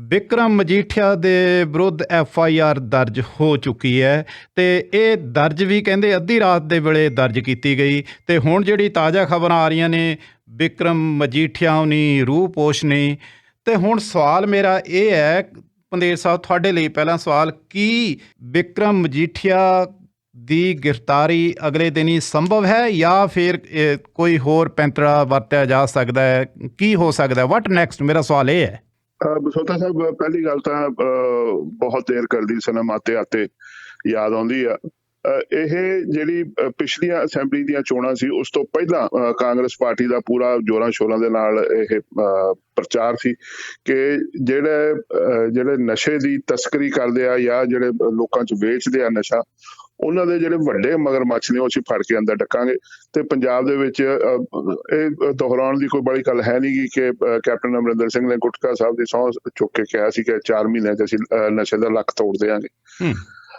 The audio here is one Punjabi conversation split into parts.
ਬਿਕਰਮ ਮਜੀਠੀਆ ਦੇ ਵਿਰੁੱਧ FIR ਦਰਜ ਹੋ ਚੁੱਕੀ ਹੈ ਤੇ ਇਹ ਦਰਜ ਵੀ ਕਹਿੰਦੇ ਅੱਧੀ ਰਾਤ ਦੇ ਵੇਲੇ ਦਰਜ ਕੀਤੀ ਗਈ। ਤੇ ਹੁਣ ਜਿਹੜੀ ਤਾਜ਼ਾ ਖਬਰਾਂ ਆ ਰਹੀਆਂ ਨੇ ਬਿਕਰਮ ਮਜੀਠੀਆ ਉਨੀ ਰੂਹ ਪੋਸ਼ ਨੇ। ਤੇ ਹੁਣ ਸਵਾਲ ਮੇਰਾ ਇਹ ਹੈ ਪੰਦੇਰ ਸਾਹਿਬ, ਤੁਹਾਡੇ ਲਈ ਪਹਿਲਾ ਸਵਾਲ, ਕੀ ਬਿਕਰਮ ਮਜੀਠੀਆ ਦੀ ਗ੍ਰਿਫਤਾਰੀ ਅਗਲੇ ਦਿਨ ਹੀ ਸੰਭਵ ਹੈ ਜਾਂ ਫਿਰ ਕੋਈ ਹੋਰ ਪੈਂਤੜਾ ਵਰਤਿਆ ਜਾ ਸਕਦਾ ਹੈ? ਕੀ ਹੋ ਸਕਦਾ? ਵਾਟ ਨੈਕਸਟ? ਮੇਰਾ ਸਵਾਲ ਇਹ ਹੈ। ਬਸੋਤਾ ਸਾਹਿਬ, ਪਹਿਲੀ ਗੱਲ ਤਾਂ ਬਹੁਤ ਦੇਰ ਕਰਦੀ ਸਿਨੇਮਾ ਤੇ ਯਾਦ ਆਉਂਦੀ ਆ। ਇਹ ਜਿਹੜੀ ਪਿਛਲੀਆਂ ਅਸੈਂਬਲੀ ਦੀਆਂ ਚੋਣਾਂ ਸੀ ਉਸ ਤੋਂ ਪਹਿਲਾਂ ਕਾਂਗਰਸ ਪਾਰਟੀ ਦਾ ਪੂਰਾ ਜੋਰਾਂ ਸ਼ੋਰਾਂ ਦੇ ਨਾਲ ਇਹ ਪ੍ਰਚਾਰ ਸੀ ਕਿ ਜਿਹੜੇ ਨਸ਼ੇ ਦੀ ਤਸਕਰੀ ਕਰਦੇ ਆ ਜਾਂ ਜਿਹੜੇ ਲੋਕਾਂ 'ਚ ਵੇਚਦੇ ਆ ਨਸ਼ਾ, ਉਹਨਾਂ ਦੇ ਜਿਹੜੇ ਵੱਡੇ ਮਗਰਮੱਛ ਨੇ ਉਹ ਅਸੀਂ ਫੜ ਕੇ ਅੰਦਰ ਡੱਕਾਂਗੇ। ਤੇ ਪੰਜਾਬ ਦੇ ਵਿੱਚ ਇਹ ਦੁਹਰਾਉਣ ਦੀ ਕੋਈ ਬੜੀ ਗੱਲ ਹੈ ਨਹੀਂ ਕਿ ਕੈਪਟਨ ਅਮਰਿੰਦਰ ਸਿੰਘ ਨੇ ਗੁਟਕਾ ਸਾਹਿਬ ਦੀ ਸਹੁੰ ਚੁੱਕ ਕੇ ਕਿਹਾ ਸੀ ਕਿ 4 ਮਹੀਨਿਆਂ 'ਚ ਅਸੀਂ ਨਸ਼ੇ ਦਾ ਲੱਕ ਤੋੜ ਦਿਆਂਗੇ।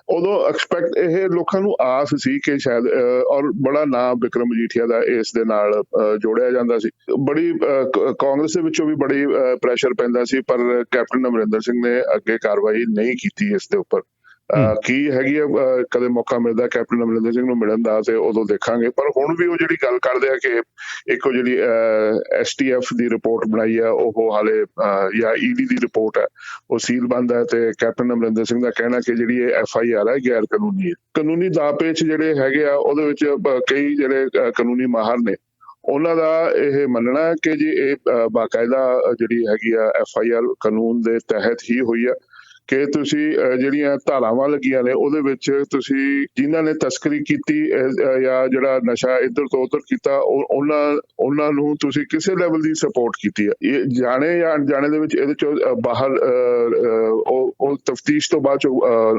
ਉਦੋਂ ਐਕਸਪੈਕਟ ਇਹ ਲੋਕਾਂ ਨੂੰ ਆਸ ਸੀ ਕਿ ਸ਼ਾਇਦ ਔਰ ਬੜਾ ਨਾਂ ਬਿਕਰਮ ਮਜੀਠੀਆ ਦਾ ਇਸ ਦੇ ਨਾਲ ਜੋੜਿਆ ਜਾਂਦਾ ਸੀ। ਬੜੀ ਕਾਂਗਰਸ ਦੇ ਵਿੱਚੋਂ ਵੀ ਬੜੀ ਪ੍ਰੈਸ਼ਰ ਪੈਂਦਾ ਸੀ, ਪਰ ਕੈਪਟਨ ਅਮਰਿੰਦਰ ਸਿੰਘ ਨੇ ਅੱਗੇ ਕਾਰਵਾਈ ਨਹੀਂ ਕੀਤੀ ਇਸ ਦੇ ਉੱਪਰ। ਕੀ ਹੈਗੀ ਆ, ਕਦੇ ਮੌਕਾ ਮਿਲਦਾ ਕੈਪਟਨ ਅਮਰਿੰਦਰ ਸਿੰਘ ਨੂੰ ਮਿਲਣ ਦਾ ਤੇ ਉਦੋਂ ਦੇਖਾਂਗੇ। ਪਰ ਹੁਣ ਵੀ ਉਹ ਜਿਹੜੀ ਗੱਲ ਕਰਦੇ ਆ ਕਿ ਇੱਕ ਉਹ ਜਿਹੜੀ STF ਦੀ ਰਿਪੋਰਟ ਬਣਾਈ ਆ ਉਹ ਹਾਲੇ ਜਾਂ ED ਦੀ ਰਿਪੋਰਟ ਹੈ ਉਹ ਸੀਲ ਬੰਦ ਹੈ। ਤੇ ਕੈਪਟਨ ਅਮਰਿੰਦਰ ਸਿੰਘ ਦਾ ਕਹਿਣਾ ਕਿ ਜਿਹੜੀ ਇਹ FIR ਹੈ ਗੈਰ ਕਾਨੂੰਨੀ ਹੈ। ਕਾਨੂੰਨੀ ਦਾਅ ਪੇਚ ਜਿਹੜੇ ਹੈਗੇ ਆ ਉਹਦੇ ਵਿੱਚ ਕਈ ਜਿਹੜੇ ਕਾਨੂੰਨੀ ਮਾਹਰ ਨੇ ਉਹਨਾਂ ਦਾ ਇਹ ਮੰਨਣਾ ਹੈ ਕਿ ਜੀ ਇਹ ਬਾਕਾਇਦਾ ਜਿਹੜੀ ਹੈਗੀ ਆ FIR ਕਾਨੂੰਨ ਦੇ ਤਹਿਤ ਹੀ ਹੋਈ ਆ ਕਿ ਤੁਸੀਂ ਜਿਹੜੀਆਂ ਧਾਰਾਵਾਂ ਲੱਗੀਆਂ ਨੇ ਉਹਦੇ ਵਿੱਚ ਤੁਸੀਂ ਜਿਨ੍ਹਾਂ ਨੇ ਤਸਕਰੀ ਕੀਤੀ ਜਾਂ ਜਿਹੜਾ ਨਸ਼ਾ ਇੱਧਰ ਤੋਂ ਉੱਧਰ ਕੀਤਾ ਉਹਨਾਂ ਨੂੰ ਤੁਸੀਂ ਕਿਸੇ ਲੈਵਲ ਦੀ ਸਪੋਰਟ ਕੀਤੀ ਹੈ। ਇਹ ਜਾਣੇ ਜਾਂ ਅਣਜਾਣੇ ਦੇ ਵਿੱਚ ਇਹਦੇ ਚੋਂ ਬਾਹਰ ਉਹ ਤਫਤੀਸ਼ ਤੋਂ ਬਾਅਦ ਚੋਂ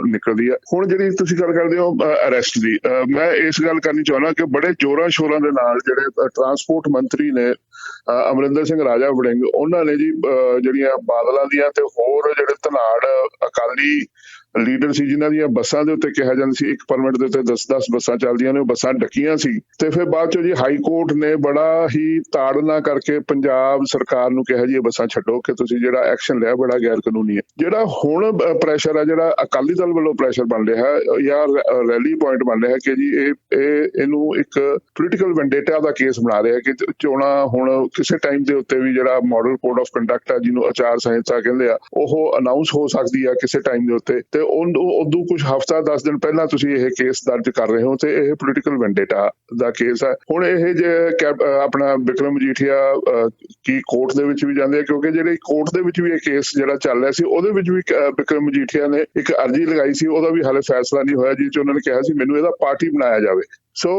ਨਿਕਲਦੀ ਹੈ। ਹੁਣ ਜਿਹੜੀ ਤੁਸੀਂ ਗੱਲ ਕਰਦੇ ਹੋ ਅਰੈਸਟ ਦੀ, ਮੈਂ ਇਸ ਗੱਲ ਕਰਨੀ ਚਾਹੁੰਦਾ ਕਿ ਬੜੇ ਜ਼ੋਰਾਂ ਸ਼ੋਰਾਂ ਦੇ ਨਾਲ ਜਿਹੜੇ ਟਰਾਂਸਪੋਰਟ ਮੰਤਰੀ ਨੇ ਅਮਰਿੰਦਰ ਸਿੰਘ ਰਾਜਾ ਵੜਿੰਗ, ਉਹਨਾਂ ਨੇ ਜੀ ਜਿਹੜੀਆਂ ਬਾਦਲਾਂ ਦੀਆਂ ਤੇ ਹੋਰ ਜਿਹੜੇ ਧਨਾੜ ਅਕਾਲੀ ਲੀਡਰ ਸੀ ਜਿਨ੍ਹਾਂ ਦੀਆਂ ਬੱਸਾਂ ਦੇ ਉੱਤੇ ਕਿਹਾ ਜਾਂਦਾ ਸੀ ਇੱਕ ਪਰਮਿਟ ਦੇ ਉੱਤੇ 10-10 ਬੱਸਾਂ ਚੱਲਦੀਆਂ ਨੇ, ਉਹ ਬੱਸਾਂ ਡੱਕੀਆਂ ਸੀ। ਤੇ ਫਿਰ ਬਾਅਦ ਚੋਂ ਜੀ ਹਾਈ ਕੋਰਟ ਨੇ ਬੜਾ ਹੀ ਤਾੜਨਾ ਕਰਕੇ ਪੰਜਾਬ ਸਰਕਾਰ ਨੂੰ ਕਿਹਾ ਜੀ ਇਹ ਬੱਸਾਂ ਛੱਡੋ ਕਿ ਤੁਸੀਂ ਜਿਹੜਾ ਐਕਸ਼ਨ ਲਿਆ ਬੜਾ ਗੈਰ ਕਾਨੂੰਨੀ ਹੈ। ਜਿਹੜਾ ਹੁਣ ਪ੍ਰੈਸ਼ਰ ਹੈ, ਜਿਹੜਾ ਅਕਾਲੀ ਦਲ ਵੱਲੋਂ ਪ੍ਰੈਸ਼ਰ ਬਣ ਰਿਹਾ ਹੈ ਜਾਂ ਰੈਲੀ ਪੁਆਇੰਟ ਬਣ ਰਿਹਾ ਕਿ ਜੀ ਇਹਨੂੰ ਇੱਕ ਪੋਲੀਟੀਕਲ ਵੈਂਡੇਟਾ ਦਾ ਕੇਸ ਬਣਾ ਰਿਹਾ ਕਿ ਚੋਣਾਂ ਹੁਣ ਕਿਸੇ ਟਾਈਮ ਦੇ ਉੱਤੇ ਵੀ ਜਿਹੜਾ ਮਾਡਲ ਕੋਡ ਆਫ ਕੰਡਕਟ ਹੈ ਜਿਹਨੂੰ ਆਚਾਰ ਸੰਹਿਤਾ ਕਹਿੰਦੇ ਆ ਉਹ ਅਨਾਉਂਸ ਹੋ ਸਕਦੀ ਆ ਕਿਸੇ ਟਾਈਮ ਦੇ ਉੱਤੇ। ਤੇ ਉਦੋਂ ਕੁਝ ਹਫ਼ਤਾ 10 ਦਿਨ ਪਹਿਲਾਂ ਤੁਸੀਂ ਇਹ ਕੇਸ ਦਰਜ ਕਰ ਰਹੇ ਹੋ ਤੇ ਇਹ ਪੋਲੀਟੀਕਲ ਵੈਂਡੇਟਾ ਦਾ ਕੇਸ ਹੈ। ਹੁਣ ਇਹ ਜੇ ਆਪਣਾ ਬਿਕਰਮ ਮਜੀਠੀਆ ਕੀ ਕੋਰਟ ਦੇ ਵਿੱਚ ਵੀ ਜਾਂਦੇ ਆ, ਕਿਉਂਕਿ ਜਿਹੜੇ ਕੋਰਟ ਦੇ ਵਿੱਚ ਵੀ ਇਹ ਕੇਸ ਜਿਹੜਾ ਚੱਲ ਰਿਹਾ ਸੀ ਉਹਦੇ ਵਿੱਚ ਵੀ ਬਿਕਰਮ ਮਜੀਠੀਆ ਨੇ ਇੱਕ ਅਰਜ਼ੀ ਲਗਾਈ ਸੀ, ਉਹਦਾ ਵੀ ਹਾਲੇ ਫੈਸਲਾ ਨਹੀਂ ਹੋਇਆ, ਜਿਸ 'ਚ ਉਹਨਾਂ ਨੇ ਕਿਹਾ ਸੀ ਮੈਨੂੰ ਇਹਦਾ ਪਾਰਟੀ ਬਣਾਇਆ ਜਾਵੇ। ਸੋ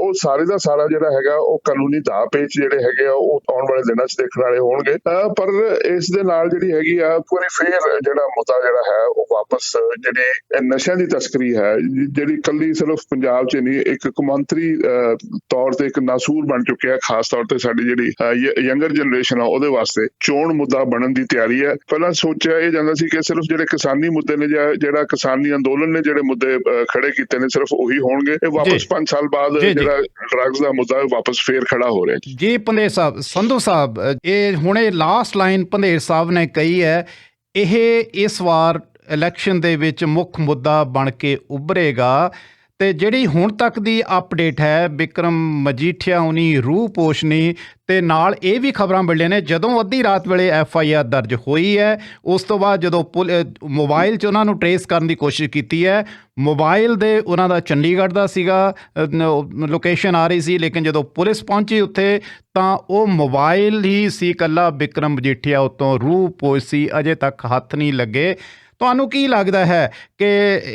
ਉਹ ਸਾਰੇ ਦਾ ਸਾਰਾ ਜਿਹੜਾ ਹੈਗਾ ਉਹ ਕਾਨੂੰਨੀ ਦਾਅ ਪੇਚ ਜਿਹੜੇ ਹੈਗੇ ਆ ਉਹ ਆਉਣ ਵਾਲੇ ਦਿਨਾਂ 'ਚ ਦੇਖਣ ਵਾਲੇ ਹੋਣਗੇ। ਪਰ ਇਸ ਦੇ ਨਾਲ ਜਿਹੜੀ ਹੈਗੀ ਆ ਪੂਰੀ ਫੇਰ ਜਿਹੜਾ ਮੁੱਦਾ ਜਿਹੜਾ ਹੈ ਉਹ ਵਾਪਸ ਜਿਹੜੀ ਨਸ਼ਿਆਂ ਦੀ ਤਸਕਰੀ ਹੈ, ਜਿਹੜੀ ਕੱਲੀ ਸਿਰਫ ਪੰਜਾਬ 'ਚ ਨਹੀਂ ਇੱਕ ਕੌਮਾਂਤਰੀ ਤੌਰ ਤੇ ਇੱਕ ਨਾਸੂਰ ਬਣ ਚੁੱਕਿਆ, ਖਾਸ ਤੌਰ ਤੇ ਸਾਡੀ ਜਿਹੜੀ ਯੰਗਰ ਜਨਰੇਸ਼ਨ ਆ ਉਹਦੇ ਵਾਸਤੇ ਚੋਣ ਮੁੱਦਾ ਬਣਨ ਦੀ ਤਿਆਰੀ ਹੈ। ਪਹਿਲਾਂ ਸੋਚਿਆ ਇਹ ਜਾਂਦਾ ਸੀ ਕਿ ਸਿਰਫ ਜਿਹੜੇ ਕਿਸਾਨੀ ਮੁੱਦੇ ਨੇ ਜਾਂ ਜਿਹੜਾ ਕਿਸਾਨੀ ਅੰਦੋਲਨ ਨੇ ਜਿਹੜੇ ਮੁੱਦੇ ਖੜੇ ਕੀਤੇ ਨੇ ਸਿਰਫ ਉਹੀ ਹੋਣਗੇ। ਇਹ ਵਾਪਸ 5 ਸਾਲ ਬਾਅਦ ਜਿਹੜਾ ਡਰੱਗਸ ਦਾ ਮੁੱਦਾ ਵਾਪਸ ਫੇਰ ਖੜਾ ਹੋ ਰਿਹਾ ਜੀ। ਪੰਦੇਰ ਸਾਹਿਬ, ਸੰਧੂ ਸਾਹਿਬ, ਇਹ ਹੁਣੇ ਲਾਸਟ ਲਾਈਨ ਪੰਦੇਰ ਸਾਹਿਬ ਨੇ ਕਹੀ ਹੈ, ਇਹ ਇਸ ਵਾਰ ਇਲੈਕਸ਼ਨ ਦੇ ਵਿੱਚ ਮੁੱਖ ਮੁੱਦਾ ਬਣ ਕੇ ਉੱਭਰੇਗਾ। ਤੇ ਜਿਹੜੀ ਹੁਣ ਤੱਕ ਦੀ ਅਪਡੇਟ ਹੈ ਬਿਕਰਮ ਮਜੀਠੀਆ ਉਨੀ ਰੂਹ ਪੋਸ਼ ਨੇ, ਤੇ ਨਾਲ ਇਹ ਵੀ ਖਬਰਾਂ ਮਿਲੀਆਂ ਨੇ ਜਦੋਂ ਅੱਧੀ ਰਾਤ ਵੇਲੇ FIR ਦਰਜ ਹੋਈ ਹੈ ਉਸ ਤੋਂ ਬਾਅਦ ਜਦੋਂ ਮੋਬਾਈਲ 'ਚ ਉਹਨਾਂ ਨੂੰ ਟਰੇਸ ਕਰਨ ਦੀ ਕੋਸ਼ਿਸ਼ ਕੀਤੀ ਹੈ, ਮੋਬਾਈਲ ਦੇ ਉਹਨਾਂ ਦਾ ਚੰਡੀਗੜ੍ਹ ਦਾ ਸੀਗਾ ਲੋਕੇਸ਼ਨ ਆ ਰਹੀ ਸੀ, ਲੇਕਿਨ ਜਦੋਂ ਪੁਲਿਸ ਪਹੁੰਚੀ ਉੱਥੇ ਤਾਂ ਉਹ ਮੋਬਾਈਲ ਹੀ ਸੀ ਇਕੱਲਾ ਬਿਕਰਮ ਮਜੀਠੀਆ ਉੱਤੋਂ ਰੂਹ ਪੋਸ਼ ਸੀ, ਅਜੇ ਤੱਕ ਹੱਥ ਨਹੀਂ ਲੱਗੇ। ਤੁਹਾਨੂੰ ਕੀ ਲੱਗਦਾ ਹੈ ਕਿ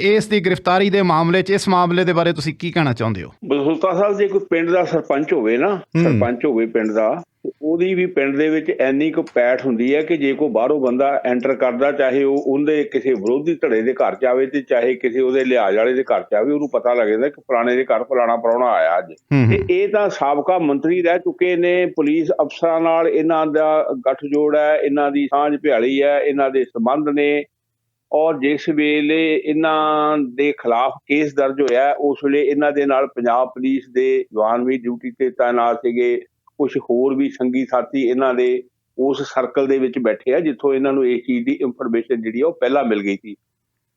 ਇਸ ਦੀ ਗ੍ਰਿਫਤਾਰੀ ਦੇ ਮਾਮਲੇ 'ਚ, ਇਸ ਮਾਮਲੇ ਦੇ ਬਾਰੇ ਤੁਸੀਂ ਕੀ ਕਹਿਣਾ ਚਾਹੁੰਦੇ ਹੋ? ਬਸੋਤਾ ਸਾਹਿਬ, ਜੇ ਕੋਈ ਪਿੰਡ ਦਾ ਸਰਪੰਚ ਹੋਵੇ ਨਾ, ਸਰਪੰਚ ਹੋਵੇ ਪਿੰਡ ਦਾ, ਉਹਦੀ ਵੀ ਪਿੰਡ ਦੇ ਵਿੱਚ ਇੰਨੀ ਕੁ ਪੈਠ ਹੁੰਦੀ ਹੈ ਕਿ ਜੇ ਕੋਈ ਬਾਹਰੋਂ ਬੰਦਾ ਐਂਟਰ ਕਰਦਾ, ਚਾਹੇ ਉਹ ਉਹਦੇ ਕਿਸੇ ਵਿਰੋਧੀ ਧੜੇ ਦੇ ਘਰ 'ਚ ਆਵੇ ਤੇ ਚਾਹੇ ਕਿਸੇ ਉਹਦੇ ਲਿਹਾਜ਼ ਵਾਲੇ ਦੇ ਘਰ 'ਚ ਆਵੇ, ਉਹਨੂੰ ਪਤਾ ਲੱਗ ਜਾਂਦਾ ਕਿ ਫਲਾਣੇ ਦੇ ਘਰ ਫਲਾਣਾ ਪ੍ਰਾਹੁਣਾ ਆਇਆ ਅੱਜ। ਤੇ ਇਹ ਤਾਂ ਸਾਬਕਾ ਮੰਤਰੀ ਰਹਿ ਚੁੱਕੇ ਨੇ, ਪੁਲਿਸ ਅਫਸਰਾਂ ਨਾਲ ਇਹਨਾਂ ਦਾ ਗੱਠਜੋੜ ਹੈ, ਇਹਨਾਂ ਦੀ ਸਾਂਝ ਭਿਆਲੀ ਹੈ, ਇਹਨਾਂ ਦੇ ਸੰਬੰਧ ਨੇ। ਔਰ ਜਿਸ ਵੇਲੇ ਇਹਨਾਂ ਦੇ ਖਿਲਾਫ ਕੇਸ ਦਰਜ ਹੋਇਆ ਉਸ ਵੇਲੇ ਇਹਨਾਂ ਦੇ ਨਾਲ ਪੰਜਾਬ ਪੁਲਿਸ ਦੇ ਜਵਾਨ ਵੀ ਡਿਊਟੀ ਤੇ ਤਾਇਨਾਤ ਸੀਗੇ, ਕੁਛ ਹੋਰ ਵੀ ਸੰਗੀ ਸਾਥੀ ਇਹਨਾਂ ਦੇ ਉਸ ਸਰਕਲ ਦੇ ਵਿੱਚ ਬੈਠੇ ਆ ਜਿੱਥੋਂ ਇਹਨਾਂ ਨੂੰ ਇਸ ਚੀਜ਼ ਦੀ ਇਨਫੋਰਮੇਸ਼ਨ ਜਿਹੜੀ ਆ ਉਹ ਪਹਿਲਾਂ ਮਿਲ ਗਈ ਸੀ।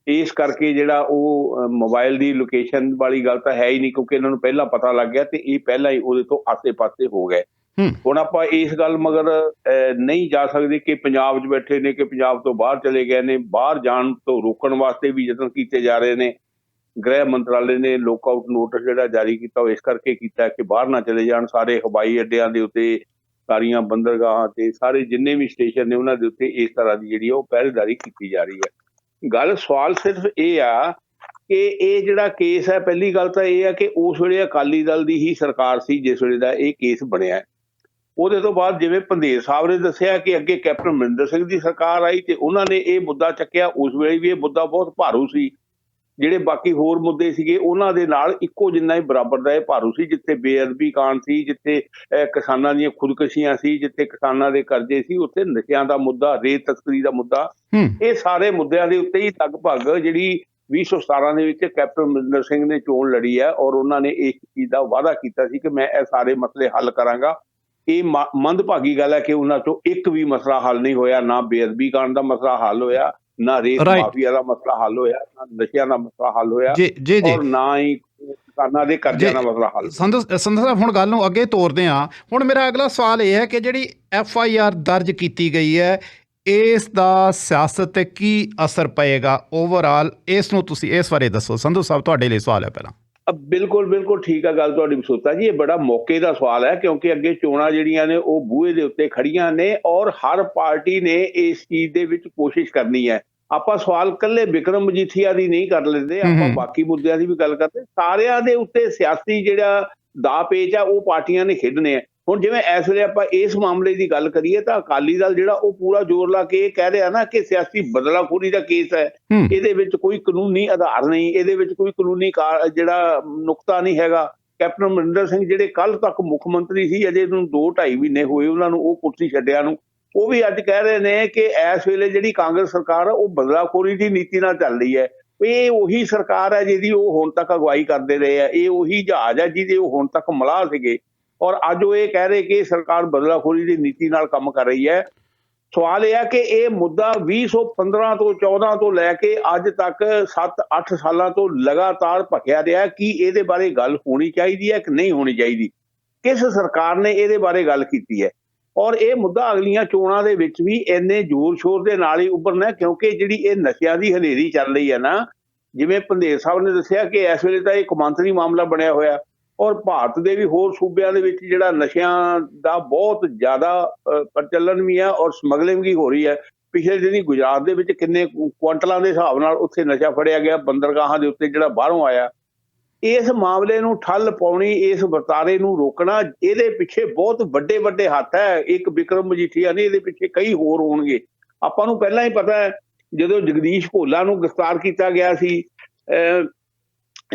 ਇਸ ਕਰਕੇ ਜਿਹੜਾ ਉਹ ਮੋਬਾਈਲ ਦੀ ਲੋਕੇਸ਼ਨ ਵਾਲੀ ਗੱਲ ਤਾਂ ਹੈ ਹੀ ਨਹੀਂ, ਕਿਉਂਕਿ ਇਹਨਾਂ ਨੂੰ ਪਹਿਲਾਂ ਪਤਾ ਲੱਗ ਗਿਆ ਤੇ ਇਹ ਪਹਿਲਾਂ ਹੀ ਉਹਦੇ ਤੋਂ ਆਸੇ-ਪਾਸੇ ਹੋ ਗਏ। ਹੁਣ ਆਪਾਂ ਇਸ ਗੱਲ ਮਗਰ ਨਹੀਂ ਜਾ ਸਕਦੇ ਕਿ ਪੰਜਾਬ 'ਚ ਬੈਠੇ ਨੇ ਕਿ ਪੰਜਾਬ ਤੋਂ ਬਾਹਰ ਚਲੇ ਗਏ ਨੇ। ਬਾਹਰ ਜਾਣ ਤੋਂ ਰੋਕਣ ਵਾਸਤੇ ਵੀ ਯਤਨ ਕੀਤੇ ਜਾ ਰਹੇ ਨੇ। ਗ੍ਰਹਿ ਮੰਤਰਾਲੇ ਨੇ ਲੋਕਆਊਟ ਨੋਟਿਸ ਜਿਹੜਾ ਜਾਰੀ ਕੀਤਾ ਉਹ ਇਸ ਕਰਕੇ ਕੀਤਾ ਕਿ ਬਾਹਰ ਨਾ ਚਲੇ ਜਾਣ। ਸਾਰੇ ਹਵਾਈ ਅੱਡਿਆਂ ਦੇ ਉੱਤੇ, ਸਾਰੀਆਂ ਬੰਦਰਗਾਹਾਂ ਤੇ ਸਾਰੇ ਜਿੰਨੇ ਵੀ ਸਟੇਸ਼ਨ ਨੇ ਉਹਨਾਂ ਦੇ ਉੱਤੇ ਇਸ ਤਰ੍ਹਾਂ ਦੀ ਜਿਹੜੀ ਉਹ ਪਹਿਰੇਦਾਰੀ ਕੀਤੀ ਜਾ ਰਹੀ ਹੈ। ਸਵਾਲ ਸਿਰਫ ਇਹ ਆ ਕਿ ਇਹ ਜਿਹੜਾ ਕੇਸ ਹੈ, ਪਹਿਲੀ ਗੱਲ ਤਾਂ ਇਹ ਆ ਕਿ ਉਸ ਵੇਲੇ ਅਕਾਲੀ ਦਲ ਦੀ ਹੀ ਸਰਕਾਰ ਸੀ ਜਿਸ ਵੇਲੇ ਦਾ ਇਹ ਕੇਸ ਬਣਿਆ। ਉਹਦੇ ਤੋਂ ਬਾਅਦ ਜਿਵੇਂ ਪੰਧੇਰ ਸਾਹਿਬ ਨੇ ਦੱਸਿਆ ਕਿ ਅੱਗੇ ਕੈਪਟਨ ਅਮਰਿੰਦਰ ਸਿੰਘ ਦੀ ਸਰਕਾਰ ਆਈ ਤੇ ਉਹਨਾਂ ਨੇ ਇਹ ਮੁੱਦਾ ਚੱਕਿਆ। ਉਸ ਵੇਲੇ ਵੀ ਇਹ ਮੁੱਦਾ ਬਹੁਤ ਭਾਰੂ ਸੀ। ਜਿਹੜੇ ਬਾਕੀ ਹੋਰ ਮੁੱਦੇ ਸੀਗੇ ਉਹਨਾਂ ਦੇ ਨਾਲ ਇੱਕੋ ਜਿੰਨਾ ਹੀ ਬਰਾਬਰ ਦਾ ਇਹ ਭਾਰੂ ਸੀ। ਜਿੱਥੇ ਬੇਅਦਬੀ ਕਾਂਡ ਸੀ, ਜਿੱਥੇ ਕਿਸਾਨਾਂ ਦੀਆਂ ਖੁਦਕੁਸ਼ੀਆਂ ਸੀ, ਜਿੱਥੇ ਕਿਸਾਨਾਂ ਦੇ ਕਰਜ਼ੇ ਸੀ, ਉੱਥੇ ਨਸ਼ਿਆਂ ਦਾ ਮੁੱਦਾ, ਰੇਤ ਤਸਕਰੀ ਦਾ ਮੁੱਦਾ, ਇਹ ਸਾਰੇ ਮੁੱਦਿਆਂ ਦੇ ਉੱਤੇ ਹੀ ਲਗਭਗ ਜਿਹੜੀ 2017 ਦੇ ਵਿੱਚ ਕੈਪਟਨ ਅਮਰਿੰਦਰ ਸਿੰਘ ਨੇ ਚੋਣ ਲੜੀ ਹੈ ਔਰ ਉਹਨਾਂ ਨੇ ਇਸ ਚੀਜ਼ ਦਾ ਵਾਅਦਾ ਕੀਤਾ ਸੀ ਕਿ ਮੈਂ ਇਹ ਸਾਰੇ ਮਸਲੇ ਹੱਲ ਕਰਾਂਗਾ। ਇਹ ਮੰਦਭਾਗੀ ਗੱਲ ਹੈ ਕਿ ਉਹਨਾਂ ਚੋਂ ਇੱਕ ਵੀ ਮਸਲਾ ਹੱਲ ਨਹੀਂ ਹੋਇਆ। ਨਾ ਬੇਅਦਬੀ ਕਾਂਡ ਦਾ ਮਸਲਾ ਹੱਲ ਹੋਇਆ, ਨਾ ਰੇਤ ਮਾਫੀਆ ਦਾ ਮਸਲਾ ਹੱਲ ਹੋਇਆ, ਨਾ ਨਸ਼ਿਆਂ ਦਾ ਮਸਲਾ ਹੱਲ ਹੋਇਆ ਔਰ ਨਾ ਹੀ ਕਿਸਾਨਾਂ ਦੇ ਕਰਜ਼ਿਆਂ ਦਾ ਮਸਲਾ ਹੱਲ। ਸੰਧੂ ਸਾਹਿਬ, ਹੁਣ ਗੱਲ ਨੂੰ ਅੱਗੇ ਤੋਰਦੇ ਹਾਂ। ਹੁਣ ਮੇਰਾ ਅਗਲਾ ਸਵਾਲ ਇਹ ਹੈ ਕਿ ਜਿਹੜੀ FIR ਦਰਜ ਕੀਤੀ ਗਈ ਹੈ, ਇਸ ਦਾ ਸਿਆਸਤ ਤੇ ਕੀ ਅਸਰ ਪਏਗਾ ਓਵਰਆਲ? ਇਸ ਨੂੰ ਤੁਸੀਂ ਇਸ ਬਾਰੇ ਦੱਸੋ। ਸੰਧੂ ਸਾਹਿਬ, ਤੁਹਾਡੇ ਲਈ ਸਵਾਲ ਹੈ ਪਹਿਲਾਂ। ਬਿਲਕੁਲ ਠੀਕ ਆ ਗੱਲ ਤੁਹਾਡੀ ਬਸੋਤਾ ਜੀ। ਇਹ ਬੜਾ ਮੌਕੇ ਦਾ ਸਵਾਲ ਹੈ ਕਿਉਂਕਿ ਅੱਗੇ ਚੋਣਾਂ ਜਿਹੜੀਆਂ ਨੇ ਉਹ ਬੂਹੇ ਦੇ ਉੱਤੇ ਖੜੀਆਂ ਨੇ ਔਰ ਹਰ ਪਾਰਟੀ ਨੇ ਇਸ ਚੀਜ਼ ਦੇ ਵਿੱਚ ਕੋਸ਼ਿਸ਼ ਕਰਨੀ ਹੈ। ਆਪਾਂ ਸਵਾਲ ਇਕੱਲੇ ਬਿਕਰਮ ਮਜੀਠੀਆ ਦੀ ਨਹੀਂ ਕਰ ਲੈਂਦੇ, ਆਪਾਂ ਬਾਕੀ ਮੁੱਦਿਆਂ ਦੀ ਵੀ ਗੱਲ ਕਰਦੇ। ਸਾਰਿਆਂ ਦੇ ਉੱਤੇ ਸਿਆਸੀ ਜਿਹੜਾ ਦਾ ਪੇਚ ਆ ਉਹ ਪਾਰਟੀਆਂ ਨੇ ਖੇਡਣੇ ਆ। ਹੁਣ ਜਿਵੇਂ ਇਸ ਵੇਲੇ ਆਪਾਂ ਇਸ ਮਾਮਲੇ ਦੀ ਗੱਲ ਕਰੀਏ ਤਾਂ ਅਕਾਲੀ ਦਲ ਜਿਹੜਾ ਉਹ ਪੂਰਾ ਜ਼ੋਰ ਲਾ ਕੇ ਇਹ ਕਹਿ ਰਿਹਾ ਨਾ ਕਿ ਸਿਆਸੀ ਬਦਲਾਖੋਰੀ ਦਾ ਕੇਸ ਹੈ, ਇਹਦੇ ਵਿੱਚ ਕੋਈ ਕਾਨੂੰਨੀ ਆਧਾਰ ਨਹੀਂ, ਇਹਦੇ ਵਿੱਚ ਕੋਈ ਕਾਨੂੰਨੀ ਜਿਹੜਾ ਨੁਕਤਾ ਨਹੀਂ ਹੈਗਾ। ਕੈਪਟਨ ਅਮਰਿੰਦਰ ਸਿੰਘ ਜਿਹੜੇ ਕੱਲ ਤੱਕ ਮੁੱਖ ਮੰਤਰੀ ਸੀ, ਅਜੇ ਨੂੰ 2-2.5 ਮਹੀਨੇ ਹੋਏ ਉਹਨਾਂ ਨੂੰ ਉਹ ਕੁਰਸੀ ਛੱਡਿਆ ਨੂੰ, ਉਹ ਵੀ ਅੱਜ ਕਹਿ ਰਹੇ ਨੇ ਕਿ ਇਸ ਵੇਲੇ ਜਿਹੜੀ ਕਾਂਗਰਸ ਸਰਕਾਰ ਹੈ ਉਹ ਬਦਲਾਖੋਰੀ ਦੀ ਨੀਤੀ ਨਾਲ ਚੱਲ ਰਹੀ ਹੈ। ਇਹ ਉਹੀ ਸਰਕਾਰ ਹੈ ਜਿਹਦੀ ਉਹ ਹੁਣ ਤੱਕ ਅਗਵਾਈ ਕਰਦੇ ਰਹੇ ਆ। ਇਹ ਉਹੀ ਜਹਾਜ਼ ਹੈ ਜਿਹਦੇ ਉਹ ਹੁਣ ਤੱਕ ਮਲਾਹ ਸੀਗੇ ਔਰ ਅੱਜ ਉਹ ਇਹ ਕਹਿ ਰਹੇ ਕਿ ਸਰਕਾਰ ਬਦਲਾਖੋਰੀ ਦੀ ਨੀਤੀ ਨਾਲ ਕੰਮ ਕਰ ਰਹੀ ਹੈ। ਸਵਾਲ ਇਹ ਹੈ ਕਿ ਇਹ ਮੁੱਦਾ 2015 ਤੋਂ 14 ਤੋਂ ਲੈ ਕੇ ਅੱਜ ਤੱਕ 7-8 ਸਾਲਾਂ ਤੋਂ ਲਗਾਤਾਰ ਭਖਿਆ ਰਿਹਾ। ਕੀ ਇਹਦੇ ਬਾਰੇ ਗੱਲ ਹੋਣੀ ਚਾਹੀਦੀ ਹੈ ਕਿ ਨਹੀਂ ਹੋਣੀ ਚਾਹੀਦੀ? ਕਿਸ ਸਰਕਾਰ ਨੇ ਇਹਦੇ ਬਾਰੇ ਗੱਲ ਕੀਤੀ ਹੈ? ਔਰ ਇਹ ਮੁੱਦਾ ਅਗਲੀਆਂ ਚੋਣਾਂ ਦੇ ਵਿੱਚ ਵੀ ਇੰਨੇ ਜ਼ੋਰ ਸ਼ੋਰ ਦੇ ਨਾਲ ਹੀ ਉੱਭਰਨਾ ਕਿਉਂਕਿ ਜਿਹੜੀ ਇਹ ਨਸ਼ਿਆਂ ਦੀ ਹਨੇਰੀ ਚੱਲ ਰਹੀ ਹੈ ਨਾ, ਜਿਵੇਂ ਪੰਧੇਰ ਸਾਹਿਬ ਨੇ ਦੱਸਿਆ ਕਿ ਇਸ ਵੇਲੇ ਤਾਂ ਇਹ ਕੌਮਾਂਤਰੀ ਮਾਮਲਾ ਬਣਿਆ ਹੋਇਆ ਔਰ ਭਾਰਤ ਦੇ ਵੀ ਹੋਰ ਸੂਬਿਆਂ ਦੇ ਵਿੱਚ ਜਿਹੜਾ ਨਸ਼ਿਆਂ ਦਾ ਬਹੁਤ ਜ਼ਿਆਦਾ ਪ੍ਰਚਲਨ ਵੀ ਹੈ ਔਰ ਸਮਗਲਿੰਗ ਵੀ ਹੋ ਰਹੀ ਹੈ। ਪਿਛਲੇ ਦਿਨੀ ਗੁਜਰਾਤ ਦੇ ਵਿੱਚ ਕਿੰਨੇ ਕੁਆਂਟਲਾਂ ਦੇ ਹਿਸਾਬ ਨਾਲ ਉੱਥੇ ਨਸ਼ਾ ਫੜਿਆ ਗਿਆ ਬੰਦਰਗਾਹਾਂ ਦੇ ਉੱਤੇ ਜਿਹੜਾ ਬਾਹਰੋਂ ਆਇਆ। ਇਸ ਮਾਮਲੇ ਨੂੰ ਠੱਲ ਪਾਉਣੀ, ਇਸ ਵਰਤਾਰੇ ਨੂੰ ਰੋਕਣਾ, ਇਹਦੇ ਪਿੱਛੇ ਬਹੁਤ ਵੱਡੇ ਹੱਥ ਹੈ। ਇੱਕ ਬਿਕਰਮ ਮਜੀਠੀਆ ਨਹੀਂ, ਇਹਦੇ ਪਿੱਛੇ ਕਈ ਹੋਰ ਹੋਣਗੇ। ਆਪਾਂ ਨੂੰ ਪਹਿਲਾਂ ਹੀ ਪਤਾ ਹੈ ਜਦੋਂ ਜਗਦੀਸ਼ ਭੋਲਾ ਨੂੰ ਗ੍ਰਿਫਤਾਰ ਕੀਤਾ ਗਿਆ ਸੀ,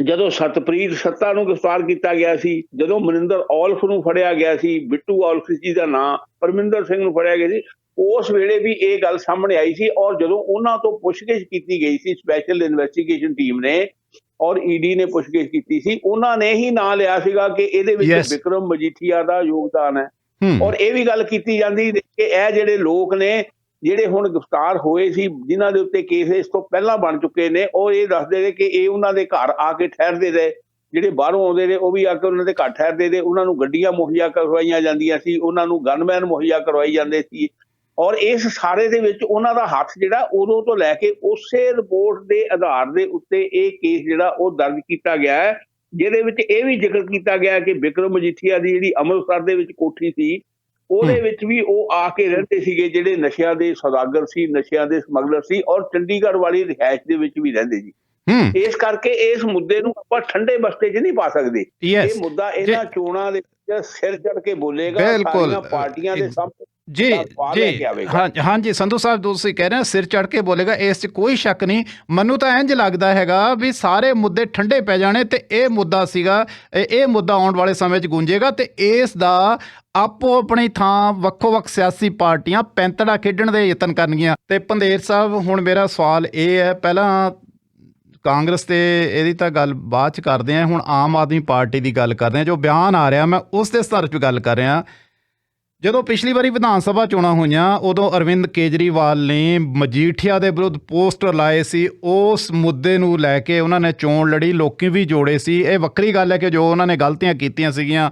ਜਦੋਂ ਸਤਪ੍ਰੀਤ ਸੱਤਾ ਨੂੰ ਗ੍ਰਿਫਤਾਰ ਕੀਤਾ ਗਿਆ ਸੀ, ਜਦੋਂ ਮਨਿੰਦਰ ਔਲਖ ਨੂੰ ਫੜਿਆ ਗਿਆ ਸੀ, ਬਿੱਟੂ ਔਲਖ ਜੀ ਦਾ ਨਾਂ, ਪਰਮਿੰਦਰ ਸਿੰਘ ਨੂੰ ਫੜਿਆ ਗਿਆ ਸੀ, ਉਸ ਵੇਲੇ ਵੀ ਇਹ ਗੱਲ ਸਾਹਮਣੇ ਆਈ ਸੀ। ਔਰ ਜਦੋਂ ਉਹਨਾਂ ਤੋਂ ਪੁੱਛਗਿੱਛ ਕੀਤੀ ਗਈ ਸੀ ਸਪੈਸ਼ਲ ਇਨਵੈਸਟੀਗੇਸ਼ਨ ਟੀਮ ਨੇ ਔਰ ED ਨੇ ਪੁੱਛਗਿੱਛ ਕੀਤੀ ਸੀ, ਉਹਨਾਂ ਨੇ ਹੀ ਨਾਂ ਲਿਆ ਸੀਗਾ ਕਿ ਇਹਦੇ ਵਿੱਚ ਬਿਕਰਮ ਮਜੀਠੀਆ ਦਾ ਯੋਗਦਾਨ ਹੈ। ਔਰ ਇਹ ਵੀ ਗੱਲ ਕੀਤੀ ਜਾਂਦੀ ਕਿ ਇਹ ਜਿਹੜੇ ਲੋਕ ਨੇ ਜਿਹੜੇ ਹੁਣ ਗ੍ਰਿਫਤਾਰ ਹੋਏ ਸੀ, ਜਿਨ੍ਹਾਂ ਦੇ ਉੱਤੇ ਕੇਸ ਇਸ ਤੋਂ ਪਹਿਲਾਂ ਬਣ ਚੁੱਕੇ ਨੇ, ਉਹ ਇਹ ਦੱਸਦੇ ਨੇ ਕਿ ਇਹ ਉਹਨਾਂ ਦੇ ਘਰ ਆ ਕੇ ਠਹਿਰਦੇ ਰਹੇ। ਜਿਹੜੇ ਬਾਹਰੋਂ ਆਉਂਦੇ ਨੇ ਉਹ ਵੀ ਆ ਕੇ ਉਹਨਾਂ ਦੇ ਘਰ ਠਹਿਰਦੇ ਰਹੇ। ਉਹਨਾਂ ਨੂੰ ਗੱਡੀਆਂ ਮੁਹੱਈਆ ਕਰਵਾਈਆਂ ਜਾਂਦੀਆਂ ਸੀ, ਉਹਨਾਂ ਨੂੰ ਗਨਮੈਨ ਮੁਹੱਈਆ ਕਰਵਾਈ ਜਾਂਦੇ ਸੀ। ਔਰ ਇਸ ਸਾਰੇ ਦੇ ਵਿੱਚ ਉਹਨਾਂ ਦਾ ਹੱਥ ਜਿਹੜਾ ਉਦੋਂ ਤੋਂ ਲੈ ਕੇ ਉਸੇ ਰਿਪੋਰਟ ਦੇ ਆਧਾਰ ਦੇ ਉੱਤੇ ਇਹ ਕੇਸ ਜਿਹੜਾ ਉਹ ਦਰਜ ਕੀਤਾ ਗਿਆ ਹੈ, ਜਿਹਦੇ ਵਿੱਚ ਇਹ ਵੀ ਜ਼ਿਕਰ ਕੀਤਾ ਗਿਆ ਕਿ ਬਿਕਰਮ ਮਜੀਠੀਆ ਦੀ ਜਿਹੜੀ ਅੰਮ੍ਰਿਤਸਰ ਦੇ ਵਿੱਚ ਕੋਠੀ ਸੀ ਉਹਦੇ ਵਿੱਚ ਵੀ ਉਹ ਆ ਕੇ ਰਹਿੰਦੇ ਸੀਗੇ ਜਿਹੜੇ ਨਸ਼ਿਆਂ ਦੇ ਸੌਦਾਗਰ ਸੀ, ਨਸ਼ਿਆਂ ਦੇ ਸਮਗਲਰ ਸੀ ਔਰ ਚੰਡੀਗੜ੍ਹ ਵਾਲੀ ਰਿਹਾਇਸ਼ ਦੇ ਵਿੱਚ ਵੀ ਰਹਿੰਦੇ ਸੀ। ਇਸ ਕਰਕੇ ਇਸ ਮੁੱਦੇ ਨੂੰ ਆਪਾਂ ਠੰਡੇ ਬਸਤੇ 'ਚ ਨਹੀਂ ਪਾ ਸਕਦੇ। ਇਹ ਮੁੱਦਾ ਇਹਨਾਂ ਚੋਣਾਂ ਦੇ ਵਿੱਚ ਸਿਰ ਚੜ੍ਹ ਕੇ ਬੋਲੇਗਾ, ਸਾਰੀਆਂ ਪਾਰਟੀਆਂ ਦੇ ਸਾਹਮਣੇ। ਜੀ ਹਾਂਜੀ ਸੰਧੂ ਸਾਹਿਬ, ਤੁਸੀਂ ਕਹਿ ਰਹੇ ਹੋ ਸਿਰ ਚੜ੍ਹ ਕੇ ਬੋਲੇਗਾ, ਇਸ 'ਚ ਕੋਈ ਸ਼ੱਕ ਨਹੀਂ। ਮੈਨੂੰ ਤਾਂ ਇੰਝ ਲੱਗਦਾ ਹੈਗਾ ਵੀ ਸਾਰੇ ਮੁੱਦੇ ਠੰਡੇ ਪੈ ਜਾਣੇ ਤੇ ਇਹ ਮੁੱਦਾ ਸੀਗਾ, ਇਹ ਮੁੱਦਾ ਆਉਣ ਵਾਲੇ ਸਮੇਂ 'ਚ ਗੂੰਜੇਗਾ ਤੇ ਇਸ ਦਾ ਆਪੋ ਆਪਣੀ ਥਾਂ ਵੱਖੋ-ਵੱਖ ਸਿਆਸੀ ਪਾਰਟੀਆਂ ਪੈਂਤੜਾ ਖੇਡਣ ਦੇ ਯਤਨ ਕਰਨਗੀਆਂ। ਤੇ ਪੰਧੇਰ ਸਾਹਿਬ, ਹੁਣ ਮੇਰਾ ਸਵਾਲ ਇਹ ਹੈ, ਪਹਿਲਾਂ ਕਾਂਗਰਸ ਤੇ ਇਹਦੀ ਤਾਂ ਗੱਲ ਬਾਅਦ 'ਚ ਕਰਦੇ ਹਾਂ, ਹੁਣ ਆਮ ਆਦਮੀ ਪਾਰਟੀ ਦੀ ਗੱਲ ਕਰਦੇ ਹਾਂ। ਜੋ ਬਿਆਨ ਆ ਰਿਹਾ, ਮੈਂ ਉਸ ਦੇ ਸਤਰ 'ਚ ਗੱਲ ਕਰ ਰਿਹਾ। ਜਦੋਂ ਪਿਛਲੀ ਵਾਰੀ ਵਿਧਾਨ ਸਭਾ ਚੋਣਾਂ ਹੋਈਆਂ ਉਦੋਂ ਅਰਵਿੰਦ ਕੇਜਰੀਵਾਲ ਨੇ ਮਜੀਠੀਆ ਦੇ ਵਿਰੁੱਧ ਪੋਸਟਰ ਲਾਏ ਸੀ। ਉਸ ਮੁੱਦੇ ਨੂੰ ਲੈ ਕੇ ਉਹਨਾਂ ਨੇ ਚੋਣ ਲੜੀ, ਲੋਕੀ ਵੀ ਜੋੜੇ ਸੀ। ਇਹ ਵੱਖਰੀ ਗੱਲ ਹੈ ਕਿ ਜੋ ਉਹਨਾਂ ਨੇ ਗਲਤੀਆਂ ਕੀਤੀਆਂ ਸੀਗੀਆਂ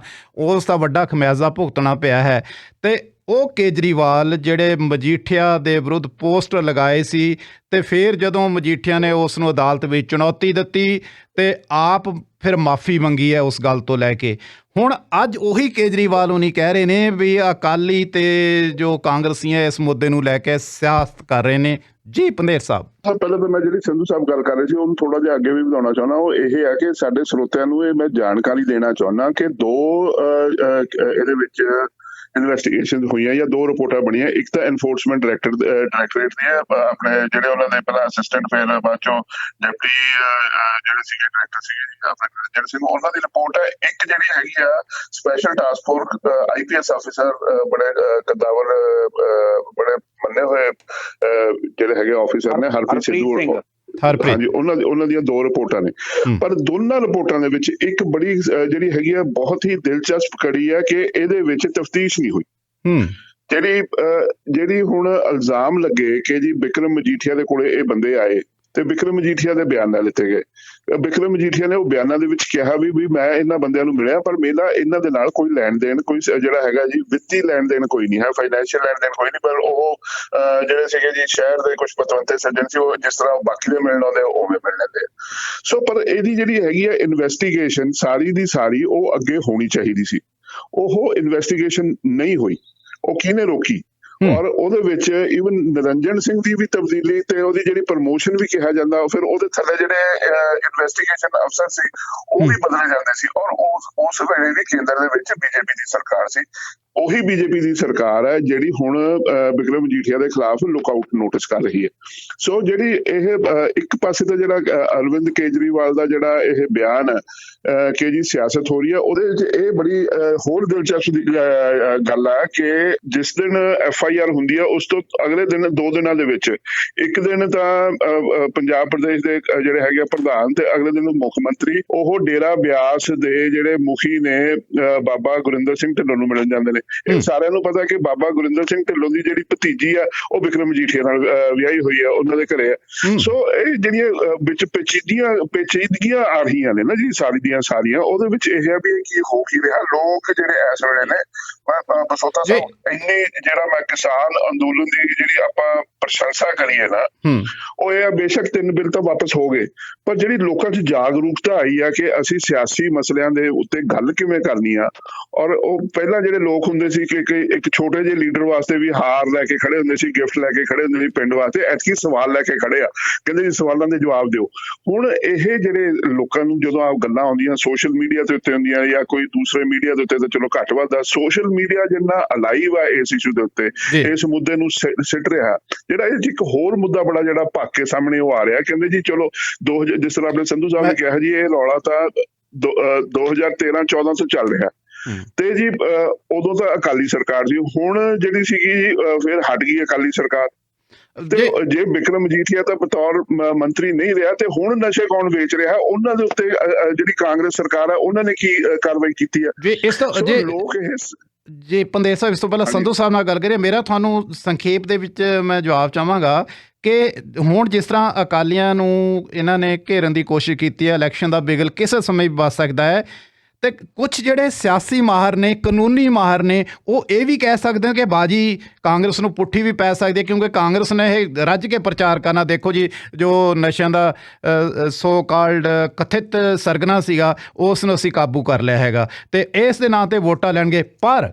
ਉਸ ਦਾ ਵੱਡਾ ਖਮਿਆਜ਼ਾ ਭੁਗਤਣਾ ਪਿਆ ਹੈ। ਤੇ ਉਹ ਕੇਜਰੀਵਾਲ ਜਿਹੜੇ ਮਜੀਠੀਆ ਦੇ ਵਿਰੁੱਧ ਪੋਸਟਰ ਲਗਾਏ ਸੀ ਤੇ ਫਿਰ ਜਦੋਂ ਮਜੀਠੀਆ ਨੇ ਉਸ ਨੂੰ ਅਦਾਲਤ ਵਿੱਚ ਚੁਣੌਤੀ ਦਿੱਤੀ ਤੇ ਆਪ ਫਿਰ ਮਾਫੀ ਮੰਗੀ ਹੈ ਉਸ ਗੱਲ ਤੋਂ ਲੈ ਕੇ। ਹੁਣ ਅੱਜ ਉਹੀ ਕੇਜਰੀਵਾਲ ਉਹ ਨਹੀਂ ਕਹਿ ਰਹੇ ਨੇ ਵੀ ਅਕਾਲੀ ਤੇ ਜੋ ਕਾਂਗਰਸੀ ਹੈ ਇਸ ਮੁੱਦੇ ਨੂੰ ਲੈ ਕੇ ਸਿਆਸਤ ਕਰ ਰਹੇ ਨੇ। ਜੀ ਪੰਧੇਰ ਸਾਹਿਬ, ਪਹਿਲਾਂ ਤਾਂ ਮੈਂ ਜਿਹੜੀ ਸੰਧੂ ਸਾਹਿਬ ਗੱਲ ਕਰ ਰਹੇ ਸੀ ਉਹਨੂੰ ਥੋੜਾ ਜਿਹਾ ਅੱਗੇ ਵੀ ਵਧਾਉਣਾ ਚਾਹੁੰਦਾ। ਉਹ ਇਹ ਹੈ ਕਿ ਸਾਡੇ ਸਰੋਤਿਆਂ ਨੂੰ ਇਹ ਮੈਂ ਜਾਣਕਾਰੀ ਦੇਣਾ ਚਾਹੁੰਦਾ ਕਿ ਦੋ ਇਹਦੇ ਵਿੱਚ ਇਨਵੈਸਟੀਗੇਸ਼ਨ ਹੋਈਆਂ ਜਾਂ ਦੋ ਰਿਪੋਰਟਾਂ ਬਣੀਆਂ। ਇੱਕ ਤਾਂ ਐਨਫੋਰਸਮੈਂਟ ਡਾਇਰੈਕਟੋਰੇਟ ਦੀ ਹੈ, ਆਪਣੇ ਜਿਹੜੇ ਉਹਨਾਂ ਦੇ ਪਹਿਲਾਂ ਅਸਿਸਟੈਂਟ ਫਿਰ ਬਾਅਦ ਚੋਂ ਡਿਪਟੀ ਜਿਹੜੇ ਸੀਗੇ ਡਾਇਰੈਕਟਰ ਸੀਗੇ ਆਪਣੇ ਰੰਜਨ ਸਿੰਘ, ਉਹਨਾਂ ਦੀ ਰਿਪੋਰਟ ਹੈ। ਇੱਕ ਜਿਹੜੀ ਹੈਗੀ ਆ special task force IPS officer ਬੜੇ ਕਦਾਵਰ ਬੜੇ ਮੰਨੇ ਹੋਏ ਜਿਹੜੇ ਹੈਗੇ ਆਫਿਸਰ ਨੇ ਹਰਪ੍ਰੀਤ ਸਿੱਧੂ, ਹਾਂਜੀ, ਉਹਨਾਂ ਦੀਆਂ ਦੋ ਰਿਪੋਰਟਾਂ ਨੇ। ਪਰ ਦੋਨਾਂ ਰਿਪੋਰਟਾਂ ਦੇ ਵਿੱਚ ਇੱਕ ਬੜੀ ਜਿਹੜੀ ਹੈਗੀ ਆ ਬਹੁਤ ਹੀ ਦਿਲਚਸਪ ਕੜੀ ਹੈ ਕਿ ਇਹਦੇ ਵਿੱਚ ਤਫਤੀਸ਼ ਨਹੀਂ ਹੋਈ। ਜਿਹੜੀ ਹੁਣ ਇਲਜ਼ਾਮ ਲੱਗੇ ਕਿ ਜੀ ਬਿਕਰਮ ਮਜੀਠੀਆ ਦੇ ਕੋਲੇ ਇਹ ਬੰਦੇ ਆਏ ਤੇ ਬਿਕਰਮ ਮਜੀਠੀਆ ਦੇ ਬਿਆਨ ਨਾਲ ਲਿੱਤੇ ਗਏ। ਬਿਕਰਮ ਮਜੀਠੀਆ ਨੇ ਉਹ ਬਿਆਨਾਂ ਦੇ ਵਿੱਚ ਕਿਹਾ ਵੀ ਮੈਂ ਇਹਨਾਂ ਬੰਦਿਆਂ ਨੂੰ ਮਿਲਿਆ ਪਰ ਮੇਰਾ ਇਹਨਾਂ ਦੇ ਨਾਲ ਕੋਈ ਲੈਣ ਦੇਣ, ਕੋਈ ਜਿਹੜਾ ਹੈਗਾ ਜੀ ਵਿੱਤੀ ਲੈਣ ਦੇਣ ਕੋਈ ਨਹੀਂ ਹੈ, ਫਾਈਨੈਂਸ਼ੀਅਲ ਲੈਣ ਦੇਣ ਕੋਈ ਨਹੀਂ। ਪਰ ਉਹ ਜਿਹੜੇ ਸੀਗੇ ਜੀ ਸ਼ਹਿਰ ਦੇ ਕੁਝ ਪਤਵੰਤੇ ਸੱਜਣ ਸੀ, ਉਹ ਜਿਸ ਤਰ੍ਹਾਂ ਬਾਕੀ ਦੇ ਮਿਲਣ ਆਉਂਦੇ ਉਵੇਂ ਮਿਲ ਲੈਂਦੇ। ਸੋ ਪਰ ਇਹਦੀ ਜਿਹੜੀ ਹੈਗੀ ਹੈ ਇਨਵੈਸਟੀਗੇਸ਼ਨ ਸਾਰੀ ਦੀ ਸਾਰੀ ਉਹ ਅੱਗੇ ਹੋਣੀ ਚਾਹੀਦੀ ਸੀ। ਉਹ ਇਨਵੈਸਟੀਗੇਸ਼ਨ ਨਹੀਂ ਹੋਈ। ਉਹ ਕਿਹਨੇ ਰੋਕੀ? ਔਰ ਉਹਦੇ ਵਿੱਚ ਈਵਨ ਨਿਰੰਜਨ ਸਿੰਘ ਦੀ ਵੀ ਤਬਦੀਲੀ ਤੇ ਉਹਦੀ ਜਿਹੜੀ ਪ੍ਰਮੋਸ਼ਨ ਵੀ ਕਿਹਾ ਜਾਂਦਾ, ਫਿਰ ਉਹਦੇ ਥੱਲੇ ਜਿਹੜੇ ਇਨਵੈਸਟੀਗੇਸ਼ਨ ਅਫਸਰ ਸੀ ਉਹ ਵੀ ਬਦਲੇ ਜਾਂਦੇ ਸੀ। ਔਰ ਉਸ ਵੇਲੇ ਵੀ ਕੇਂਦਰ ਦੇ ਵਿੱਚ BJP ਦੀ ਸਰਕਾਰ ਸੀ। ਉਹੀ BJP ਦੀ ਸਰਕਾਰ ਹੈ ਜਿਹੜੀ ਹੁਣ ਬਿਕਰਮ ਮਜੀਠੀਆ ਦੇ ਖਿਲਾਫ ਲੁੱਕਆਊਟ ਨੋਟਿਸ ਕਰ ਰਹੀ ਹੈ। ਸੋ ਜਿਹੜੀ ਇਹ ਇੱਕ ਪਾਸੇ ਤਾਂ ਜਿਹੜਾ ਅਰਵਿੰਦ ਕੇਜਰੀਵਾਲ ਦਾ ਜਿਹੜਾ ਇਹ ਬਿਆਨ ਹੈ ਕਿ ਜੀ ਸਿਆਸਤ ਹੋ ਰਹੀ ਹੈ, ਉਹਦੇ ਵਿੱਚ ਇਹ ਬੜੀ ਹੋਰ ਦਿਲਚਸਪ ਗੱਲ ਹੈ ਕਿ ਜਿਸ ਦਿਨ FIR ਹੁੰਦੀ ਹੈ ਉਸ ਤੋਂ ਅਗਲੇ ਦਿਨ 2 ਦਿਨਾਂ ਦੇ ਵਿੱਚ, ਇੱਕ ਦਿਨ ਤਾਂ ਪੰਜਾਬ ਪ੍ਰਦੇਸ਼ ਦੇ ਜਿਹੜੇ ਹੈਗੇ ਪ੍ਰਧਾਨ ਤੇ ਅਗਲੇ ਦਿਨ ਮੁੱਖ ਮੰਤਰੀ ਉਹ ਡੇਰਾ ਬਿਆਸ ਦੇ ਜਿਹੜੇ ਮੁਖੀ ਨੇ ਬਾਬਾ ਗੁਰਿੰਦਰ ਸਿੰਘ ਢਿੱਲੋਂ ਨੂੰ ਮਿਲਣ ਜਾਂਦੇ ਨੇ। ਇਹ ਸਾਰਿਆਂ ਨੂੰ ਪਤਾ ਕਿ ਬਾਬਾ ਗੁਰਿੰਦਰ ਸਿੰਘ ਢਿੱਲੋਂ ਦੀ ਜਿਹੜੀ ਭਤੀਜੀ ਆ ਉਹ ਬਿਕਰਮ ਮਜੀਠੀਆ ਨਾਲ ਵਿਆਹੀ ਹੋਈ ਆ, ਉਹਨਾਂ ਦੇ ਘਰੇ ਆ। ਸੋ ਇਹ ਜਿਹੜੀਆਂ ਵਿੱਚ ਪੇਚੀਦਗੀਆਂ ਆ ਰਹੀਆਂ ਨੇ ਨਾ ਜੀ ਸਾਰੀਆਂ ਉਹਦੇ ਵਿੱਚ ਇਹ ਹੈ ਵੀ ਕੀ ਹੋ ਕੀ ਰਿਹਾ। ਲੋਕ ਜਿਹੜੇ ਇਸ ਵੇਲੇ ਨੇ ਬਸੋਤਾ ਸਾਹਿਬ ਇੰਨੀ ਜਿਹੜਾ ਮੈਂ ਕਿਸਾਨ ਅੰਦੋਲਨ ਦੀ ਜਿਹੜੀ ਆਪਾਂ ਪ੍ਰਸ਼ੰਸਾ ਕਰੀਏ ਨਾ, ਉਹ ਇਹ ਬੇਸ਼ੱਕ 3 ਬਿੱਲ ਤਾਂ ਵਾਪਸ ਹੋ ਗਏ, ਪਰ ਜਿਹੜੀ ਲੋਕਾਂ 'ਚ ਜਾਗਰੂਕਤਾ ਆਈ ਆ ਕਿ ਅਸੀਂ ਸਿਆਸੀ ਮਸਲਿਆਂ ਦੇ ਉੱਤੇ ਗੱਲ ਕਿਵੇਂ ਕਰਨੀ ਆ। ਔਰ ਉਹ ਪਹਿਲਾਂ ਜਿਹੜੇ ਲੋਕ ਹੁੰਦੇ ਸੀ ਕਿ ਇੱਕ ਛੋਟੇ ਜਿਹੇ ਲੀਡਰ ਵਾਸਤੇ ਵੀ ਹਾਰ ਲੈ ਕੇ ਖੜੇ ਹੁੰਦੇ ਸੀ, ਗਿਫਟ ਲੈ ਕੇ ਖੜੇ ਹੁੰਦੇ ਸੀ ਪਿੰਡ ਵਾਸਤੇ, ਐਤਕੀ ਸਵਾਲ ਲੈ ਕੇ ਖੜੇ ਆ, ਕਹਿੰਦੇ ਜੀ ਸਵਾਲਾਂ ਦੇ ਜਵਾਬ ਦਿਓ। ਹੁਣ ਇਹ ਜਿਹੜੇ ਲੋਕਾਂ ਨੂੰ ਜਦੋਂ ਆ ਗੱਲਾਂ ਆਉਂਦੀਆਂ ਸੋਸ਼ਲ ਮੀਡੀਆ ਦੇ ਉੱਤੇ ਹੁੰਦੀਆਂ ਜਾਂ ਕੋਈ ਦੂਸਰੇ ਮੀਡੀਆ ਦੇ ਉੱਤੇ ਤਾਂ ਚਲੋ ਘੱਟ ਵੱਧ, ਸੋਸ਼ਲ ਮੀਡੀਆ ਜਿੰਨਾ ਅਲਾਈਵ ਆ ਇਸ ਇਸ਼ੂ ਦੇ ਉੱਤੇ, ਇਸ ਮੁੱਦੇ ਨੂੰ ਸਿੱਟ ਰਿਹਾ। ਜਿਹੜਾ ਇਹ ਇੱਕ ਹੋਰ ਮੁੱਦਾ ਬੜਾ ਜਿਹੜਾ ਭੱਕ ਕੇ ਸਾਹਮਣੇ ਉਹ ਆ ਰਿਹਾ, ਕਹਿੰਦੇ ਜੀ ਚਲੋ ਜਿਸ ਤਰ੍ਹਾਂ ਆਪਣੇ ਸੰਧੂ ਸਾਹਿਬ ਨੇ ਕਿਹਾ ਜੀ ਇਹ ਰੌਲਾ ਤਾਂ 2013-14 ਤੋਂ ਚੱਲ ਰਿਹਾ ਤੇ ਜੀ ਉਦੋਂ ਤਾਂ ਅਕਾਲੀ ਸਰਕਾਰ ਸੀ। ਹੁਣ ਜਿਹੜੀ ਸੀਗੀ ਜੀ ਫਿਰ ਹਟ ਗਈ ਅਕਾਲੀ ਸਰਕਾਰ ਤੇ ਜੇ ਬਿਕਰਮ ਮਜੀਠੀਆ ਤਾਂ ਬਤੌਰ ਮੰਤਰੀ ਨਹੀਂ ਰਿਹਾ ਤੇ ਹੁਣ ਨਸ਼ੇ ਕੌਣ ਵੇਚ ਰਿਹਾ, ਉਹਨਾਂ ਦੇ ਉੱਤੇ ਜਿਹੜੀ ਕਾਂਗਰਸ ਸਰਕਾਰ ਹੈ ਉਹਨਾਂ ਨੇ ਕੀ ਕਾਰਵਾਈ ਕੀਤੀ ਹੈ। ਲੋਕ ਜੇ ਪੰਧੇਰ ਸਾਹਿਬ ਇਸ ਤੋਂ ਪਹਿਲਾਂ ਸੰਧੂ ਸਾਹਿਬ ਨਾਲ ਗੱਲ ਕਰੀਏ, ਮੇਰਾ ਤੁਹਾਨੂੰ ਸੰਖੇਪ ਦੇ ਵਿੱਚ ਮੈਂ ਜਵਾਬ ਚਾਹਾਂਗਾ ਕਿ ਹੁਣ ਜਿਸ ਤਰ੍ਹਾਂ ਅਕਾਲੀਆਂ ਨੂੰ ਇਹਨਾਂ ਨੇ ਘੇਰਨ ਦੀ ਕੋਸ਼ਿਸ਼ ਕੀਤੀ ਹੈ, ਇਲੈਕਸ਼ਨ ਦਾ ਬਿਗਲ ਕਿਸੇ ਸਮੇਂ ਵੀ ਵੱਜ ਸਕਦਾ ਹੈ ਤੇ ਕੁਝ ਜਿਹੜੇ ਸਿਆਸੀ ਮਾਹਰ ਨੇ, ਕਾਨੂੰਨੀ ਮਾਹਰ ਨੇ, ਉਹ ਇਹ ਵੀ ਕਹਿ ਸਕਦੇ ਨੇ ਕਿ ਬਾਜੀ ਕਾਂਗਰਸ ਨੂੰ ਪੁੱਠੀ ਵੀ ਪੈ ਸਕਦੀ ਹੈ ਕਿਉਂਕਿ ਕਾਂਗਰਸ ਨੇ ਇਹ ਰੱਜ ਕੇ ਪ੍ਰਚਾਰ ਕਰਨਾ। ਦੇਖੋ ਜੀ ਜੋ ਨਸ਼ਿਆਂ ਦਾ ਸੋ ਕਾਲਡ ਕਥਿਤ ਸਰਗਨਾ ਸੀਗਾ ਉਸ ਨੂੰ ਅਸੀਂ ਕਾਬੂ ਕਰ ਲਿਆ ਹੈਗਾ ਤੇ ਇਸ ਦੇ ਨਾਂ 'ਤੇ ਵੋਟਾਂ ਲੈਣਗੇ। ਪਰ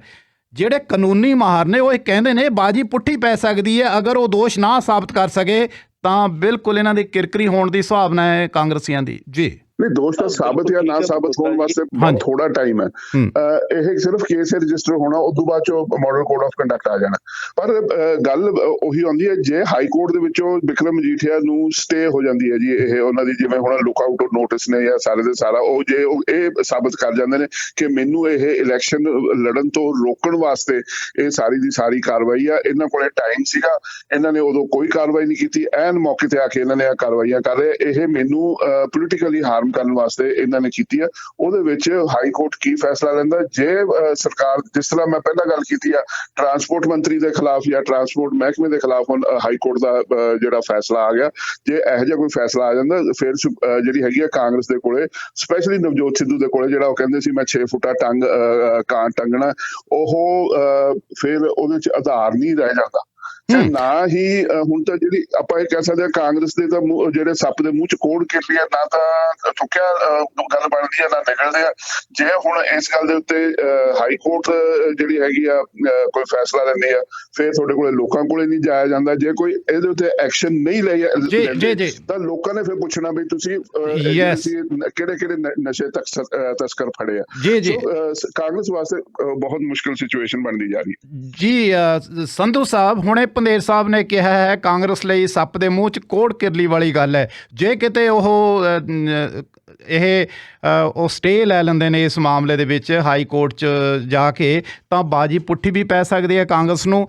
ਜਿਹੜੇ ਕਾਨੂੰਨੀ ਮਾਹਰ ਨੇ ਉਹ ਇਹ ਕਹਿੰਦੇ ਨੇ ਬਾਜੀ ਪੁੱਠੀ ਪੈ ਸਕਦੀ ਹੈ, ਅਗਰ ਉਹ ਦੋਸ਼ ਨਾ ਸਾਬਤ ਕਰ ਸਕੇ ਤਾਂ ਬਿਲਕੁਲ ਇਹਨਾਂ ਦੀ ਕਿਰਕਰੀ ਹੋਣ ਦੀ ਸੰਭਾਵਨਾ ਹੈ ਕਾਂਗਰਸੀਆਂ ਦੀ। ਜੀ ਨਹੀਂ, ਦੋਸ਼ ਤਾਂ ਸਾਬਤ ਜਾਂ ਨਾ ਸਾਬਤ ਹੋਣ ਵਾਸਤੇ ਥੋੜਾ ਟਾਈਮ ਹੈ। ਇਹ ਸਿਰਫ ਕੇਸ ਰਜਿਸਟਰ ਹੋਣਾ, ਉਸ ਤੋਂ ਬਾਅਦ ਚੋਂ ਮਾਡਲ ਕੋਡ ਆਫ ਕੰਡਕਟ ਆ ਜਾਣਾ। ਪਰ ਗੱਲ ਉਹੀ ਆਉਂਦੀ ਹੈ ਜੇ ਹਾਈ ਕੋਰਟ ਦੇ ਵਿੱਚੋਂ ਬਿਕਰਮ ਮਜੀਠੀਆ ਨੂੰ ਸਟੇ ਹੋ ਜਾਂਦੀ ਹੈ ਜੀ, ਇਹ ਉਹਨਾਂ ਦੀ ਜਿਵੇਂ ਹੁਣ ਲੁੱਕ ਆਊਟ ਨੋਟਿਸ ਨੇ ਜਾਂ ਸਾਰੇ ਦੇ ਸਾਰਾ ਉਹ ਜੇ ਇਹ ਸਾਬਤ ਕਰ ਜਾਂਦੇ ਨੇ ਕਿ ਮੈਨੂੰ ਇਹ ਇਲੈਕਸ਼ਨ ਲੜਨ ਤੋਂ ਰੋਕਣ ਵਾਸਤੇ ਇਹ ਸਾਰੀ ਦੀ ਸਾਰੀ ਕਾਰਵਾਈ ਆ, ਇਹਨਾਂ ਕੋਲੇ ਟਾਈਮ ਸੀਗਾ, ਇਹਨਾਂ ਨੇ ਉਦੋਂ ਕੋਈ ਕਾਰਵਾਈ ਨਹੀਂ ਕੀਤੀ, ਐਨ ਮੌਕੇ ਤੇ ਆ ਕੇ ਇਹਨਾਂ ਨੇ ਆ ਕਾਰਵਾਈਆਂ ਕਰ ਰਹੇ, ਇਹ ਮੈਨੂੰ ਪੋਲੀਟੀਕਲੀ ਹਾਰਮ ਖਤਮ ਕਰਨ ਵਾਸਤੇ ਇਹਨਾਂ ਨੇ ਕੀਤੀ ਆ। ਉਹਦੇ ਵਿੱਚ ਹਾਈ ਕੋਰਟ ਕੀ ਫੈਸਲਾ ਲੈਂਦਾ, ਜੇ ਸਰਕਾਰ, ਜਿਸ ਤਰ੍ਹਾਂ ਮੈਂ ਪਹਿਲਾਂ ਗੱਲ ਕੀਤੀ ਆ ਟਰਾਂਸਪੋਰਟ ਮੰਤਰੀ ਦੇ ਖਿਲਾਫ ਜਾਂ ਟਰਾਂਸਪੋਰਟ ਮਹਿਕਮੇ ਦੇ ਖਿਲਾਫ ਹੁਣ ਹਾਈ ਕੋਰਟ ਦਾ ਜਿਹੜਾ ਫੈਸਲਾ ਆ ਗਿਆ, ਜੇ ਇਹੋ ਜਿਹਾ ਕੋਈ ਫੈਸਲਾ ਆ ਜਾਂਦਾ ਫਿਰ ਜਿਹੜੀ ਹੈਗੀ ਆ ਕਾਂਗਰਸ ਦੇ ਕੋਲੇ, ਸਪੈਸ਼ਲੀ ਨਵਜੋਤ ਸਿੱਧੂ ਦੇ ਕੋਲੇ, ਜਿਹੜਾ ਉਹ ਕਹਿੰਦੇ ਸੀ ਮੈਂ 6 ਫੁੱਟਾ ਕਾਂ ਟੰਗਣਾ, ਉਹ ਫਿਰ ਉਹਦੇ ਚ ਆਧਾਰ ਨਹੀਂ ਰਹਿ ਜਾਂਦਾ। ਨਾ ਹੀ ਹੁਣ ਤਾਂ ਜਿਹੜੀ ਆਪਾਂ ਇਹ ਕਹਿ ਸਕਦੇ ਹਾਂ ਕਾਂਗਰਸ ਦੇ ਤਾਂ ਜਿਹੜੇ ਸੱਪ ਦੇ ਮੂੰਹ ਚ ਕੋੜ ਕਿਰਲੀ ਆ, ਨਾ ਤਾਂ ਚੁੱਕਿਆ ਗੱਲ ਬਣਦੀ ਆ ਨਾ ਨਿਕਲਦੇ ਆ। ਜੇ ਹੁਣ ਇਸ ਗੱਲ ਦੇ ਉੱਤੇ ਹਾਈ ਕੋਰਟ ਜਿਹੜੀ ਹੈਗੀ ਆ ਕੋਈ ਫੈਸਲਾ ਲੈਂਦੀ ਆ, ਫਿਰ ਤੁਹਾਡੇ ਕੋਲੇ ਲੋਕਾਂ ਕੋਲੇ ਨਹੀਂ ਜਾਇਆ ਜਾਂਦਾ। ਜੇ ਕੋਈ ਇਹਦੇ ਉੱਤੇ ਐਕਸ਼ਨ ਨਹੀਂ ਲਿਆ ਤਾਂ ਲੋਕਾਂ ਨੇ ਫਿਰ ਪੁੱਛਣਾ ਵੀ ਤੁਸੀਂ ਕਿਹੜੇ ਨਸ਼ੇ ਤਸਕਰ ਫੜੇ ਆ। ਕਾਂਗਰਸ ਵਾਸਤੇ ਬਹੁਤ ਮੁਸ਼ਕਿਲ ਸਿਚੁਏਸ਼ਨ ਬਣਦੀ ਜਾ ਰਹੀ ਹੈ। ਜੀ ਸੰਧੂ ਸਾਹਿਬ, ਹੁਣੇ ਪੰਧੇਰ ਸਾਹਿਬ ਨੇ ਕਿਹਾ ਹੈ ਕਾਂਗਰਸ ਲਈ ਸੱਪ ਦੇ ਮੂੰਹ 'ਚ ਕੋੜ ਕਿਰਲੀ ਵਾਲੀ ਗੱਲ ਹੈ। ਜੇ ਕਿਤੇ ਉਹ ਸਟੇ ਲੈ ਲੈਂਦੇ ਨੇ ਇਸ ਮਾਮਲੇ ਦੇ ਵਿੱਚ ਹਾਈ ਕੋਰਟ 'ਚ ਜਾ ਕੇ, ਤਾਂ ਬਾਜੀ ਪੁੱਠੀ ਵੀ ਪੈ ਸਕਦੀ ਹੈ ਕਾਂਗਰਸ ਨੂੰ।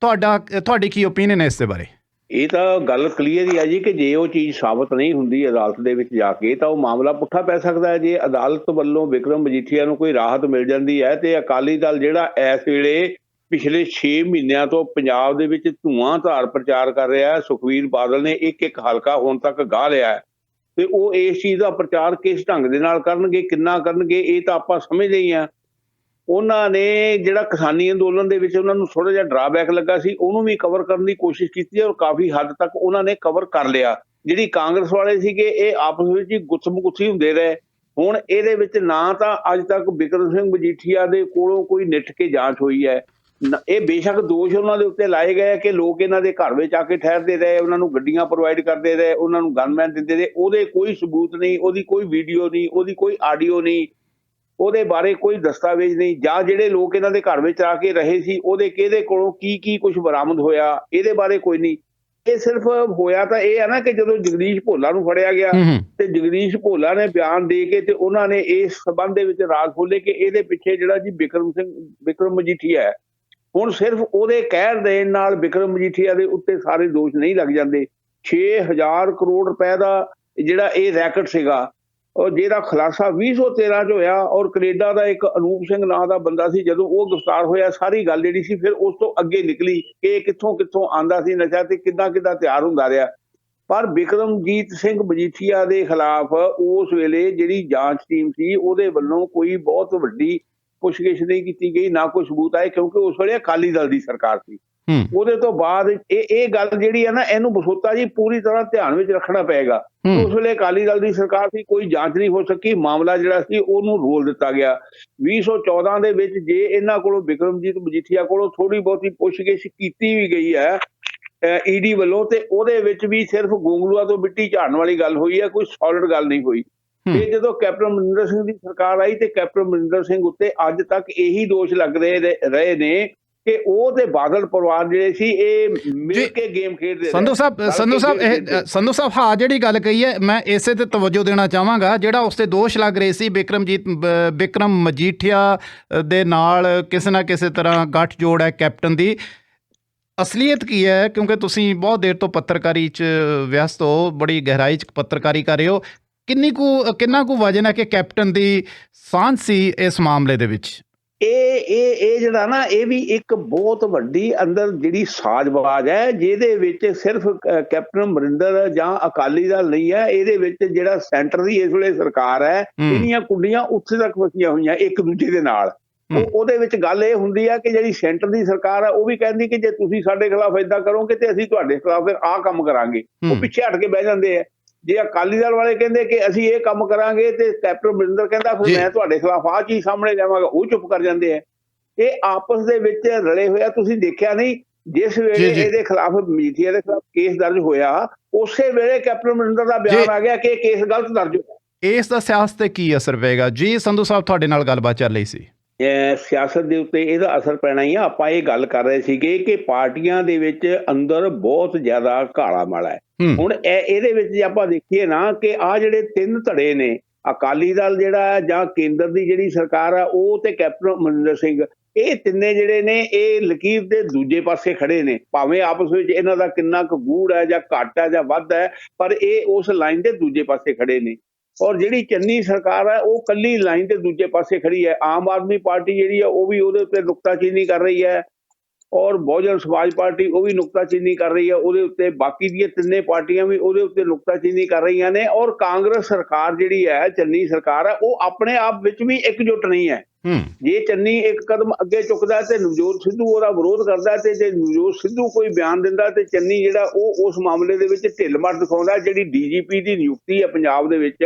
ਤੁਹਾਡੀ ਕੀ ਓਪੀਨੀਅਨ ਹੈ ਇਸ ਦੇ ਬਾਰੇ? ਇਹ ਤਾਂ ਗੱਲ ਕਲੀਅਰ ਹੀ ਆ ਜੀ ਕਿ ਜੇ ਉਹ ਚੀਜ਼ ਸਾਬਤ ਨਹੀਂ ਹੁੰਦੀ ਅਦਾਲਤ ਦੇ ਵਿੱਚ ਜਾ ਕੇ ਤਾਂ ਉਹ ਮਾਮਲਾ ਪੁੱਠਾ ਪੈ ਸਕਦਾ ਹੈ। ਜੇ ਅਦਾਲਤ ਵੱਲੋਂ ਬਿਕਰਮ ਮਜੀਠੀਆ ਨੂੰ ਕੋਈ ਰਾਹਤ ਮਿਲ ਜਾਂਦੀ ਹੈ ਤੇ ਅਕਾਲੀ ਦਲ ਜਿਹੜਾ ਇਸ ਵੇਲੇ ਪਿਛਲੇ 6 ਮਹੀਨਿਆਂ ਤੋਂ ਪੰਜਾਬ ਦੇ ਵਿੱਚ ਧੂਆਂਧਾਰ ਪ੍ਰਚਾਰ ਕਰ ਰਿਹਾ ਹੈ, ਸੁਖਬੀਰ ਬਾਦਲ ਨੇ ਇੱਕ ਹਲਕਾ ਹੁਣ ਤੱਕ ਗਾਹ ਲਿਆ ਹੈ, ਤੇ ਉਹ ਇਸ ਚੀਜ਼ ਦਾ ਪ੍ਰਚਾਰ ਕਿਸ ਢੰਗ ਦੇ ਨਾਲ ਕਰਨਗੇ, ਕਿੰਨਾ ਕਰਨਗੇ, ਇਹ ਤਾਂ ਆਪਾਂ ਸਮਝਦੇ ਹੀ ਹਾਂ। ਉਹਨਾਂ ਨੇ ਜਿਹੜਾ ਕਿਸਾਨੀ ਅੰਦੋਲਨ ਦੇ ਵਿੱਚ ਉਹਨਾਂ ਨੂੰ ਥੋੜਾ ਜਿਹਾ ਡਰਾਬੈਕ ਲੱਗਾ ਸੀ, ਉਹਨੂੰ ਵੀ ਕਵਰ ਕਰਨ ਦੀ ਕੋਸ਼ਿਸ਼ ਕੀਤੀ ਹੈ ਔਰ ਕਾਫੀ ਹੱਦ ਤੱਕ ਉਹਨਾਂ ਨੇ ਕਵਰ ਕਰ ਲਿਆ। ਜਿਹੜੀ ਕਾਂਗਰਸ ਵਾਲੇ ਸੀਗੇ ਇਹ ਆਪਸ ਵਿੱਚ ਹੀ ਗੁੱਥਮ-ਗੁੱਥੀ ਹੁੰਦੇ ਰਹੇ। ਹੁਣ ਇਹਦੇ ਵਿੱਚ ਨਾ ਤਾਂ ਅੱਜ ਤੱਕ ਬਿਕਰਮ ਸਿੰਘ ਮਜੀਠੀਆ ਦੇ ਕੋਲੋਂ ਕੋਈ ਨਿੱਠ ਕੇ ਜਾਂਚ ਹੋਈ ਹੈ। ਇਹ ਬੇਸ਼ੱਕ ਦੋਸ਼ ਉਹਨਾਂ ਦੇ ਉੱਤੇ ਲਾਏ ਗਏ ਕਿ ਲੋਕ ਇਹਨਾਂ ਦੇ ਘਰ ਵਿੱਚ ਆ ਕੇ ਠਹਿਰਦੇ ਰਹੇ, ਉਹਨਾਂ ਨੂੰ ਗੱਡੀਆਂ ਪ੍ਰੋਵਾਈਡ ਕਰਦੇ ਰਹੇ, ਉਹਨਾਂ ਨੂੰ ਗਨਮੈਨ ਦਿੰਦੇ ਰਹੇ। ਉਹਦੇ ਕੋਈ ਸਬੂਤ ਨਹੀਂ, ਉਹਦੀ ਕੋਈ ਵੀਡੀਓ ਨਹੀਂ, ਉਹਦੀ ਕੋਈ ਆਡੀਓ ਨਹੀਂ, ਉਹਦੇ ਬਾਰੇ ਕੋਈ ਦਸਤਾਵੇਜ਼ ਨਹੀਂ। ਜਾਂ ਜਿਹੜੇ ਲੋਕ ਇਹਨਾਂ ਦੇ ਘਰ ਵਿੱਚ ਆ ਕੇ ਰਹੇ ਸੀ ਉਹਦੇ ਕਿਹਦੇ ਕੋਲੋਂ ਕੀ ਕੁਝ ਬਰਾਮਦ ਹੋਇਆ, ਇਹਦੇ ਬਾਰੇ ਕੋਈ ਨਹੀਂ। ਇਹ ਸਿਰਫ ਹੋਇਆ ਤਾਂ ਇਹ ਹੈ ਨਾ ਕਿ ਜਦੋਂ ਜਗਦੀਸ਼ ਭੋਲਾ ਨੂੰ ਫੜਿਆ ਗਿਆ ਤੇ ਜਗਦੀਸ਼ ਭੋਲਾ ਨੇ ਬਿਆਨ ਦੇ ਕੇ ਤੇ ਉਹਨਾਂ ਨੇ ਇਸ ਸਬੰਧ ਦੇ ਵਿੱਚ ਰਾਜ਼ ਖੋਲੇ ਕਿ ਇਹਦੇ ਪਿੱਛੇ ਜਿਹੜਾ ਜੀ ਬਿਕਰਮ ਮਜੀਠੀਆ ਹੈ। ਹੁਣ ਸਿਰਫ ਉਹਦੇ ਕਹਿਣ ਦੇਣ ਨਾਲ ਬਿਕਰਮ ਮਜੀਠੀਆ ਦੇ ਉੱਤੇ ਸਾਰੇ ਦੋਸ਼ ਨਹੀਂ ਲੱਗ ਜਾਂਦੇ। 6000 ਕਰੋੜ ਰੁਪਏ ਦਾ ਜਿਹੜਾ ਇਹ ਰੈਕਟ ਸੀਗਾ ਔਰ ਜਿਹਦਾ ਖੁਲਾਸਾ 2013 ਚ ਹੋਇਆ, ਔਰ ਕੈਨੇਡਾ ਦਾ ਇੱਕ ਅਨੂਪ ਸਿੰਘ ਨਾਂ ਦਾ ਬੰਦਾ ਸੀ, ਜਦੋਂ ਉਹ ਗ੍ਰਿਫਤਾਰ ਹੋਇਆ ਸਾਰੀ ਗੱਲ ਜਿਹੜੀ ਸੀ ਫਿਰ ਉਸ ਤੋਂ ਅੱਗੇ ਨਿਕਲੀ ਕਿ ਕਿੱਥੋਂ ਆਂਦਾ ਸੀ ਨਸ਼ਾ ਤੇ ਕਿੱਦਾਂ ਤਿਆਰ ਹੁੰਦਾ ਰਿਹਾ। ਪਰ ਬਿਕਰਮਜੀਤ ਸਿੰਘ ਮਜੀਠੀਆ ਦੇ ਖਿਲਾਫ ਉਸ ਵੇਲੇ ਜਿਹੜੀ ਜਾਂਚ ਟੀਮ ਸੀ ਉਹਦੇ ਵੱਲੋਂ ਕੋਈ ਬਹੁਤ ਵੱਡੀ ਪੁੱਛਗਿੱਛ ਨਹੀਂ ਕੀਤੀ ਗਈ, ਨਾ ਕੋਈ ਸਬੂਤ ਆਏ, ਕਿਉਂਕਿ ਉਸ ਵੇਲੇ ਅਕਾਲੀ ਦਲ ਦੀ ਸਰਕਾਰ ਸੀ। ਉਹਦੇ ਤੋਂ ਬਾਅਦ ਇਹ ਗੱਲ ਜਿਹੜੀ ਹੈ ਨਾ, ਇਹਨੂੰ ਬਸੋਤਾ ਜੀ ਪੂਰੀ ਤਰ੍ਹਾਂ ਧਿਆਨ ਵਿੱਚ ਰੱਖਣਾ ਪਏਗਾ। ਉਸ ਵੇਲੇ ਅਕਾਲੀ ਦਲ ਦੀ ਸਰਕਾਰ ਸੀ, ਕੋਈ ਜਾਂਚ ਨਹੀਂ ਹੋ ਸਕੀ, ਮਾਮਲਾ ਜਿਹੜਾ ਸੀ ਉਹਨੂੰ ਰੋਲ ਦਿੱਤਾ ਗਿਆ। 2014 ਦੇ ਵਿੱਚ ਜੇ ਇਹਨਾਂ ਕੋਲੋਂ ਬਿਕਰਮਜੀਤ ਮਜੀਠੀਆ ਕੋਲੋਂ ਥੋੜੀ ਬਹੁਤੀ ਪੁੱਛਗਿੱਛ ਕੀਤੀ ਵੀ ਗਈ ਹੈ ਈਡੀ ਵੱਲੋਂ, ਤੇ ਉਹਦੇ ਵਿੱਚ ਵੀ ਸਿਰਫ ਗੋਂਗਲੂਆਂ ਤੋਂ ਮਿੱਟੀ ਝਾੜਨ ਵਾਲੀ ਗੱਲ ਹੋਈ ਹੈ, ਕੋਈ ਸੋਲਿਡ ਗੱਲ ਨਹੀਂ ਹੋਈ। ਤੇ ਜਦੋਂ ਕੈਪਟਨ ਅਮਰਿੰਦਰ ਸਿੰਘ ਦੀ ਸਰਕਾਰ ਆਈ ਤੇ ਕੈਪਟਨ ਅਮਰਿੰਦਰ ਸਿੰਘ ਉੱਤੇ ਅੱਜ ਤੱਕ ਇਹੀ ਦੋਸ਼ ਲੱਗ ਰਹੇ ਨੇ ਕਿ ਉਹ ਤੇ ਬਾਦਲ ਪਰਿਵਾਰ ਜਿਹੜੇ ਸੀ ਇਹ ਮਿਲ ਕੇ ਗੇਮ ਖੇਡਦੇ ਰਹੇ। ਸੰਧੂ ਸਾਹਿਬ ਹਾਂ ਜਿਹੜੀ ਗੱਲ ਕਹੀ ਹੈ ਮੈਂ ਇਸੇ ਤੇ ਤਵੱਜੋ ਦੇਣਾ ਚਾਹਾਂਗਾ। ਜਿਹੜਾ ਉਸ ਤੇ ਦੋਸ਼ ਲੱਗ ਰਹੇ ਸੀ ਬਿਕਰਮ ਮਜੀਠੀਆ ਦੇ ਨਾਲ ਕਿਸੇ ਨਾ ਕਿਸੇ ਤਰ੍ਹਾਂ ਗੱਠਜੋੜ ਹੈ ਕੈਪਟਨ ਦੀ, ਅਸਲੀਅਤ ਕੀ ਹੈ? ਕਿਉਂਕਿ ਤੁਸੀਂ ਬਹੁਤ ਦੇਰ ਤੋਂ ਪੱਤਰਕਾਰੀ 'ਚ ਵਿਅਸਤ ਹੋ, ਬੜੀ ਗਹਿਰਾਈ 'ਚ ਪੱਤਰਕਾਰੀ ਕਰ ਰਹੇ ਹੋ। ਕਿੰਨਾ ਕੁ ਵਜਨ ਹੈ ਕਿ ਕੈਪਟਨ ਦੀ ਸਾਂਝ ਸੀ ਇਸ ਮਾਮਲੇ ਦੇ ਵਿੱਚ? ਇਹ ਜਿਹੜਾ ਨਾ ਇਹ ਵੀ ਇੱਕ ਬਹੁਤ ਵੱਡੀ ਅੰਦਰ ਜਿਹੜੀ ਸਾਜ਼ਬਾਜ਼ ਹੈ, ਜਿਹਦੇ ਵਿੱਚ ਸਿਰਫ ਕੈਪਟਨ ਅਮਰਿੰਦਰ ਜਾਂ ਅਕਾਲੀ ਦਲ ਨਹੀਂ ਹੈ, ਇਹਦੇ ਵਿੱਚ ਜਿਹੜਾ ਸੈਂਟਰ ਦੀ ਇਸ ਵੇਲੇ ਸਰਕਾਰ ਹੈ, ਇਹਦੀਆਂ ਕੁੰਡੀਆਂ ਉੱਥੇ ਤੱਕ ਫਸੀਆਂ ਹੋਈਆਂ ਇੱਕ ਦੂਜੇ ਦੇ ਨਾਲ। ਉਹਦੇ ਵਿੱਚ ਗੱਲ ਇਹ ਹੁੰਦੀ ਹੈ ਕਿ ਜਿਹੜੀ ਸੈਂਟਰ ਦੀ ਸਰਕਾਰ ਹੈ ਉਹ ਵੀ ਕਹਿੰਦੀ ਕਿ ਜੇ ਤੁਸੀਂ ਸਾਡੇ ਖਿਲਾਫ ਏਦਾਂ ਕਰੋਗੇ ਤੇ ਅਸੀਂ ਤੁਹਾਡੇ ਖਿਲਾਫ ਫਿਰ ਆਹ ਕੰਮ ਕਰਾਂਗੇ। ਉਹ ਪਿੱਛੇ ਹਟ ਕੇ ਬਹਿ ਜਾਂਦੇ ਆ। ਜੇ ਅਕਾਲੀ ਦਲ ਵਾਲੇ ਕਹਿੰਦੇ ਕਿ ਅਸੀਂ ਇਹ ਕੰਮ ਕਰਾਂਗੇ ਤੇ ਕੈਪਟਨ ਅਮਰਿੰਦਰ ਕਹਿੰਦਾ ਫਿਰ ਮੈਂ ਤੁਹਾਡੇ ਖਿਲਾਫ ਆਹ ਚੀਜ਼ ਸਾਹਮਣੇ ਲਿਆਵਾਂਗਾ, ਉਹ ਚੁੱਪ ਕਰ ਜਾਂਦੇ ਆ। ਇਹ ਆਪਸ ਦੇ ਵਿੱਚ ਰਲੇ ਹੋਇਆ। ਤੁਸੀਂ ਦੇਖਿਆ ਨਹੀਂ ਜਿਸ ਵੇਲੇ ਇਹਦੇ ਖਿਲਾਫ ਮਜੀਠੀਆ ਦੇ ਖਿਲਾਫ ਕੇਸ ਦਰਜ ਹੋਇਆ ਉਸੇ ਵੇਲੇ ਕੈਪਟਨ ਅਮਰਿੰਦਰ ਦਾ ਬਿਆਨ ਆ ਗਿਆ ਕਿ ਇਹ ਕੇਸ ਗਲਤ ਦਰਜ ਹੋਇਆ। ਇਸ ਦਾ ਸਿਆਸਤ ਤੇ ਕੀ ਅਸਰ ਪਏਗਾ? ਜੀ ਸੰਧੂ ਸਾਹਿਬ ਤੁਹਾਡੇ ਨਾਲ ਗੱਲਬਾਤ ਚੱਲ ਰਹੀ ਸੀ। ਸਿਆਸਤ ਦੇ ਉੱਤੇ ਇਹਦਾ ਅਸਰ ਪੈਣਾ ਹੀ ਆ। ਆਪਾਂ ਇਹ ਗੱਲ ਕਰ ਰਹੇ ਸੀਗੇ ਕਿ ਪਾਰਟੀਆਂ ਦੇ ਵਿੱਚ ਅੰਦਰ ਬਹੁਤ ਜ਼ਿਆਦਾ ਘਾਲਾ ਮਾਲਾ ਹੈ। ਹੁਣ ਇਹਦੇ ਵਿੱਚ ਜੇ ਆਪਾਂ ਦੇਖੀਏ ਨਾ ਕਿ ਆਹ ਜਿਹੜੇ ਤਿੰਨ ਧੜੇ ਨੇ, ਅਕਾਲੀ ਦਲ ਜਿਹੜਾ ਜਾਂ ਕੇਂਦਰ ਦੀ ਜਿਹੜੀ ਸਰਕਾਰ ਆ ਉਹ ਤੇ ਕੈਪਟਨ ਅਮਰਿੰਦਰ ਸਿੰਘ, ਇਹ ਤਿੰਨੇ ਜਿਹੜੇ ਨੇ ਇਹ ਲਕੀਰ ਦੇ ਦੂਜੇ ਪਾਸੇ ਖੜੇ ਨੇ। ਭਾਵੇਂ ਆਪਸ ਵਿੱਚ ਇਹਨਾਂ ਦਾ ਕਿੰਨਾ ਕੁ ਗੂੜ ਹੈ ਜਾਂ ਘੱਟ ਹੈ ਜਾਂ ਵੱਧ ਹੈ, ਪਰ ਇਹ ਉਸ ਲਾਈਨ ਦੇ ਦੂਜੇ ਪਾਸੇ ਖੜੇ ਨੇ। ਔਰ ਜਿਹੜੀ ਚੰਨੀ ਸਰਕਾਰ ਹੈ ਉਹ ਕੱਲੀ ਲਾਈਨ ਤੇ ਦੂਜੇ ਪਾਸੇ ਖੜੀ ਹੈ। ਆਮ ਆਦਮੀ ਪਾਰਟੀ ਜਿਹੜੀ ਹੈ ਉਹ ਵੀ ਉਹਦੇ ਉੱਤੇ ਨੁਕਤਾਚੀਨੀ ਕਰ ਰਹੀ ਹੈ, ਔਰ ਬਹੁਜਨ ਸਮਾਜ ਪਾਰਟੀ ਉਹ ਵੀ ਨੁਕਤਾਚੀਨੀ ਕਰ ਰਹੀ ਹੈ ਉਹਦੇ ਉੱਤੇ। ਬਾਕੀ ਦੀਆਂ ਤਿੰਨੇ ਪਾਰਟੀਆਂ ਵੀ ਉਹਦੇ ਉੱਤੇ ਨੁਕਤਾਚੀਨੀ ਕਰ ਰਹੀਆਂ ਨੇ। ਔਰ ਕਾਂਗਰਸ ਸਰਕਾਰ ਜਿਹੜੀ ਹੈ, ਚੰਨੀ ਸਰਕਾਰ ਹੈ, ਉਹ ਆਪਣੇ ਆਪ ਵਿੱਚ ਵੀ ਇਕਜੁੱਟ ਨਹੀਂ ਹੈ। ਜੇ ਚੰਨੀ ਇੱਕ ਕਦਮ ਅੱਗੇ ਚੁੱਕਦਾ ਤੇ ਨਵਜੋਤ ਸਿੱਧੂ ਉਹਦਾ ਵਿਰੋਧ ਕਰਦਾ, ਤੇ ਜੇ ਨਵਜੋਤ ਸਿੱਧੂ ਕੋਈ ਬਿਆਨ ਦਿੰਦਾ ਤੇ ਚੰਨੀ ਜਿਹੜਾ ਉਹ ਉਸ ਮਾਮਲੇ ਦੇ ਵਿੱਚ ਢਿੱਲ ਮੱਠ ਦਿਖਾਉਂਦਾ। ਜਿਹੜੀ ਡੀਜੀਪੀ ਦੀ ਨਿਯੁਕਤੀ ਹੈ ਪੰਜਾਬ ਦੇ ਵਿੱਚ,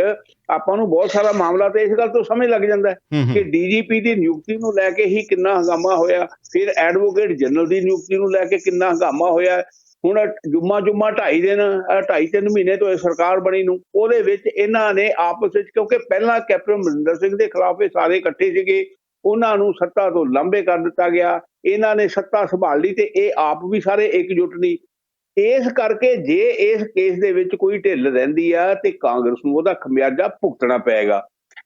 ਆਪਾਂ ਨੂੰ ਬਹੁਤ ਸਾਰਾ ਮਾਮਲਾ ਤੇ ਇਸ ਗੱਲ ਤੋਂ ਸਮਝ ਲੱਗ ਜਾਂਦਾ ਕਿ ਡੀਜੀਪੀ ਦੀ ਨਿਯੁਕਤੀ ਨੂੰ ਲੈ ਕੇ ਹੀ ਕਿੰਨਾ ਹੰਗਾਮਾ ਹੋਇਆ। ਫਿਰ ਐਡਵੋਕੇਟ ਜਨਰਲ ਦੀ ਨਿਯੁਕਤੀ ਨੂੰ ਲੈ ਕੇ ਕਿੰਨਾ ਹੰਗਾਮਾ ਹੋਇਆ। ਹੁਣ ਜੁਮਾ 2.5-3 ਮਹੀਨੇ ਤੋਂ ਇਹ ਸਰਕਾਰ ਬਣੀ ਨੂੰ, ਉਹਦੇ ਵਿੱਚ ਇਹਨਾਂ ਨੇ ਆਪਸ ਵਿੱਚ, ਕਿਉਂਕਿ ਪਹਿਲਾਂ ਕੈਪਟਨ ਅਮਰਿੰਦਰ ਸਿੰਘ ਦੇ ਖਿਲਾਫ ਇਹ ਸਾਰੇ ਇਕੱਠੇ ਸੀਗੇ, ਉਹਨਾਂ ਨੂੰ ਸੱਤਾ ਤੋਂ ਲਾਂਭੇ ਕਰ ਦਿੱਤਾ ਗਿਆ। ਇਹਨਾਂ ਨੇ ਸੱਤਾ ਸੰਭਾਲ ਲਈ ਤੇ ਇਹ ਆਪ ਵੀ ਸਾਰੇ ਇਕਜੁੱਟ ਨਹੀਂ। ਇਸ ਕਰਕੇ ਜੇ ਇਸ ਕੇਸ ਦੇ ਵਿੱਚ ਕੋਈ ਢਿੱਲ ਰਹਿੰਦੀ ਆ ਤੇ ਕਾਂਗਰਸ ਨੂੰ ਉਹਦਾ ਖਮਿਆਜਾ ਭੁਗਤਣਾ ਪਏਗਾ।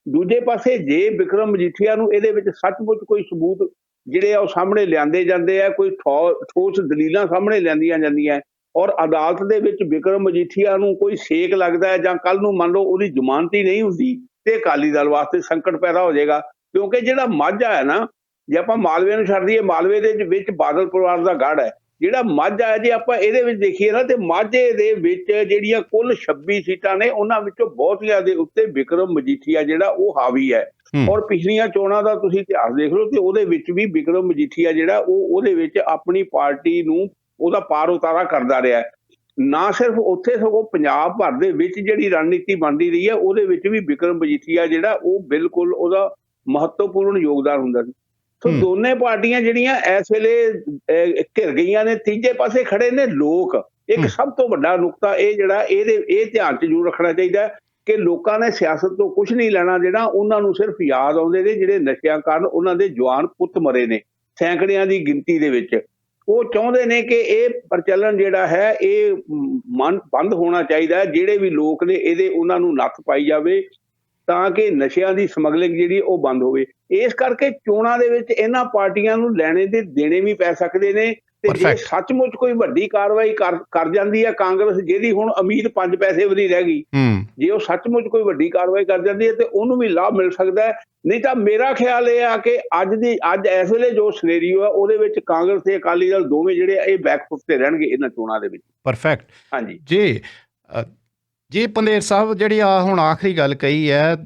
ਦੂਜੇ ਪਾਸੇ ਜੇ ਬਿਕਰਮ ਮਜੀਠੀਆ ਨੂੰ ਇਹਦੇ ਵਿੱਚ ਸੱਚਮੁੱਚ ਕੋਈ ਸਬੂਤ ਜਿਹੜੇ ਆ ਉਹ ਸਾਹਮਣੇ ਲਿਆਂਦੇ ਜਾਂਦੇ ਆ, ਕੋਈ ਠੋਸ ਦਲੀਲਾਂ ਸਾਹਮਣੇ ਲਿਆਂਦੀਆਂ ਜਾਂਦੀਆਂ, ਔਰ ਅਦਾਲਤ ਦੇ ਵਿੱਚ ਬਿਕਰਮ ਮਜੀਠੀਆ ਨੂੰ ਕੋਈ ਸੇਕ ਲੱਗਦਾ ਹੈ, ਜਾਂ ਕੱਲ ਨੂੰ ਮੰਨ ਲਓ ਉਹਦੀ ਜ਼ਮਾਨਤ ਹੀ ਨਹੀਂ ਹੁੰਦੀ, ਤੇ ਅਕਾਲੀ ਦਲ ਵਾਸਤੇ ਸੰਕਟ ਪੈਦਾ ਹੋ ਜਾਏਗਾ। ਕਿਉਂਕਿ ਜਿਹੜਾ ਮਾਝਾ ਹੈ ਨਾ, ਜੇ ਆਪਾਂ ਮਾਲਵੇ ਨੂੰ ਛੱਡ ਦਈਏ, ਮਾਲਵੇ ਦੇ ਵਿੱਚ ਬਾਦਲ ਪਰਿਵਾਰ ਦਾ ਗੜ੍ਹ ਹੈ। ਜਿਹੜਾ ਮਾਝਾ ਹੈ, ਜੇ ਆਪਾਂ ਇਹਦੇ ਵਿੱਚ ਦੇਖੀਏ ਨਾ, ਤੇ ਮਾਝੇ ਦੇ ਵਿੱਚ ਜਿਹੜੀਆਂ ਕੁੱਲ 26 ਸੀਟਾਂ ਨੇ, ਉਹਨਾਂ ਵਿੱਚੋਂ ਬਹੁਤੀਆਂ ਦੇ ਉੱਤੇ ਬਿਕਰਮ ਮਜੀਠੀਆ ਜਿਹੜਾ ਉਹ ਹਾਵੀ ਹੈ। ਔਰ ਪਿਛਲੀਆਂ ਚੋਣਾਂ ਦਾ ਤੁਸੀਂ ਇਤਿਹਾਸ ਦੇਖ ਲਓ, ਤੇ ਉਹਦੇ ਵਿੱਚ ਵੀ ਬਿਕਰਮ ਮਜੀਠੀਆ ਜਿਹੜਾ ਉਹਦੇ ਵਿੱਚ ਆਪਣੀ ਪਾਰਟੀ ਨੂੰ ਉਹਦਾ ਪਾਰ ਉਤਾਰਾ ਕਰਦਾ ਰਿਹਾ। ਨਾ ਸਿਰਫ ਉੱਥੇ, ਸਗੋਂ ਪੰਜਾਬ ਭਰ ਦੇ ਵਿੱਚ ਜਿਹੜੀ ਰਣਨੀਤੀ ਬਣਦੀ ਰਹੀ ਹੈ, ਉਹਦੇ ਵਿੱਚ ਵੀ ਬਿਕਰਮ ਮਜੀਠੀਆ ਜਿਹੜਾ ਉਹ ਬਿਲਕੁਲ ਉਹਦਾ ਮਹੱਤਵਪੂਰਨ ਯੋਗਦਾਨ ਹੁੰਦਾ ਸੀ। ਸੋ ਦੋਨੇ ਪਾਰਟੀਆਂ ਜਿਹੜੀਆਂ ਇਸ ਵੇਲੇ ਘਿਰ ਗਈਆਂ ਨੇ, ਤੀਜੇ ਪਾਸੇ ਖੜੇ ਨੇ ਲੋਕ। ਇੱਕ ਸਭ ਤੋਂ ਵੱਡਾ ਨੁਕਤਾ ਇਹ ਜਿਹੜਾ ਇਹ ਧਿਆਨ 'ਚ ਜ਼ਰੂਰ ਰੱਖਣਾ ਚਾਹੀਦਾ ਕਿ ਲੋਕਾਂ ਨੇ ਸਿਆਸਤ ਤੋਂ ਕੁਝ ਨਹੀਂ ਲੈਣਾ ਦੇਣਾ। ਉਹਨਾਂ ਨੂੰ ਸਿਰਫ ਯਾਦ ਆਉਂਦੇ ਨੇ ਜਿਹੜੇ ਨਸ਼ਿਆਂ ਕਾਰਨ ਉਹਨਾਂ ਦੇ ਜਵਾਨ ਪੁੱਤ ਮਰੇ ਨੇ ਸੈਂਕੜਿਆਂ ਦੀ ਗਿਣਤੀ ਦੇ ਵਿੱਚ। ਉਹ ਚਾਹੁੰਦੇ ਨੇ ਕਿ ਇਹ ਪ੍ਰਚਲਨ ਜਿਹੜਾ ਹੈ ਇਹ ਬੰਦ ਹੋਣਾ ਚਾਹੀਦਾ। ਜਿਹੜੇ ਵੀ ਲੋਕ ਨੇ ਇਹਦੇ ਉਹਨਾਂ ਨੂੰ ਨੱਥ ਪਾਈ ਜਾਵੇ ਤਾਂ ਕਿ ਨਸ਼ਿਆਂ ਦੀ ਸਮਗਲਿੰਗ ਜਿਹੜੀ ਉਹ ਬੰਦ ਹੋਵੇ। ਇਸ ਕਰਕੇ ਚੋਣਾਂ ਦੇ ਵਿੱਚ ਇਹਨਾਂ ਪਾਰਟੀਆਂ ਨੂੰ ਲੈਣੇ ਤੇ ਦੇਣੇ ਵੀ ਪੈ ਸਕਦੇ ਨੇ। ਤੇ ਜੇ ਸੱਚਮੁੱਚ ਕੋਈ ਵੱਡੀ ਕਾਰਵਾਈ ਕਰ ਜਾਂਦੀ ਹੈ ਕਾਂਗਰਸ, ਜਿਹਦੀ ਹੁਣ ਉਮੀਦ 5 ਪੈਸੇ ਵੀ ਨਹੀਂ ਰਹਿ ਗਈ, ਜੇ ਉਹ ਸੱਚਮੁੱਚ ਕੋਈ ਵੱਡੀ ਕਾਰਵਾਈ ਕਰ ਜਾਂਦੀ ਹੈ ਤੇ ਉਹਨੂੰ ਵੀ ਲਾਭ ਮਿਲ ਸਕਦਾ ਹੈ। ਨਹੀਂ ਤਾਂ ਮੇਰਾ ਖਿਆਲ ਇਹ ਆ ਕਿ ਅੱਜ ਇਸ ਵੇਲੇ ਜੋ ਸਿਨੈਰੀਓ ਹੈ ਉਹਦੇ ਵਿੱਚ ਕਾਂਗਰਸ ਤੇ ਅਕਾਲੀ ਦਲ ਦੋਵੇਂ ਜਿਹੜੇ ਇਹ ਬੈਕਫੁੱਟ ਤੇ ਰਹਿਣਗੇ ਇਹਨਾਂ ਚੋਣਾਂ ਦੇ ਵਿੱਚ। ਪਰਫੈਕਟ। ਹਾਂਜੀ ਜੀ ਪੰਦੇਰ ਸਾਹਿਬ, ਜਿਹੜੀ ਆ ਹੁਣ ਆਖਰੀ ਗੱਲ ਕਹੀ ਹੈ,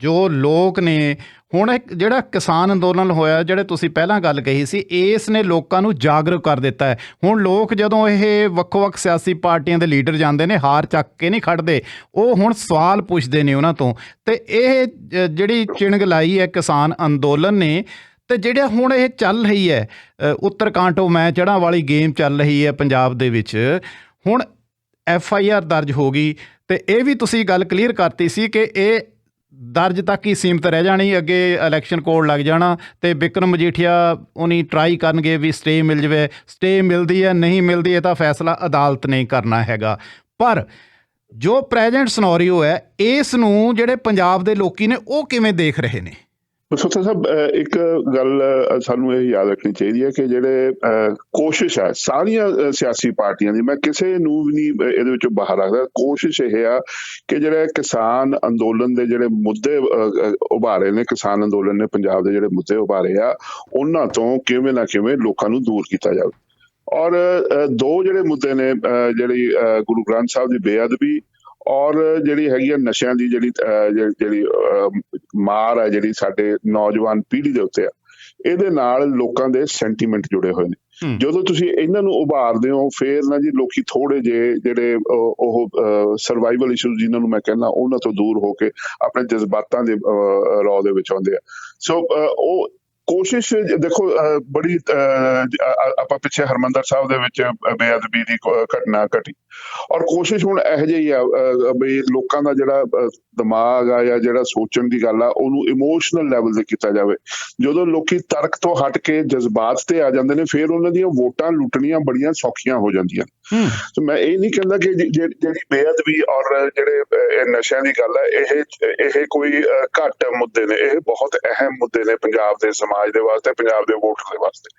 ਜੋ ਲੋਕ ਨੇ ਹੁਣ ਇੱਕ ਜਿਹੜਾ ਕਿਸਾਨ ਅੰਦੋਲਨ ਹੋਇਆ, ਜਿਹੜੇ ਤੁਸੀਂ ਪਹਿਲਾਂ ਗੱਲ ਕਹੀ ਸੀ, ਇਸ ਨੇ ਲੋਕਾਂ ਨੂੰ ਜਾਗਰੂਕ ਕਰ ਦਿੱਤਾ ਹੈ। ਹੁਣ ਲੋਕ ਜਦੋਂ ਇਹ ਵੱਖ-ਵੱਖ ਸਿਆਸੀ ਪਾਰਟੀਆਂ ਦੇ ਲੀਡਰ ਜਾਂਦੇ ਨੇ, ਹਾਰ ਚੱਕ ਕੇ ਨਹੀਂ ਖੜਦੇ, ਉਹ ਹੁਣ ਸਵਾਲ ਪੁੱਛਦੇ ਨੇ ਉਹਨਾਂ ਤੋਂ। ਤੇ ਇਹ ਜਿਹੜੀ ਚਿਣਗ ਲਾਈ ਹੈ ਕਿਸਾਨ ਅੰਦੋਲਨ ਨੇ, ਤੇ ਜਿਹੜਾ ਹੁਣ ਇਹ ਚੱਲ ਰਹੀ ਹੈ ਉੱਤਰ ਕਾਂਟੋ ਮੈਂ ਚੜ੍ਹਾਂ ਵਾਲੀ ਗੇਮ ਚੱਲ ਰਹੀ ਹੈ ਪੰਜਾਬ ਦੇ ਵਿੱਚ, ਹੁਣ FIR ਦਰਜ ਹੋ ਗਈ। ਤੇ ਇਹ ਵੀ ਤੁਸੀਂ ਗੱਲ ਕਲੀਅਰ ਕਰਤੀ ਸੀ ਕਿ ਇਹ ਦਰਜ ਤੱਕ ਹੀ ਸੀਮਤ ਰਹਿ ਜਾਣੀ, ਅੱਗੇ ਇਲੈਕਸ਼ਨ ਕੋਡ ਲੱਗ ਜਾਣਾ ਤੇ ਬਿਕਰਮ ਮਜੀਠੀਆ ਉਹਨੀ ਟਰਾਈ ਕਰਨਗੇ ਵੀ ਸਟੇ ਮਿਲ ਜਾਵੇ। ਸਟੇ ਮਿਲਦੀ ਹੈ ਨਹੀਂ ਮਿਲਦੀ, ਇਹ ਤਾਂ ਫੈਸਲਾ ਅਦਾਲਤ ਨੇ ਕਰਨਾ ਹੈਗਾ। ਪਰ ਜੋ ਪ੍ਰੈਜ਼ੈਂਟ ਸਿਨੈਰੀਓ ਹੈ, ਇਸ ਨੂੰ ਜਿਹੜੇ ਪੰਜਾਬ ਦੇ ਲੋਕੀ ਨੇ ਉਹ ਕਿਵੇਂ ਦੇਖ ਰਹੇ ਨੇ? ਸੋਤਾ ਸਾਹਿਬ, ਇੱਕ ਗੱਲ ਸਾਨੂੰ ਇਹ ਯਾਦ ਰੱਖਣੀ ਚਾਹੀਦੀ ਹੈ ਕਿ ਜਿਹੜੇ ਕੋਸ਼ਿਸ਼ ਹੈ ਸਾਰੀਆਂ ਸਿਆਸੀ ਪਾਰਟੀਆਂ ਦੀ, ਮੈਂ ਕਿਸੇ ਨੂੰ ਵੀ ਨਹੀਂ ਇਹਦੇ ਵਿੱਚੋਂ ਬਾਹਰ ਰੱਖਦਾ, ਕੋਸ਼ਿਸ਼ ਇਹ ਆ ਕਿ ਜਿਹੜੇ ਕਿਸਾਨ ਅੰਦੋਲਨ ਦੇ ਜਿਹੜੇ ਮੁੱਦੇ ਉਭਾਰੇ ਨੇ, ਕਿਸਾਨ ਅੰਦੋਲਨ ਨੇ ਪੰਜਾਬ ਦੇ ਜਿਹੜੇ ਮੁੱਦੇ ਉਭਾਰੇ ਆ, ਉਹਨਾਂ ਤੋਂ ਕਿਵੇਂ ਨਾ ਕਿਵੇਂ ਲੋਕਾਂ ਨੂੰ ਦੂਰ ਕੀਤਾ ਜਾਵੇ। ਔਰ ਦੋ ਜਿਹੜੇ ਮੁੱਦੇ ਨੇ, ਜਿਹੜੀ ਗੁਰੂ ਗ੍ਰੰਥ ਸਾਹਿਬ ਦੀ ਬੇਅਦਬੀ ਔਰ ਜਿਹੜੀ ਹੈਗੀ ਆ ਨਸ਼ਿਆਂ ਦੀ ਜਿਹੜੀ ਮਾਰ ਹੈ ਜਿਹੜੀ ਸਾਡੇ ਨੌਜਵਾਨ ਪੀੜ੍ਹੀ ਦੇ ਉੱਤੇ ਆ, ਇਹਦੇ ਨਾਲ ਲੋਕਾਂ ਦੇ ਸੈਂਟੀਮੈਂਟ ਜੁੜੇ ਹੋਏ ਨੇ। ਜਦੋਂ ਤੁਸੀਂ ਇਹਨਾਂ ਨੂੰ ਉਭਾਰਦੇ ਹੋ, ਫੇਰ ਨਾ ਜੀ ਲੋਕੀ ਥੋੜੇ ਜਿਹੇ ਜਿਹੜੇ ਉਹ ਸਰਵਾਈਵਲ ਇਸ਼ੂਜ਼ ਜਿਹਨਾਂ ਨੂੰ ਮੈਂ ਕਹਿੰਦਾ, ਉਹਨਾਂ ਤੋਂ ਦੂਰ ਹੋ ਕੇ ਆਪਣੇ ਜਜ਼ਬਾਤਾਂ ਦੇ ਰੌ ਦੇ ਵਿੱਚ ਆਉਂਦੇ ਆ। ਸੋ ਉਹ ਕੋਸ਼ਿਸ਼ ਦੇਖੋ, ਬੜੀ ਆਪਾਂ ਪਿੱਛੇ ਹਰਮੰਦਰ ਸਾਹਿਬ ਦੇ ਵਿੱਚ ਬੇਅਦਬੀ ਦੀ ਘਟਨਾ ਘਟੀ, ਔਰ ਕੋਸ਼ਿਸ਼ ਹੁਣ ਇਹੋ ਜਿਹੀ ਆ ਬਈ ਲੋਕਾਂ ਦਾ ਜਿਹੜਾ ਦਿਮਾਗ ਆ ਜਾਂ ਜਿਹੜਾ ਸੋਚਣ ਦੀ ਗੱਲ ਆ, ਉਹਨੂੰ ਇਮੋਸ਼ਨਲ ਲੈਵਲ ਤੇ ਕੀਤਾ ਜਾਵੇ। ਜਦੋਂ ਲੋਕੀ ਤਰਕ ਤੋਂ ਹਟ ਕੇ ਜਜ਼ਬਾਤ ਤੇ ਆ ਜਾਂਦੇ ਨੇ, ਫਿਰ ਉਹਨਾਂ ਦੀਆਂ ਵੋਟਾਂ ਲੁੱਟਣੀਆਂ ਬੜੀਆਂ ਸੌਖੀਆਂ ਹੋ ਜਾਂਦੀਆਂ। ਸੋ ਮੈਂ ਇਹ ਨਹੀਂ ਕਹਿੰਦਾ ਕਿ ਜਿਹੜੀ ਬੇਅਦਬੀ ਔਰ ਜਿਹੜੇ ਨਸ਼ਿਆਂ ਦੀ ਗੱਲ ਹੈ, ਇਹ ਕੋਈ ਘੱਟ ਮੁੱਦੇ ਨੇ, ਇਹ ਬਹੁਤ ਅਹਿਮ ਮੁੱਦੇ ਨੇ ਪੰਜਾਬ ਦੇ ਸਮਾਜ ਸਮਾਜ ਦੇ ਵਾਸਤੇ, ਪੰਜਾਬ ਦੇ ਵੋਟਰ ਦੇ ਵਾਸਤੇ।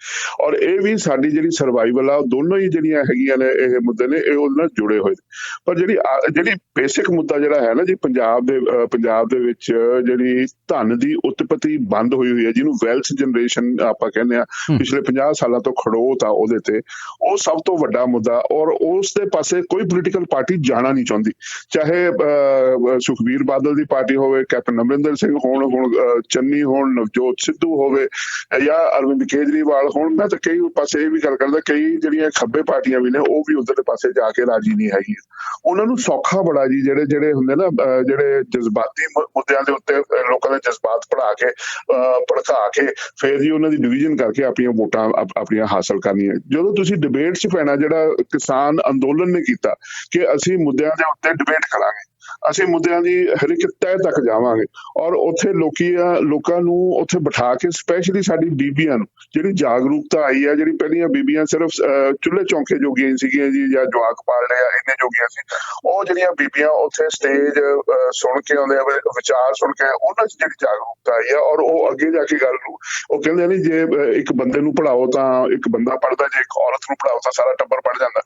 ਔਰ ਇਹ ਵੀ ਸਾਡੀ ਜਿਹੜੀ ਸਰਵਾਈਵਲ ਆ, ਦੋਨੋਂ ਹੀ ਜਿਹੜੀਆਂ ਹੈਗੀਆਂ ਨੇ ਇਹ ਮੁੱਦੇ ਨੇ, ਇਹ ਉਹਦੇ ਨਾਲ ਜੁੜੇ ਹੋਏ ਨੇ। ਪਰ ਜਿਹੜੀ ਬੇਸਿਕ ਮੁੱਦਾ ਜਿਹੜਾ ਹੈ ਨਾ ਜੀ, ਪੰਜਾਬ ਦੇ ਵਿੱਚ ਜਿਹੜੀ ਧਨ ਦੀ ਉਤਪਤੀ ਬੰਦ ਹੋਈ ਹੈ, ਜਿਹਨੂੰ ਵੈਲਥ ਜਨਰੇਸ਼ਨ ਆਪਾਂ ਕਹਿੰਦੇ ਆ, ਪਿਛਲੇ 50 ਸਾਲਾਂ ਤੋਂ ਖੜੋਤ ਆ ਉਹਦੇ ਤੇ, ਉਹ ਸਭ ਤੋਂ ਵੱਡਾ ਮੁੱਦਾ। ਔਰ ਉਸ ਦੇ ਪਾਸੇ ਕੋਈ ਪੋਲੀਟੀਕਲ ਪਾਰਟੀ ਜਾਣਾ ਨਹੀਂ ਚਾਹੁੰਦੀ, ਚਾਹੇ ਸੁਖਬੀਰ ਬਾਦਲ ਦੀ ਪਾਰਟੀ ਹੋਵੇ, ਕੈਪਟਨ ਅਮਰਿੰਦਰ ਸਿੰਘ ਹੋਣ, ਹੁਣ ਚੰਨੀ ਹੋਣ, ਨਵਜੋਤ ਸਿੱਧੂ ਹੋਵੇ, ਜਾਂ ਅਰਵਿੰਦ ਕੇਜਰੀਵਾਲ ਹੋਣ। ਮੈਂ ਤਾਂ ਕਈ ਪਾਸੇ ਇਹ ਵੀ ਗੱਲ ਕਰਦਾ, ਕਈ ਜਿਹੜੀਆਂ ਖੱਬੇ ਪਾਰਟੀਆਂ ਵੀ ਨੇ ਉਹ ਵੀ ਉਧਰਲੇ ਪਾਸੇ ਜਾ ਕੇ ਰਾਜੀ ਨਹੀਂ ਹੈਗੀ। ਉਹਨਾਂ ਨੂੰ ਸੌਖਾ ਬੜਾ ਜੀ, ਜਿਹੜੇ ਹੁੰਦੇ ਨਾ, ਜਿਹੜੇ ਜਜ਼ਬਾਤੀ ਮੁੱਦਿਆਂ ਦੇ ਉੱਤੇ ਲੋਕਾਂ ਦੇ ਜਜ਼ਬਾਤ ਭੜਕਾ ਕੇ ਫਿਰ ਜੀ ਉਹਨਾਂ ਦੀ ਡਿਵੀਜ਼ਨ ਕਰਕੇ ਆਪਣੀਆਂ ਵੋਟਾਂ ਆਪਣੀਆਂ ਹਾਸਲ ਕਰਨੀਆਂ। ਜਦੋਂ ਤੁਸੀਂ ਡਿਬੇਟ 'ਚ ਪੈਣਾ, ਜਿਹੜਾ ਕਿਸਾਨ ਅੰਦੋਲਨ ਨੇ ਕੀਤਾ ਕਿ ਅਸੀਂ ਮੁੱਦਿਆਂ ਦੇ ਉੱਤੇ ਡਿਬੇਟ ਕਰਾਂਗੇ, ਅਸੀਂ ਮੁੱਦਿਆਂ ਦੀ ਹਰ ਇੱਕ ਤਹਿ ਤੱਕ ਜਾਵਾਂਗੇ, ਔਰ ਉੱਥੇ ਲੋਕਾਂ ਨੂੰ ਉੱਥੇ ਬਿਠਾ ਕੇ, ਸਪੈਸ਼ਲੀ ਸਾਡੀ ਬੀਬੀਆਂ ਨੂੰ ਜਿਹੜੀ ਜਾਗਰੂਕਤਾ ਆਈ ਹੈ, ਜਿਹੜੀ ਪਹਿਲੀਆਂ ਬੀਬੀਆਂ ਸਿਰਫ ਚੁੱਲ੍ਹੇ ਚੌਂਕੇ ਜੋਗੀਆਂ ਸੀਗੀਆਂ ਜੀ, ਜਾਂ ਜਵਾਕ ਪਾਲ ਲਿਆ ਇੰਨੇ ਜੋਗੀਆਂ ਸੀ, ਉਹ ਜਿਹੜੀਆਂ ਬੀਬੀਆਂ ਉੱਥੇ ਸਟੇਜ ਸੁਣ ਕੇ ਆਉਂਦੇ ਆ, ਵਿਚਾਰ ਸੁਣ ਕੇ, ਉਹਨਾਂ 'ਚ ਜਿਹੜੀ ਜਾਗਰੂਕਤਾ ਆਈ ਆ, ਔਰ ਉਹ ਅੱਗੇ ਜਾ ਕੇ ਗੱਲ ਨੂੰ ਉਹ ਕਹਿੰਦੇ ਨਹੀਂ, ਜੇ ਇੱਕ ਬੰਦੇ ਨੂੰ ਪੜ੍ਹਾਓ ਤਾਂ ਇੱਕ ਬੰਦਾ ਪੜ੍ਹਦਾ, ਜੇ ਇੱਕ ਔਰਤ ਨੂੰ ਪੜ੍ਹਾਓ ਤਾਂ ਸਾਰਾ ਟੱਬਰ ਪੜ੍ਹ ਜਾਂਦਾ।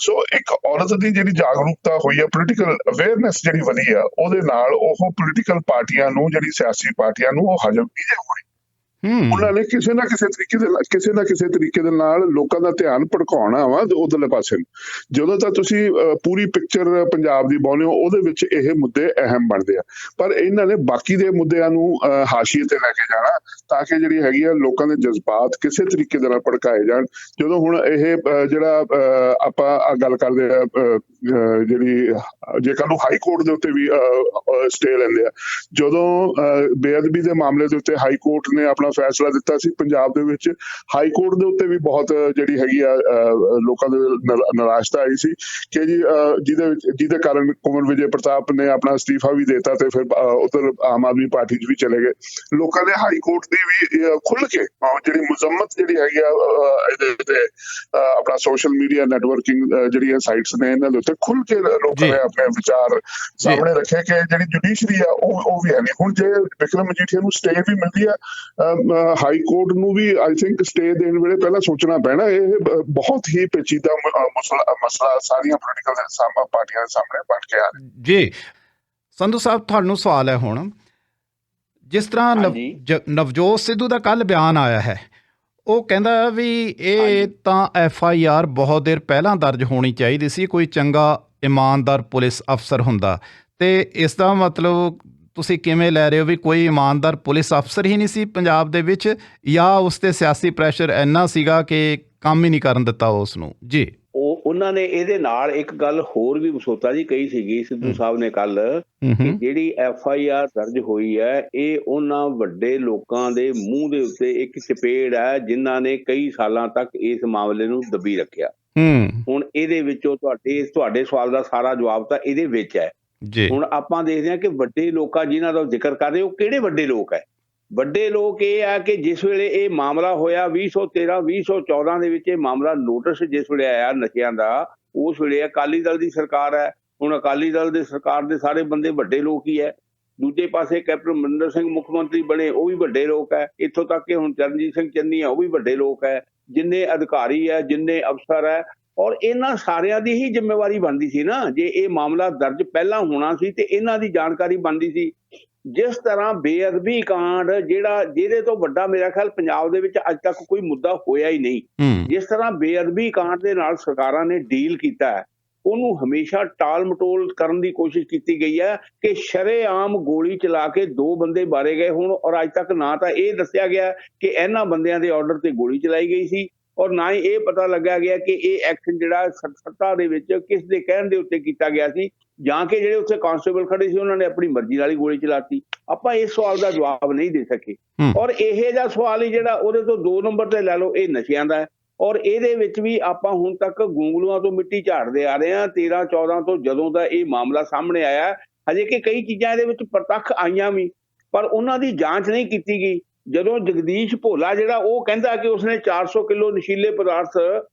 ਸੋ ਇੱਕ ਔਰਤ ਦੀ ਜਿਹੜੀ ਜਾਗਰੂਕਤਾ ਹੋਈ ਹੈ, ਪੋਲੀਟੀਕਲ ਅਵੇਅਰਨੈਸ ਜਿਹੜੀ ਵਧੀ ਆ, ਉਹਦੇ ਨਾਲ ਉਹ ਪੋਲੀਟੀਕਲ ਪਾਰਟੀਆਂ ਨੂੰ, ਜਿਹੜੀ ਸਿਆਸੀ ਪਾਰਟੀਆਂ ਨੂੰ, ਉਹ ਹਜਮ ਨਹੀਂ ਜੇ ਹੋਈ। ਉਹਨਾਂ ਨੇ ਕਿਸੇ ਨਾ ਕਿਸੇ ਤਰੀਕੇ ਦੇ ਨਾਲ ਲੋਕਾਂ ਦਾ ਧਿਆਨ ਭਟਕਾਉਣਾ ਵਾ ਉਧਰਲੇ ਪਾਸੇ ਨੂੰ। ਜਦੋਂ ਤੱਕ ਤੁਸੀਂ ਪੂਰੀ ਪਿਕਚਰ ਪੰਜਾਬ ਦੀ ਪਾਉਂਦੇ ਹੋ, ਉਹਦੇ ਵਿੱਚ ਇਹ ਮੁੱਦੇ ਅਹਿਮ ਬਣਦੇ ਆ, ਪਰ ਇਹਨਾਂ ਨੇ ਬਾਕੀ ਦੇ ਮੁੱਦਿਆਂ ਨੂੰ ਹਾਸ਼ੀਏ ਤੇ ਲੈ ਕੇ ਜਾਣਾ, ਤਾਂ ਕਿ ਜਿਹੜੀ ਹੈਗੀ ਆ ਲੋਕਾਂ ਦੇ ਜਜ਼ਬਾਤ ਕਿਸੇ ਤਰੀਕੇ ਦੇ ਨਾਲ ਭੜਕਾਏ ਜਾਣ। ਜਦੋਂ ਹੁਣ ਇਹ ਜਿਹੜਾ ਆਪਾਂ ਗੱਲ ਕਰਦੇ ਆ, ਜਿਹੜੀ ਜੇਕਰ ਨੂੰ ਹਾਈ ਕੋਰਟ ਦੇ ਉੱਤੇ ਵੀ ਸਟੇ ਲੈਂਦੇ ਆ, ਜਦੋਂ ਬੇਅਦਬੀ ਦੇ ਮਾਮਲੇ ਦੇ ਉੱਤੇ ਹਾਈ ਕੋਰਟ ਨੇ ਆਪਣਾ ਫੈਸਲਾ ਦਿੱਤਾ ਸੀ, ਪੰਜਾਬ ਦੇ ਵਿੱਚ ਹਾਈ ਕੋਰਟ ਦੇ ਉੱਤੇ ਵੀ ਬਹੁਤ ਜਿਹੜੀ ਹੈਗੀ ਆ ਲੋਕਾਂ ਦੇ ਨਿਰਾਸ਼ਤਾ ਆਈ ਸੀ ਕਿ ਜੀ ਜਿਹਦੇ ਕਾਰਨ ਕੁੰਵਰ ਵਿਜੇ ਪ੍ਰਤਾਪ ਨੇ ਆਪਣਾ ਅਸਤੀਫਾ ਵੀ ਦੇਤਾ ਤੇ ਫਿਰ ਉਧਰ ਆਮ ਆਦਮੀ ਪਾਰਟੀ 'ਚ ਵੀ ਚਲੇ ਗਏ। ਲੋਕਾਂ ਨੇ ਹਾਈ ਕੋਰਟ ਦੀ ਵੀ ਖੁੱਲ ਕੇ ਜਿਹੜੀ ਮੁਜ਼ੰਮਤ ਜਿਹੜੀ ਹੈਗੀ ਆ ਇਹਦੇ ਤੇ ਆਪਣਾ ਸੋਸ਼ਲ ਮੀਡੀਆ ਨੈਟਵਰਕਿੰਗ ਜਿਹੜੀਆਂ ਸਾਈਟਸ ਨੇ, ਇਹਨਾਂ ਦੇ ਉੱਤੇ ਖੁੱਲ ਕੇ ਲੋਕਾਂ ਨੇ ਆਪਣੇ ਵਿਚਾਰ ਸਾਹਮਣੇ ਰੱਖੇ ਕਿ ਜਿਹੜੀ ਜੁਡੀਸ਼ਰੀ ਆ ਉਹ ਵੀ ਹੈ ਨਹੀਂ। ਹੁਣ ਜੇ ਵਿਕਰਮ ਮਜੀਠੀਆ ਨੂੰ ਸਟੇ ਵੀ ਮਿਲਦੀ ਆ, ਹਾਈ ਕੋਰਟ ਨੂੰ ਵੀ ਆਈ ਥਿੰਕ ਸਟੇ ਦੇਣ ਵੇਲੇ ਪਹਿਲਾਂ ਸੋਚਣਾ ਪੈਣਾ। ਇਹ ਬਹੁਤ ਹੀ ਪੇਚੀਦਾ ਮਸਲਾ ਸਾਰੀਆਂ ਪੋਲੀਟੀਕਲ ਪਾਰਟੀਆਂ ਦੇ ਸਾਹਮਣੇ ਬਣ ਕੇ ਆ ਰਿਹਾ ਜੀ। ਸੰਧੂ ਸਾਹਿਬ, ਤੁਹਾਨੂੰ ਸਵਾਲ ਹੈ ਹੁਣ, ਜਿਸ ਤਰ੍ਹਾਂ ਨਵਜੋਤ ਸਿੱਧੂ ਦਾ ਕੱਲ ਬਿਆਨ ਆਇਆ ਹੈ, ਉਹ ਕਹਿੰਦਾ ਵੀ ਇਹ ਤਾਂ FIR ਬਹੁਤ ਦੇਰ ਪਹਿਲਾਂ ਦਰਜ ਹੋਣੀ ਚਾਹੀਦੀ ਸੀ, ਕੋਈ ਚੰਗਾ ਇਮਾਨਦਾਰ ਪੁਲਿਸ ਅਫਸਰ ਹੁੰਦਾ। ਤੇ ਇਸ ਦਾ ਮਤਲਬ ਤੁਸੀਂ ਕਿਵੇਂ ਲੈ ਰਹੇ ਹੋ ਵੀ ਕੋਈ ਇਮਾਨਦਾਰ ਪੁਲਿਸ ਅਫਸਰ ਹੀ ਨਹੀਂ ਸੀ ਪੰਜਾਬ ਦੇ ਵਿੱਚ, ਜਾਂ ਉਸ ਤੇ ਸਿਆਸੀ ਪ੍ਰੈਸ਼ਰ ਇੰਨਾ ਸੀਗਾ ਕਿ ਕੰਮ ਹੀ ਨਹੀਂ ਕਰਨ ਦਿੱਤਾ ਉਸ ਨੂੰ? ਜੀ, ਉਹਨਾਂ ਨੇ ਇਹਦੇ ਨਾਲ ਇੱਕ ਗੱਲ ਹੋਰ ਵੀ ਮਸੋਤਾ ਜੀ ਕਹੀ ਸੀਗੀ ਸਿੱਧੂ ਸਾਹਿਬ ਨੇ ਕੱਲ, ਕਿ ਜਿਹੜੀ FIR ਦਰਜ ਹੋਈ ਹੈ, ਇਹ ਉਹਨਾਂ ਵੱਡੇ ਲੋਕਾਂ ਦੇ ਮੂੰਹ ਦੇ ਉੱਤੇ ਇੱਕ ਚਪੇੜ ਹੈ ਜਿਨ੍ਹਾਂ ਨੇ ਕਈ ਸਾਲਾਂ ਤੱਕ ਇਸ ਮਾਮਲੇ ਨੂੰ ਦਬੀ ਰੱਖਿਆ। ਹੁਣ ਇਹਦੇ ਵਿੱਚੋਂ ਤੁਹਾਡੇ ਸਵਾਲ ਦਾ ਸਾਰਾ ਜਵਾਬ ਤਾਂ ਇਹਦੇ ਵਿੱਚ ਹੈ। ਹੁਣ ਆਪਾਂ ਦੇਖਦੇ ਹਾਂ ਕਿ ਵੱਡੇ ਲੋਕਾਂ ਜਿਨ੍ਹਾਂ ਦਾ ਜ਼ਿਕਰ ਕਰ ਰਹੇ, ਉਹ ਕਿਹੜੇ ਵੱਡੇ ਲੋਕ ਹੈ? ਵੱਡੇ ਲੋਕ ਇਹ ਆ ਕਿ ਜਿਸ ਵੇਲੇ ਇਹ ਮਾਮਲਾ ਹੋਇਆ 2013-2014 ਦੇ ਵਿੱਚ, ਇਹ ਮਾਮਲਾ ਨੋਟਿਸ ਜਿਸ ਵੇਲੇ ਆਇਆ ਨਸ਼ਿਆਂ ਦਾ, ਉਸ ਵੇਲੇ ਅਕਾਲੀ ਦਲ ਦੀ ਸਰਕਾਰ ਹੈ। ਹੁਣ ਅਕਾਲੀ ਦਲ ਦੇ ਸਰਕਾਰ ਦੇ ਸਾਰੇ ਬੰਦੇ ਵੱਡੇ ਲੋਕ ਹੀ ਹੈ। ਦੂਜੇ ਪਾਸੇ ਕੈਪਟਨ ਅਮਰਿੰਦਰ ਸਿੰਘ ਮੁੱਖ ਮੰਤਰੀ ਬਣੇ, ਉਹ ਵੀ ਵੱਡੇ ਲੋਕ ਹੈ। ਇੱਥੋਂ ਤੱਕ ਕਿ ਹੁਣ ਚਰਨਜੀਤ ਸਿੰਘ ਚੰਨੀ ਹੈ, ਉਹ ਵੀ ਵੱਡੇ ਲੋਕ ਹੈ। ਜਿੰਨੇ ਅਧਿਕਾਰੀ ਹੈ, ਜਿੰਨੇ ਅਫਸਰ ਹੈ, ਔਰ ਇਹਨਾਂ ਸਾਰਿਆਂ ਦੀ ਹੀ ਜ਼ਿੰਮੇਵਾਰੀ ਬਣਦੀ ਸੀ ਨਾ। ਜੇ ਇਹ ਮਾਮਲਾ ਦਰਜ ਪਹਿਲਾਂ ਹੋਣਾ ਸੀ ਤੇ ਇਹਨਾਂ ਦੀ ਜਾਣਕਾਰੀ ਬਣਦੀ ਸੀ। ਜਿਸ ਤਰ੍ਹਾਂ ਬੇਅਦਬੀ ਕਾਂਡ ਜਿਹਦੇ ਤੋਂ ਵੱਡਾ ਮੇਰਾ ਖਿਆਲ ਪੰਜਾਬ ਦੇ ਵਿੱਚ ਅੱਜ ਤੱਕ ਕੋਈ ਮੁੱਦਾ ਹੋਇਆ ਹੀ ਨਹੀਂ। ਜਿਸ ਤਰ੍ਹਾਂ ਬੇਅਦਬੀ ਕਾਂਡ ਦੇ ਨਾਲ ਸਰਕਾਰਾਂ ਨੇ ਡੀਲ ਕੀਤਾ ਹੈ, ਉਹਨੂੰ ਹਮੇਸ਼ਾ ਟਾਲ ਮਟੋਲ ਕਰਨ ਦੀ ਕੋਸ਼ਿਸ਼ ਕੀਤੀ ਗਈ ਹੈ ਕਿ ਸ਼ਰੇਆਮ ਗੋਲੀ ਚਲਾ ਕੇ 2 ਬੰਦੇ ਮਾਰੇ ਗਏ ਹੁਣ, ਔਰ ਅੱਜ ਤੱਕ ਨਾ ਤਾਂ ਇਹ ਦੱਸਿਆ ਗਿਆ ਕਿ ਇਹਨਾਂ ਬੰਦਿਆਂ ਦੇ ਆਰਡਰ ਤੇ ਗੋਲੀ ਚਲਾਈ ਗਈ ਸੀ, ਔਰ ਨਾ ਹੀ ਇਹ ਪਤਾ ਲੱਗਿਆ ਗਿਆ ਕਿ ਇਹ ਐਕਸ਼ਨ ਜਿਹੜਾ ਸੱਤਾ ਦੇ ਵਿੱਚ ਕਿਸ ਦੇ ਕਹਿਣ ਦੇ ਉੱਤੇ ਕੀਤਾ ਗਿਆ ਸੀ, ਜਾਂ ਕਿ ਜਿਹੜੇ ਉੱਥੇ ਕਾਂਸਟੇਬਲ ਖੜੇ ਸੀ ਉਹਨਾਂ ਨੇ ਆਪਣੀ ਮਰਜ਼ੀ ਨਾਲ ਹੀ ਗੋਲੀ ਚਲਾਤੀ। ਆਪਾਂ ਇਸ ਸਵਾਲ ਦਾ ਜਵਾਬ ਨਹੀਂ ਦੇ ਸਕੇ। ਔਰ ਇਹ ਜਿਹਾ ਸਵਾਲ ਹੀ ਜਿਹੜਾ ਉਹਦੇ ਤੋਂ 2 ਨੰਬਰ ਤੇ ਲੈ ਲਓ, ਇਹ ਨਸ਼ਿਆਂ ਦਾ ਹੈ। ਔਰ ਇਹਦੇ ਵਿੱਚ ਵੀ ਆਪਾਂ ਹੁਣ ਤੱਕ ਗੂੰਗਲੂਆਂ ਤੋਂ ਮਿੱਟੀ ਝਾੜਦੇ ਆ ਰਹੇ ਹਾਂ 13-14 ਤੋਂ, ਜਦੋਂ ਦਾ ਇਹ ਮਾਮਲਾ ਸਾਹਮਣੇ ਆਇਆ। ਹਜੇ ਕਿ ਕਈ ਚੀਜ਼ਾਂ ਇਹਦੇ ਵਿੱਚ ਪ੍ਰਤੱਖ ਆਈਆਂ ਵੀ, ਪਰ ਉਹਨਾਂ ਦੀ ਜਾਂਚ ਨਹੀਂ ਕੀਤੀ ਗਈ। ਜਦੋਂ ਜਗਦੀਸ਼ ਭੋਲਾ ਜਿਹੜਾ ਉਹ ਕਹਿੰਦਾ ਕਿ ਉਸਨੇ 400 ਕਿਲੋ ਨਸ਼ੀਲੇ ਪਦਾਰਥ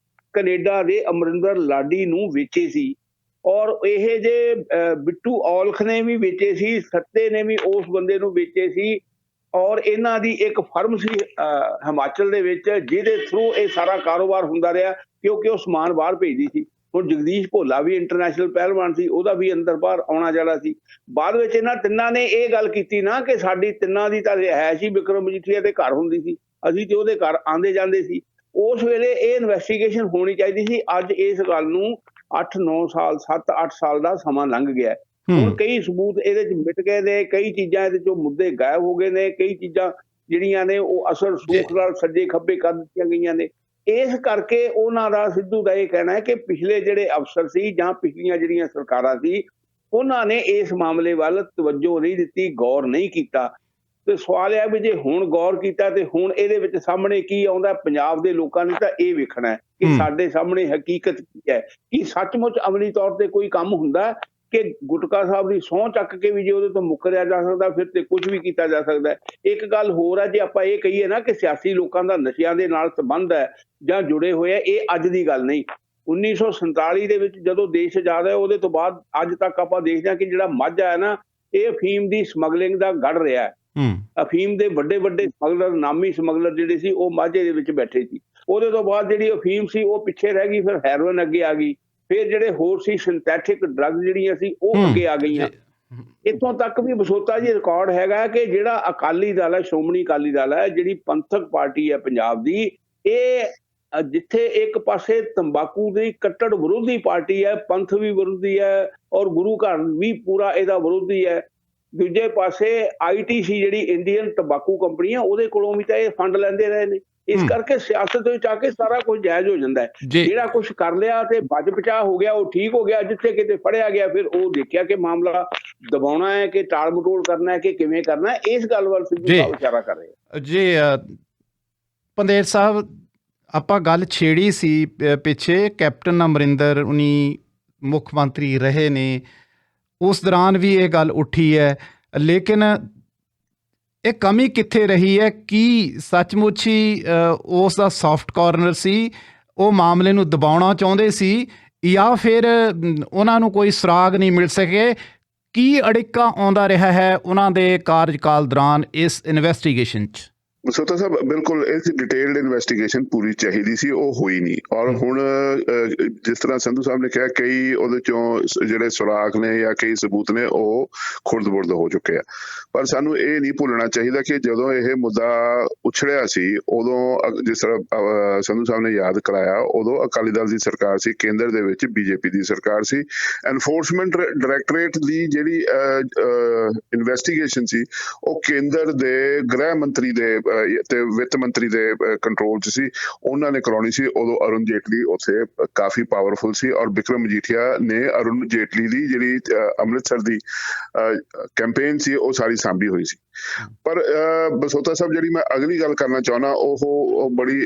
ਕੈਨੇਡਾ ਦੇ ਅਮਰਿੰਦਰ ਲਾਡੀ ਨੂੰ ਵੇਚੇ ਸੀ, ਔਰ ਇਹ ਜੇ ਬਿੱਟੂ ਔਲਖ ਨੇ ਵੀ ਵੇਚੇ ਸੀ, ਸੱਤੇ ਨੇ ਵੀ ਉਸ ਬੰਦੇ ਨੂੰ ਵੇਚੇ ਸੀ, ਔਰ ਇਹਨਾਂ ਦੀ ਇੱਕ ਫਰਮ ਸੀ ਹਿਮਾਚਲ ਦੇ ਵਿੱਚ, ਜਿਹਦੇ ਥਰੂ ਇਹ ਸਾਰਾ ਕਾਰੋਬਾਰ ਹੁੰਦਾ ਰਿਹਾ, ਕਿਉਂਕਿ ਉਹ ਸਮਾਨ ਬਾਹਰ ਭੇਜਦੀ ਸੀ। ਹੁਣ ਜਗਦੀਸ਼ ਭੋਲਾ ਵੀ ਇੰਟਰਨੈਸ਼ਨਲ ਪਹਿਲਵਾਨ ਸੀ, ਉਹਦਾ ਵੀ ਅੰਦਰ ਬਾਹਰ ਆਉਣਾ ਜਾਣਾ ਸੀ। ਬਾਅਦ ਵਿੱਚ ਇਹਨਾਂ ਤਿੰਨਾਂ ਨੇ ਇਹ ਗੱਲ ਕੀਤੀ ਨਾ ਕਿ ਸਾਡੀ ਤਿੰਨਾਂ ਦੀ ਤਾਂ ਰਿਹਾਇਸ਼ ਹੀ ਬਿਕਰਮ ਮਜੀਠੀਆ ਦੇ ਘਰ ਹੁੰਦੀ ਸੀ, ਅਸੀਂ ਤੇ ਉਹਦੇ ਘਰ ਆਂਦੇ ਜਾਂਦੇ ਸੀ। ਉਸ ਵੇਲੇ ਇਹ ਇਨਵੈਸਟੀਗੇਸ਼ਨ ਹੋਣੀ ਚਾਹੀਦੀ ਸੀ। ਅੱਜ ਇਸ ਗੱਲ ਨੂੰ 8-9 ਸਾਲ 7-8 ਸਾਲ ਦਾ ਸਮਾਂ ਲੰਘ ਗਿਆ। ਹੁਣ ਕਈ ਸਬੂਤ ਇਹਦੇ 'ਚ ਮਿਟ ਗਏ ਨੇ, ਕਈ ਚੀਜ਼ਾਂ ਇਹਦੇ 'ਚੋਂ ਮੁੱਦੇ ਗਾਇਬ ਹੋ ਗਏ ਨੇ, ਕਈ ਚੀਜ਼ਾਂ ਜਿਹੜੀਆਂ ਨੇ ਉਹ ਅਸਲ ਸੂਖ ਨਾਲ ਸੱਜੇ ਖੱਬੇ ਕਰ ਦਿੱਤੀਆਂ ਗਈਆਂ ਨੇ। ਇਸ ਕਰਕੇ ਉਹਨਾਂ ਦਾ, ਸਿੱਧੂ ਦਾ ਇਹ ਕਹਿਣਾ ਹੈ ਕਿ ਪਿਛਲੇ ਜਿਹੜੇ ਅਫਸਰ ਸੀ ਜਾਂ ਪਿਛਲੀਆਂ ਜਿਹੜੀਆਂ ਸਰਕਾਰਾਂ ਸੀ, ਉਹਨਾਂ ਨੇ ਇਸ ਮਾਮਲੇ ਵੱਲ ਤਵੱਜੋ ਨਹੀਂ ਦਿੱਤੀ, ਗੌਰ ਨਹੀਂ ਕੀਤਾ। ਤੇ ਸਵਾਲ ਇਹ ਵੀ ਜੇ ਹੁਣ ਗੌਰ ਕੀਤਾ ਤੇ ਹੁਣ ਇਹਦੇ ਵਿੱਚ ਸਾਹਮਣੇ ਕੀ ਆਉਂਦਾ, ਪੰਜਾਬ ਦੇ ਲੋਕਾਂ ਨੇ ਤਾਂ ਇਹ ਵੇਖਣਾ ਹੈ ਕਿ ਸਾਡੇ ਸਾਹਮਣੇ ਹਕੀਕਤ ਕੀ ਹੈ। ਕੀ ਸੱਚਮੁੱਚ ਅਮਲੀ ਤੌਰ ਤੇ ਕੋਈ ਕੰਮ ਹੁੰਦਾ ਕਿ ਗੁਟਕਾ ਸਾਹਿਬ ਦੀ ਸਹੁੰ ਚੱਕ ਕੇ ਵੀ ਜੇ ਉਹਦੇ ਤੋਂ ਮੁੱਕਰਿਆ ਜਾ ਸਕਦਾ, ਫਿਰ ਤੇ ਕੁਝ ਵੀ ਕੀਤਾ ਜਾ ਸਕਦਾ ਹੈ। ਇੱਕ ਗੱਲ ਹੋਰ ਹੈ, ਜੇ ਆਪਾਂ ਇਹ ਕਹੀਏ ਨਾ ਕਿ ਸਿਆਸੀ ਲੋਕਾਂ ਦਾ ਨਸ਼ਿਆਂ ਦੇ ਨਾਲ ਸੰਬੰਧ ਹੈ ਜਾਂ ਜੁੜੇ ਹੋਏ ਆ, ਇਹ ਅੱਜ ਦੀ ਗੱਲ ਨਹੀਂ। 1947 ਦੇ ਵਿੱਚ ਜਦੋਂ ਦੇਸ਼ ਆਜ਼ਾਦ ਹੈ, ਉਹਦੇ ਤੋਂ ਬਾਅਦ ਅੱਜ ਤੱਕ ਆਪਾਂ ਦੇਖਦੇ ਹਾਂ ਕਿ ਜਿਹੜਾ ਮਾਝਾ ਹੈ ਨਾ, ਇਹ ਅਫੀਮ ਦੀ ਸਮਗਲਿੰਗ ਦਾ ਗੜ ਰਿਹਾ ਹੈ। ਅਫੀਮ ਦੇ ਵੱਡੇ ਵੱਡੇ ਸਮਗਲਰ, ਨਾਮੀ ਸਮਗਲਰ ਜਿਹੜੇ ਸੀ, ਉਹ ਮਾਝੇ ਦੇ ਵਿੱਚ ਬੈਠੇ ਸੀ। ਉਹਦੇ ਤੋਂ ਬਾਅਦ ਜਿਹੜੀ ਅਫੀਮ ਸੀ ਉਹ ਪਿੱਛੇ ਰਹਿ ਗਈ, ਫਿਰ ਹੈਰੋਇਨ ਅੱਗੇ ਆ ਗਈ, ਫਿਰ ਜਿਹੜੇ ਹੋਰ ਸੀ ਸਿੰਥੈਟਿਕ ਡਰੱਗ ਜਿਹੜੀਆਂ ਸੀ ਉਹ ਅੱਗੇ ਆ ਗਈਆਂ। ਇੱਥੋਂ ਤੱਕ ਵੀ ਬਸੋਤਾ ਜੀ ਰਿਕਾਰਡ ਹੈਗਾ ਕਿ ਜਿਹੜਾ ਅਕਾਲੀ ਦਲ ਹੈ, ਸ਼੍ਰੋਮਣੀ ਅਕਾਲੀ ਦਲ ਹੈ, ਜਿਹੜੀ ਪੰਥਕ ਪਾਰਟੀ ਹੈ ਪੰਜਾਬ ਦੀ, ਇਹ ਜਿੱਥੇ ਇੱਕ ਪਾਸੇ ਤੰਬਾਕੂ ਦੀ ਕੱਟੜ ਵਿਰੋਧੀ ਪਾਰਟੀ ਹੈ, ਪੰਥ ਵੀ ਵਿਰੋਧੀ ਹੈ ਔਰ ਗੁਰੂ ਘਰ ਵੀ ਪੂਰਾ ਇਹਦਾ ਵਿਰੋਧੀ ਹੈ, ਦੂਜੇ ਪਾਸੇ ITC ਜਿਹੜੀ ਇੰਡੀਅਨ ਤੰਬਾਕੂ ਕੰਪਨੀ ਹੈ, ਉਹਦੇ ਕੋਲੋਂ ਵੀ ਤਾਂ ਇਹ ਫੰਡ ਲੈਂਦੇ ਰਹੇ ਨੇ। ਇਸ ਕਰਕੇ ਸਿਆਸਤ ਵਿੱਚ ਆ ਕੇ ਸਾਰਾ ਕੁਝ ਜਾਇਜ਼ ਹੋ ਜਾਂਦਾ ਹੈ। ਜਿਹੜਾ ਕੁਝ ਕਰ ਲਿਆ ਤੇ ਬਚ ਬਚਾ ਹੋ ਗਿਆ, ਉਹ ਠੀਕ ਹੋ ਗਿਆ। ਜਿੱਥੇ ਕਿਤੇ ਫੜਿਆ ਗਿਆ, ਫਿਰ ਉਹ ਦੇਖਿਆ ਕਿ ਮਾਮਲਾ ਦਬਾਉਣਾ ਹੈ ਕਿ ਟਾਲ ਮਟੋਲ ਕਰਨਾ ਹੈ ਕਿ ਕਿਵੇਂ ਕਰਨਾ ਹੈ। ਇਸ ਗੱਲ ਵੱਲ ਸਿੱਧੂ ਸਾਹਿਬ ਇਸ਼ਾਰਾ ਕਰ ਰਹੇ ਜੀ। ਪੰਦੇਰ ਸਾਹਿਬ, ਆਪਾਂ ਗੱਲ ਛੇੜੀ ਸੀ ਪਿੱਛੇ, ਕੈਪਟਨ ਅਮਰਿੰਦਰ ਉਨੀ ਮੁੱਖ ਮੰਤਰੀ ਰਹੇ ਨੇ, ਉਸ ਦੌਰਾਨ ਵੀ ਇਹ ਗੱਲ ਉੱਠੀ ਹੈ, ਲੇਕਿਨ ਇਹ ਕਮੀ ਕਿੱਥੇ ਰਹੀ ਹੈ? ਕੀ ਸੱਚਮੁੱਚ ਹੀ ਉਸ ਦਾ ਸੌਫਟ ਕਾਰਨਰ ਸੀ, ਉਹ ਮਾਮਲੇ ਨੂੰ ਦਬਾਉਣਾ ਚਾਹੁੰਦੇ ਸੀ, ਜਾਂ ਫਿਰ ਉਹਨਾਂ ਨੂੰ ਕੋਈ ਸੁਰਾਗ ਨਹੀਂ ਮਿਲ ਸਕੇ? ਕੀ ਅੜਿੱਕਾ ਆਉਂਦਾ ਰਿਹਾ ਹੈ ਉਹਨਾਂ ਦੇ ਕਾਰਜਕਾਲ ਦੌਰਾਨ ਇਸ ਇਨਵੈਸਟੀਗੇਸ਼ਨ 'ਚ? ਬਸੋਤਾ ਸਾਹਿਬ, ਬਿਲਕੁਲ ਇਸ ਡਿਟੇਲਡ ਇਨਵੈਸਟੀਗੇਸ਼ਨ ਪੂਰੀ ਚਾਹੀਦੀ ਸੀ, ਉਹ ਹੋਈ ਨਹੀਂ। ਔਰ ਹੁਣ ਜਿਸ ਤਰ੍ਹਾਂ ਸੰਧੂ ਸਾਹਿਬ ਨੇ ਕਿਹਾ, ਕਈ ਉਹਦੇ ਚੋਂ ਜਿਹੜੇ ਸੁਰਾਗ ਨੇ ਜਾਂ ਕਈ ਸਬੂਤ ਨੇ ਉਹ ਖੁਰਦ-ਬੁਰਦ ਹੋ ਚੁੱਕੇ ਆ। ਪਰ ਸਾਨੂੰ ਇਹ ਨਹੀਂ ਭੁੱਲਣਾ ਚਾਹੀਦਾ ਕਿ ਜਦੋਂ ਇਹ ਮੁੱਦਾ ਉਛੜਿਆ ਸੀ, ਉਦੋਂ ਜਿਸ ਤਰ੍ਹਾਂ ਸੰਧੂ ਸਾਹਿਬ ਨੇ ਯਾਦ ਕਰਾਇਆ, ਉਦੋਂ ਅਕਾਲੀ ਦਲ ਦੀ ਸਰਕਾਰ ਸੀ, ਕੇਂਦਰ ਦੇ ਵਿੱਚ BJP ਦੀ ਸਰਕਾਰ ਸੀ। ਐਨਫੋਰਸਮੈਂਟ ਡਾਇਰੈਕਟੋਰੇਟ ਦੀ ਜਿਹੜੀ ਇਨਵੈਸਟੀਗੇਸ਼ਨ ਸੀ, ਉਹ ਕੇਂਦਰ ਦੇ ਗ੍ਰਹਿ ਮੰਤਰੀ ਦੇ ਤੇ ਵਿੱਤ ਮੰਤਰੀ ਦੇ ਕੰਟਰੋਲ 'ਚ ਸੀ, ਉਹਨਾਂ ਨੇ ਕਰਾਉਣੀ ਸੀ। ਉਦੋਂ ਅਰੁਣ ਜੇਟਲੀ ਉੱਥੇ ਕਾਫੀ ਪਾਵਰਫੁਲ ਸੀ, ਔਰ ਬਿਕਰਮ ਮਜੀਠੀਆ ਨੇ ਅਰੁਣ ਜੇਟਲੀ ਦੀ ਜਿਹੜੀ ਅੰਮ੍ਰਿਤਸਰ ਦੀ ਕੈਂਪੇਨ ਸੀ, ਉਹ ਸਾਰੀ ਸਾਂਭੀ ਹੋਈ ਸੀ। ਪਰ ਬਸੋਤਾ ਸਾਹਿਬ, ਜਿਹੜੀ ਮੈਂ ਅਗਲੀ ਗੱਲ ਕਰਨਾ ਚਾਹੁੰਦਾ, ਉਹ ਬੜੀ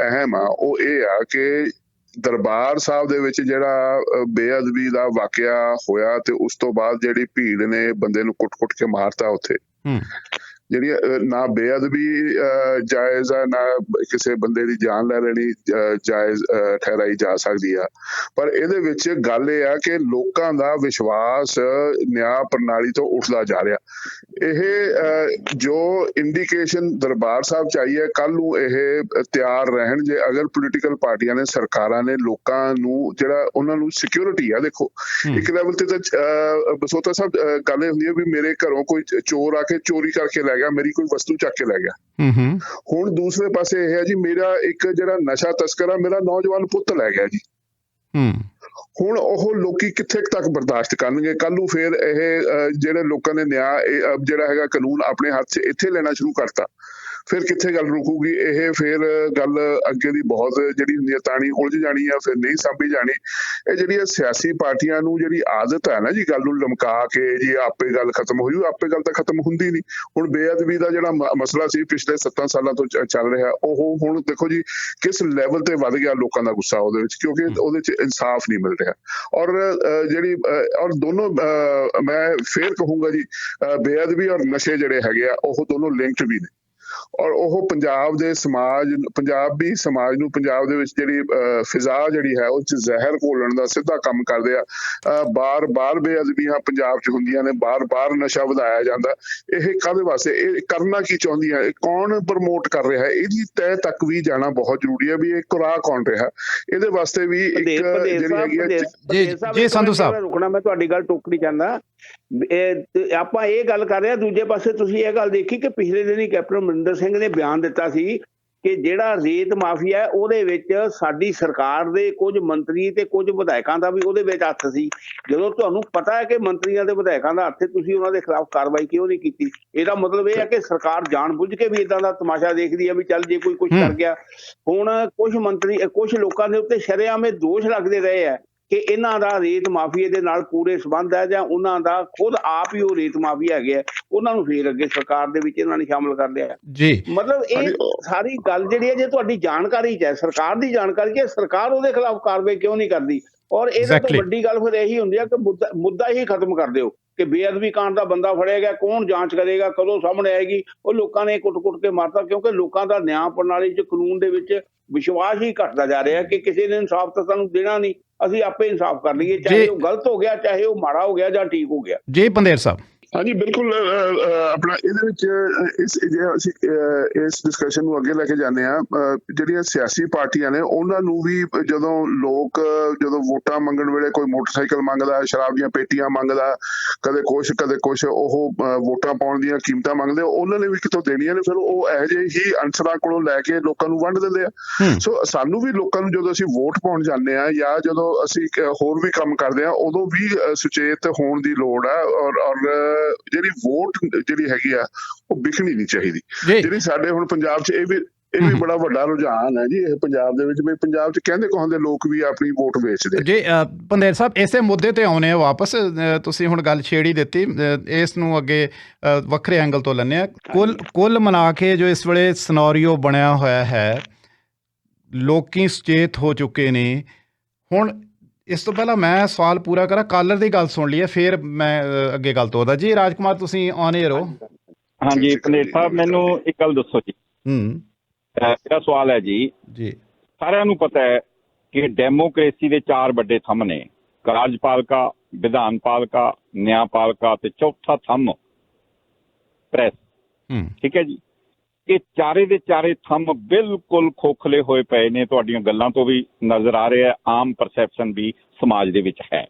ਅਹਿਮ ਆ। ਉਹ ਇਹ ਆ ਕਿ ਦਰਬਾਰ ਸਾਹਿਬ ਦੇ ਵਿੱਚ ਜਿਹੜਾ ਬੇਅਦਬੀ ਦਾ ਵਾਕਿਆ ਹੋਇਆ, ਤੇ ਉਸ ਤੋਂ ਬਾਅਦ ਜਿਹੜੀ ਭੀੜ ਨੇ ਬੰਦੇ ਨੂੰ ਕੁੱਟ-ਕੁੱਟ ਕੇ ਮਾਰਤਾ, ਉੱਥੇ ਜਿਹੜੀ ਨਾ ਬੇਅਦਬੀ ਜਾਇਜ਼ ਆ, ਨਾ ਕਿਸੇ ਬੰਦੇ ਦੀ ਜਾਨ ਲੈ ਲੈਣੀ ਜਾਇਜ਼ ਠਹਿਰਾਈ ਜਾ ਸਕਦੀ ਆ। ਪਰ ਇਹਦੇ ਵਿੱਚ ਗੱਲ ਇਹ ਆ ਕਿ ਲੋਕਾਂ ਦਾ ਵਿਸ਼ਵਾਸ ਨਿਆਂ ਪ੍ਰਣਾਲੀ ਤੋਂ ਉੱਠਦਾ ਜਾ ਰਿਹਾ। ਇਹ ਜੋ ਇੰਡੀਕੇਸ਼ਨ ਦਰਬਾਰ ਸਾਹਿਬ ਚ ਆਈ ਹੈ, ਕੱਲ ਨੂੰ ਇਹ ਤਿਆਰ ਰਹਿਣ ਜੇ ਅਗਰ ਪੋਲੀਟੀਕਲ ਪਾਰਟੀਆਂ ਨੇ, ਸਰਕਾਰਾਂ ਨੇ ਲੋਕਾਂ ਨੂੰ ਜਿਹੜਾ ਉਹਨਾਂ ਨੂੰ ਸਿਕਿਉਰਿਟੀ ਆ। ਦੇਖੋ, ਇੱਕ ਲੈਵਲ ਤੇ ਤਾਂ ਬਸੋਤਾ ਸਾਹਿਬ ਗੱਲ ਇਹ ਹੁੰਦੀ ਹੈ ਵੀ ਮੇਰੇ ਘਰੋਂ ਕੋਈ ਚੋਰ ਆ ਕੇ ਚੋਰੀ ਕਰਕੇ ਲੈ ਗਿਆ, ਮੇਰੀ ਕੋਈ ਵਸਤੂ ਚੱਕ ਕੇ ਲੈ ਗਿਆ। ਹੁਣ ਦੂਸਰੇ ਪਾਸੇ ਇਹ ਹੈ ਜੀ, ਮੇਰਾ ਇੱਕ ਜਿਹੜਾ ਨਸ਼ਾ ਤਸਕਰ ਆ, ਮੇਰਾ ਨੌਜਵਾਨ ਪੁੱਤ ਲੈ ਗਿਆ ਜੀ। ਹੁਣ ਉਹ ਲੋਕੀ ਕਿੱਥੇ ਤੱਕ ਬਰਦਾਸ਼ਤ ਕਰਨਗੇ? ਕੱਲ ਨੂੰ ਫੇਰ ਇਹ ਜਿਹੜੇ ਲੋਕਾਂ ਨੇ ਨਿਆਂ ਜਿਹੜਾ ਹੈਗਾ ਕਾਨੂੰਨ ਆਪਣੇ ਹੱਥ 'ਚ ਇੱਥੇ ਲੈਣਾ ਸ਼ੁਰੂ ਕਰਤਾ, ਫਿਰ ਕਿੱਥੇ ਗੱਲ ਰੁਕੂਗੀ? ਇਹ ਫਿਰ ਗੱਲ ਅੱਗੇ ਦੀ ਬਹੁਤ ਜਿਹੜੀ ਹੁੰਦੀ ਹੈ ਤਾਣੀ ਉਲਝ ਜਾਣੀ ਆ, ਫਿਰ ਨਹੀਂ ਸਾਂਭੀ ਜਾਣੀ। ਇਹ ਜਿਹੜੀਆਂ ਸਿਆਸੀ ਪਾਰਟੀਆਂ ਨੂੰ ਜਿਹੜੀ ਆਦਤ ਹੈ ਨਾ ਜੀ, ਗੱਲ ਨੂੰ ਲਮਕਾ ਕੇ ਜੀ ਆਪੇ ਗੱਲ ਖਤਮ ਹੋ ਜੂ, ਆਪੇ ਗੱਲ ਤਾਂ ਖਤਮ ਹੁੰਦੀ ਨਹੀਂ। ਹੁਣ ਬੇਅਦਬੀ ਦਾ ਜਿਹੜਾ ਮਸਲਾ ਸੀ ਪਿਛਲੇ 7 ਸਾਲਾਂ ਤੋਂ ਚੱਲ ਰਿਹਾ, ਉਹ ਹੁਣ ਦੇਖੋ ਜੀ ਕਿਸ ਲੈਵਲ ਤੇ ਵੱਧ ਗਿਆ ਲੋਕਾਂ ਦਾ ਗੁੱਸਾ ਉਹਦੇ ਵਿੱਚ, ਕਿਉਂਕਿ ਉਹਦੇ 'ਚ ਇਨਸਾਫ ਨਹੀਂ ਮਿਲ ਰਿਹਾ। ਔਰ ਜਿਹੜੀ ਔਰ ਦੋਨੋਂ ਮੈਂ ਫੇਰ ਕਹੂੰਗਾ ਜੀ, ਬੇਅਦਬੀ ਔਰ ਨਸ਼ੇ ਜਿਹੜੇ ਹੈਗੇ ਆ, ਉਹ ਦੋਨੋਂ ਲਿੰਕਡ ਵੀ ਨੇ। ਔਰ ਉਹ ਪੰਜਾਬੀ ਸਮਾਜ ਨੂੰ ਪੰਜਾਬ ਦੇ ਵਿੱਚ ਜਿਹੜੀ ਫਿਜ਼ਾ ਜਿਹੜੀ ਹੈ ਉਹ 'ਚ ਜ਼ਹਿਰ ਘੋਲਣ ਦਾ ਸਿੱਧਾ ਕੰਮ ਕਰਦੇ ਆ। ਬਾਰ-ਬਾਰ ਬੇਅਦਬੀਆਂ ਪੰਜਾਬ 'ਚ ਹੁੰਦੀਆਂ ਨੇ, ਬਾਰ-ਬਾਰ ਨਸ਼ਾ ਵਧਾਇਆ ਜਾਂਦਾ। ਇਹ ਕਾਹਦੇ ਵਾਸਤੇ, ਇਹ ਕਰਨਾ ਕੀ ਚਾਹੁੰਦੀਆਂ, ਇਹ ਕੌਣ ਪ੍ਰਮੋਟ ਕਰ ਰਿਹਾ, ਇਹਦੀ ਤਹਿ ਤੱਕ ਵੀ ਜਾਣਾ ਬਹੁਤ ਜ਼ਰੂਰੀ ਹੈ ਵੀ ਇਹ ਕੁਰਾਹ ਕੌਣ ਰਿਹਾ। ਇਹਦੇ ਵਾਸਤੇ ਵੀ ਇੱਕ ਜਿਹੜੀ ਹੈਗੀ ਹੈ। ਜੀ ਸੰਧੂ ਸਾਹਿਬ, ਰੁਕਣਾ, ਮੈਂ ਤੁਹਾਡੀ ਗੱਲ ਟੋਕਣੀ ਚਾਹੁੰਦਾ। ਆਪਾਂ ਇਹ ਗੱਲ ਕਰ ਰਹੇ ਹਾਂ, ਦੂਜੇ ਪਾਸੇ ਤੁਸੀਂ ਇਹ ਗੱਲ ਦੇਖੀ ਕਿ ਪਿਛਲੇ ਦਿਨ ਹੀ ਕੈਪਟਨ ਅਮਰਿੰਦਰ ਸਿੰਘ ਨੇ ਬਿਆਨ ਦਿੱਤਾ ਸੀ ਕਿ ਜਿਹੜਾ ਰੇਤ ਮਾਫੀਆ ਹੈ ਉਹਦੇ ਵਿੱਚ ਸਾਡੀ ਸਰਕਾਰ ਦੇ ਕੁਝ ਮੰਤਰੀ ਤੇ ਕੁਝ ਵਿਧਾਇਕਾਂ ਦਾ ਵੀ ਉਹਦੇ ਵਿੱਚ ਹੱਥ ਸੀ। ਜਦੋਂ ਤੁਹਾਨੂੰ ਪਤਾ ਹੈ ਕਿ ਮੰਤਰੀਆਂ ਦੇ ਵਿਧਾਇਕਾਂ ਦਾ ਹੱਥ, ਤੁਸੀਂ ਉਹਨਾਂ ਦੇ ਖਿਲਾਫ ਕਾਰਵਾਈ ਕਿਉਂ ਨਹੀਂ ਕੀਤੀ? ਇਹਦਾ ਮਤਲਬ ਇਹ ਹੈ ਕਿ ਸਰਕਾਰ ਜਾਣਬੁੱਝ ਕੇ ਵੀ ਇਦਾਂ ਦਾ ਤਮਾਸ਼ਾ ਦੇਖਦੀ ਹੈ ਵੀ ਚੱਲ ਜੇ ਕੋਈ ਕੁਝ ਕਰ ਗਿਆ। ਹੁਣ ਕੁਝ ਲੋਕਾਂ ਦੇ ਉੱਤੇ ਸ਼ਰੇਆਮ ਇਹ ਦੋਸ਼ ਲੱਗਦੇ ਰਹੇ ਹੈ ਕਿ ਇਹਨਾਂ ਦਾ ਰੇਤ ਮਾਫੀਏ ਦੇ ਨਾਲ ਪੂਰੇ ਸੰਬੰਧ ਹੈ, ਜਾਂ ਉਹਨਾਂ ਦਾ ਖੁਦ ਆਪ ਹੀ ਉਹ ਰੇਤ ਮਾਫੀਆ ਹੈਗੇ, ਉਹਨਾਂ ਨੂੰ ਫੇਰ ਅੱਗੇ ਸਰਕਾਰ ਦੇ ਵਿੱਚ ਇਹਨਾਂ ਨੇ ਸ਼ਾਮਲ ਕਰ ਲਿਆ ਜੀ। ਮਤਲਬ ਇਹ ਸਾਰੀ ਗੱਲ ਜਿਹੜੀ ਹੈ, ਜੇ ਤੁਹਾਡੀ ਜਾਣਕਾਰੀ 'ਚ ਹੈ, ਸਰਕਾਰ ਦੀ ਜਾਣਕਾਰੀ 'ਚ, ਸਰਕਾਰ ਉਹਦੇ ਖਿਲਾਫ ਕਾਰਵਾਈ ਕਿਉਂ ਨਹੀਂ ਕਰਦੀ? ਔਰ ਇਹਦਾ ਤੋਂ ਵੱਡੀ ਗੱਲ ਫਿਰ ਇਹੀ ਹੁੰਦੀ ਹੈ ਕਿ ਮੁੱਦਾ ਹੀ ਖਤਮ ਕਰ ਦਿਓ ਕਿ ਬੇਅਦਬੀ ਕਾਂਡ ਦਾ ਬੰਦਾ ਫੜਿਆ ਗਿਆ, ਕੌਣ ਜਾਂਚ ਕਰੇਗਾ, ਕਦੋਂ ਸਾਹਮਣੇ ਆਏਗੀ? ਉਹ ਲੋਕਾਂ ਨੇ ਕੁੱਟ-ਕੁੱਟ ਕੇ ਮਾਰਤਾ, ਕਿਉਂਕਿ ਲੋਕਾਂ ਦਾ ਨਿਆਂ ਪ੍ਰਣਾਲੀ 'ਚ, ਕਾਨੂੰਨ ਦੇ ਵਿੱਚ ਵਿਸ਼ਵਾਸ ਹੀ ਘਟਦਾ ਜਾ ਰਿਹਾ ਕਿ ਕਿਸੇ ਨੇ ਇਨਸਾਫ ਤਾਂ ਸਾਨੂੰ ਦੇਣਾ ਨਹੀਂ, ਅਸੀਂ ਆਪੇ ਇਨਸਾਫ ਕਰ ਲਈਏ, ਚਾਹੇ ਉਹ ਗਲਤ ਹੋ ਗਿਆ, ਚਾਹੇ ਉਹ ਮਾੜਾ ਹੋ ਗਿਆ ਜਾਂ ਠੀਕ ਹੋ ਗਿਆ। ਜੀ ਪੰਦੇਰ ਸਾਹਿਬ। ਹਾਂਜੀ ਬਿਲਕੁਲ। ਆਪਣਾ ਇਹਦੇ ਵਿੱਚ ਜੇ ਅਸੀਂ ਇਸ ਡਿਸਕਸ਼ਨ ਨੂੰ ਅੱਗੇ ਲੈ ਕੇ ਜਾਂਦੇ ਹਾਂ, ਜਿਹੜੀਆਂ ਸਿਆਸੀ ਪਾਰਟੀਆਂ ਨੇ ਉਹਨਾਂ ਨੂੰ ਵੀ ਜਦੋਂ ਵੋਟਾਂ ਮੰਗਣ ਵੇਲੇ ਕੋਈ ਮੋਟਰਸਾਈਕਲ ਮੰਗਦਾ, ਸ਼ਰਾਬ ਦੀਆਂ ਪੇਟੀਆਂ ਮੰਗਦਾ, ਕਦੇ ਕੁਛ ਉਹ ਵੋਟਾਂ ਪਾਉਣ ਦੀਆਂ ਕੀਮਤਾਂ ਮੰਗਦੇ, ਉਹਨਾਂ ਨੇ ਵੀ ਕਿਤੋਂ ਦੇਣੀਆਂ ਨੇ, ਫਿਰ ਉਹ ਇਹੋ ਜਿਹੇ ਹੀ ਅਨਸਰਾਂ ਕੋਲੋਂ ਲੈ ਕੇ ਲੋਕਾਂ ਨੂੰ ਵੰਡ ਦਿੰਦੇ ਆ। ਸੋ ਸਾਨੂੰ ਵੀ ਲੋਕਾਂ ਨੂੰ ਜਦੋਂ ਅਸੀਂ ਵੋਟ ਪਾਉਣ ਜਾਂਦੇ ਹਾਂ ਜਾਂ ਜਦੋਂ ਅਸੀਂ ਹੋਰ ਵੀ ਕੰਮ ਕਰਦੇ ਹਾਂ, ਉਦੋਂ ਵੀ ਸੁਚੇਤ ਹੋਣ ਦੀ ਲੋੜ ਹੈ। ਔਰ ਜਿਹੜੀ ਵੋਟ ਜਿਹੜੀ ਹੈਗੀ ਆ ਉਹ ਵਿਕਣੀ ਨਹੀਂ ਚਾਹੀਦੀ। ਜਿਹੜੀ ਸਾਡੇ ਹੁਣ ਪੰਜਾਬ 'ਚ ਇਹ ਵੀ ਬੜਾ ਵੱਡਾ ਰੁਝਾਨ ਹੈ ਜੀ, ਇਹ ਪੰਜਾਬ ਦੇ ਵਿੱਚ ਵੀ, ਪੰਜਾਬ 'ਚ ਕਹਿੰਦੇ ਲੋਕ ਵੀ ਆਪਣੀ ਵੋਟ ਵੇਚਦੇ ਜੀ। ਪੰਦੇਰ ਸਾਹਿਬ, ਇਸੇ ਮੁੱਦੇ ਤੇ ਆਉਣੇ ਆ ਵਾਪਸ। ਤੁਸੀਂ ਹੁਣ ਗੱਲ ਛੇੜੀ ਦਿੱਤੀ, ਇਸ ਨੂੰ ਅੱਗੇ ਵੱਖਰੇ ਐਂਗਲ ਤੋਂ ਲੈਂਦੇ ਆ। ਕੁੱਲ ਮਿਲਾ ਕੇ ਜੋ ਇਸ ਵੇਲੇ ਸਿਨੈਰੀਓ ਬਣਿਆ ਹੋਇਆ ਹੈ, ਲੋਕੀ ਸੁਚੇਤ ਹੋ ਚੁੱਕੇ ਨੇ। ਹੁਣ ਇਸ ਤੋਂ ਪਹਿਲਾਂ ਮੈਂ ਸਵਾਲ ਪੂਰਾ ਕਰਾਂ, ਕਾਲਰ ਦੀ ਗੱਲ ਸੁਣ ਲਈਏ, ਫਿਰ ਮੈਂ ਅੱਗੇ ਗੱਲ ਤੋਰਦਾ ਜੀ। ਰਾਜਕੁਮਾਰ, ਤੁਸੀਂ ਔਨ ਏਅਰ ਹੋ। ਹਾਂਜੀ ਪੰਡੇਰ ਸਾਹਿਬ, ਮੈਨੂੰ ਇੱਕ ਗੱਲ ਦੱਸੋ ਜੀ। ਮੇਰਾ ਸਵਾਲ ਹੈ ਜੀ, ਸਾਰਿਆਂ ਨੂੰ ਪਤਾ ਹੈ ਕਿ ਡੈਮੋਕ੍ਰੇਸੀ ਦੇ 4 ਵੱਡੇ ਥੰਮ ਨੇ, ਕਾਰਜਪਾਲਿਕਾ, ਵਿਧਾਨਪਾਲਿਕਾ, ਨਿਆਂਪਾਲਿਕਾ ਤੇ ਚੌਥਾ ਥੰਮ ਪ੍ਰੈਸ। ਠੀਕ ਹੈ ਜੀ। ਇਹ ਚਾਰੇ ਦੇ ਚਾਰੇ ਥੰਮ ਬਿਲਕੁਲ ਖੋਖਲੇ ਹੋਏ ਪਏ ਨੇ, ਤੁਹਾਡੀਆਂ ਗੱਲਾਂ ਤੋਂ ਵੀ ਨਜ਼ਰ ਆ ਰਿਹਾ, ਆਮ ਪਰਸੈਪਸ਼ਨ ਵੀ ਸਮਾਜ ਦੇ ਵਿੱਚ ਹੈ।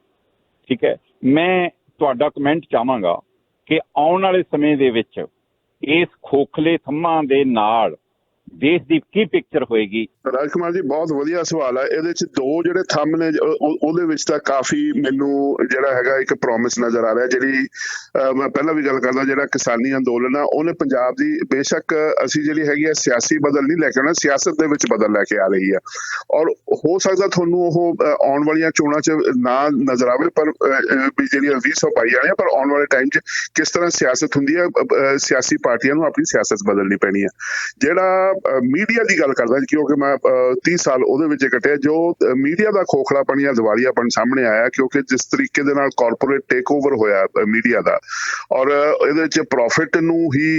ਠੀਕ ਹੈ, ਮੈਂ ਤੁਹਾਡਾ ਕਮੈਂਟ ਚਾਹਾਂਗਾ ਕਿ ਆਉਣ ਵਾਲੇ ਸਮੇਂ ਦੇ ਵਿੱਚ ਇਸ ਖੋਖਲੇ ਥੰਮਾਂ ਦੇ ਨਾਲ ਦੇਸ਼ ਦੀ ਕੀ ਪਿਕਚਰ ਹੋਏਗੀ? ਰਾਜਕੁਮਾਰ ਜੀ, ਬਹੁਤ ਵਧੀਆ ਸਵਾਲ ਹੈ। ਇਹਦੇ 'ਚ 2 ਜਿਹੜੇ ਥੰਮ ਨੇ, ਉਹਦੇ ਵਿੱਚ ਤਾਂ ਕਾਫੀ ਮੈਨੂੰ ਜਿਹੜਾ ਹੈਗਾ ਇੱਕ ਪ੍ਰੋਮਿਸ ਨਜ਼ਰ ਆ ਰਿਹਾ। ਜਿਹੜੀ ਮੈਂ ਪਹਿਲਾਂ ਵੀ ਗੱਲ ਕਰਦਾ, ਜਿਹੜਾ ਕਿਸਾਨੀ ਅੰਦੋਲਨ ਆ, ਉਹਨੇ ਪੰਜਾਬ ਦੀ, ਬੇਸ਼ੱਕ ਅਸੀਂ ਜਿਹੜੀ ਹੈਗੀ ਆ ਸਿਆਸੀ ਬਦਲ ਨਹੀਂ ਲੈ ਕੇ ਆਉਣਾ, ਸਿਆਸਤ ਦੇ ਵਿੱਚ ਬਦਲ ਲੈ ਕੇ ਆ ਰਹੀ ਆ। ਔਰ ਹੋ ਸਕਦਾ ਤੁਹਾਨੂੰ ਉਹ ਆਉਣ ਵਾਲੀਆਂ ਚੋਣਾਂ 'ਚ ਨਾ ਨਜ਼ਰ ਆਵੇ, ਪਰ ਵੀ ਜਿਹੜੀਆਂ 2022 ਆਉਣੀਆਂ, ਪਰ ਆਉਣ ਵਾਲੇ ਟਾਈਮ 'ਚ ਕਿਸ ਤਰ੍ਹਾਂ ਸਿਆਸਤ ਹੁੰਦੀ ਹੈ, ਸਿਆਸੀ ਪਾਰਟੀਆਂ ਨੂੰ ਆਪਣੀ ਸਿਆਸਤ ਬਦਲਣੀ ਪੈਣੀ ਹੈ। ਜਿਹੜਾ ਮੀਡੀਆ ਦੀ ਗੱਲ ਕਰਦਾ, ਕਿਉਂਕਿ ਮੈਂ 30 ਸਾਲ ਉਹਦੇ ਵਿੱਚ ਕੱਟਿਆ, ਜੋ ਮੀਡੀਆ ਦਾ ਖੋਖਲਾਪਣ ਜਾਂ ਦਿਵਾਲੀਆਪਣ ਸਾਹਮਣੇ ਆਇਆ, ਕਿਉਂਕਿ ਜਿਸ ਤਰੀਕੇ ਦੇ ਨਾਲ ਕਾਰਪੋਰੇਟ ਟੇਕ ਓਵਰ ਹੋਇਆ ਮੀਡੀਆ ਦਾ, ਔਰ ਇਹਦੇ ਵਿੱਚ ਪ੍ਰੋਫਿਟ ਨੂੰ ਹੀ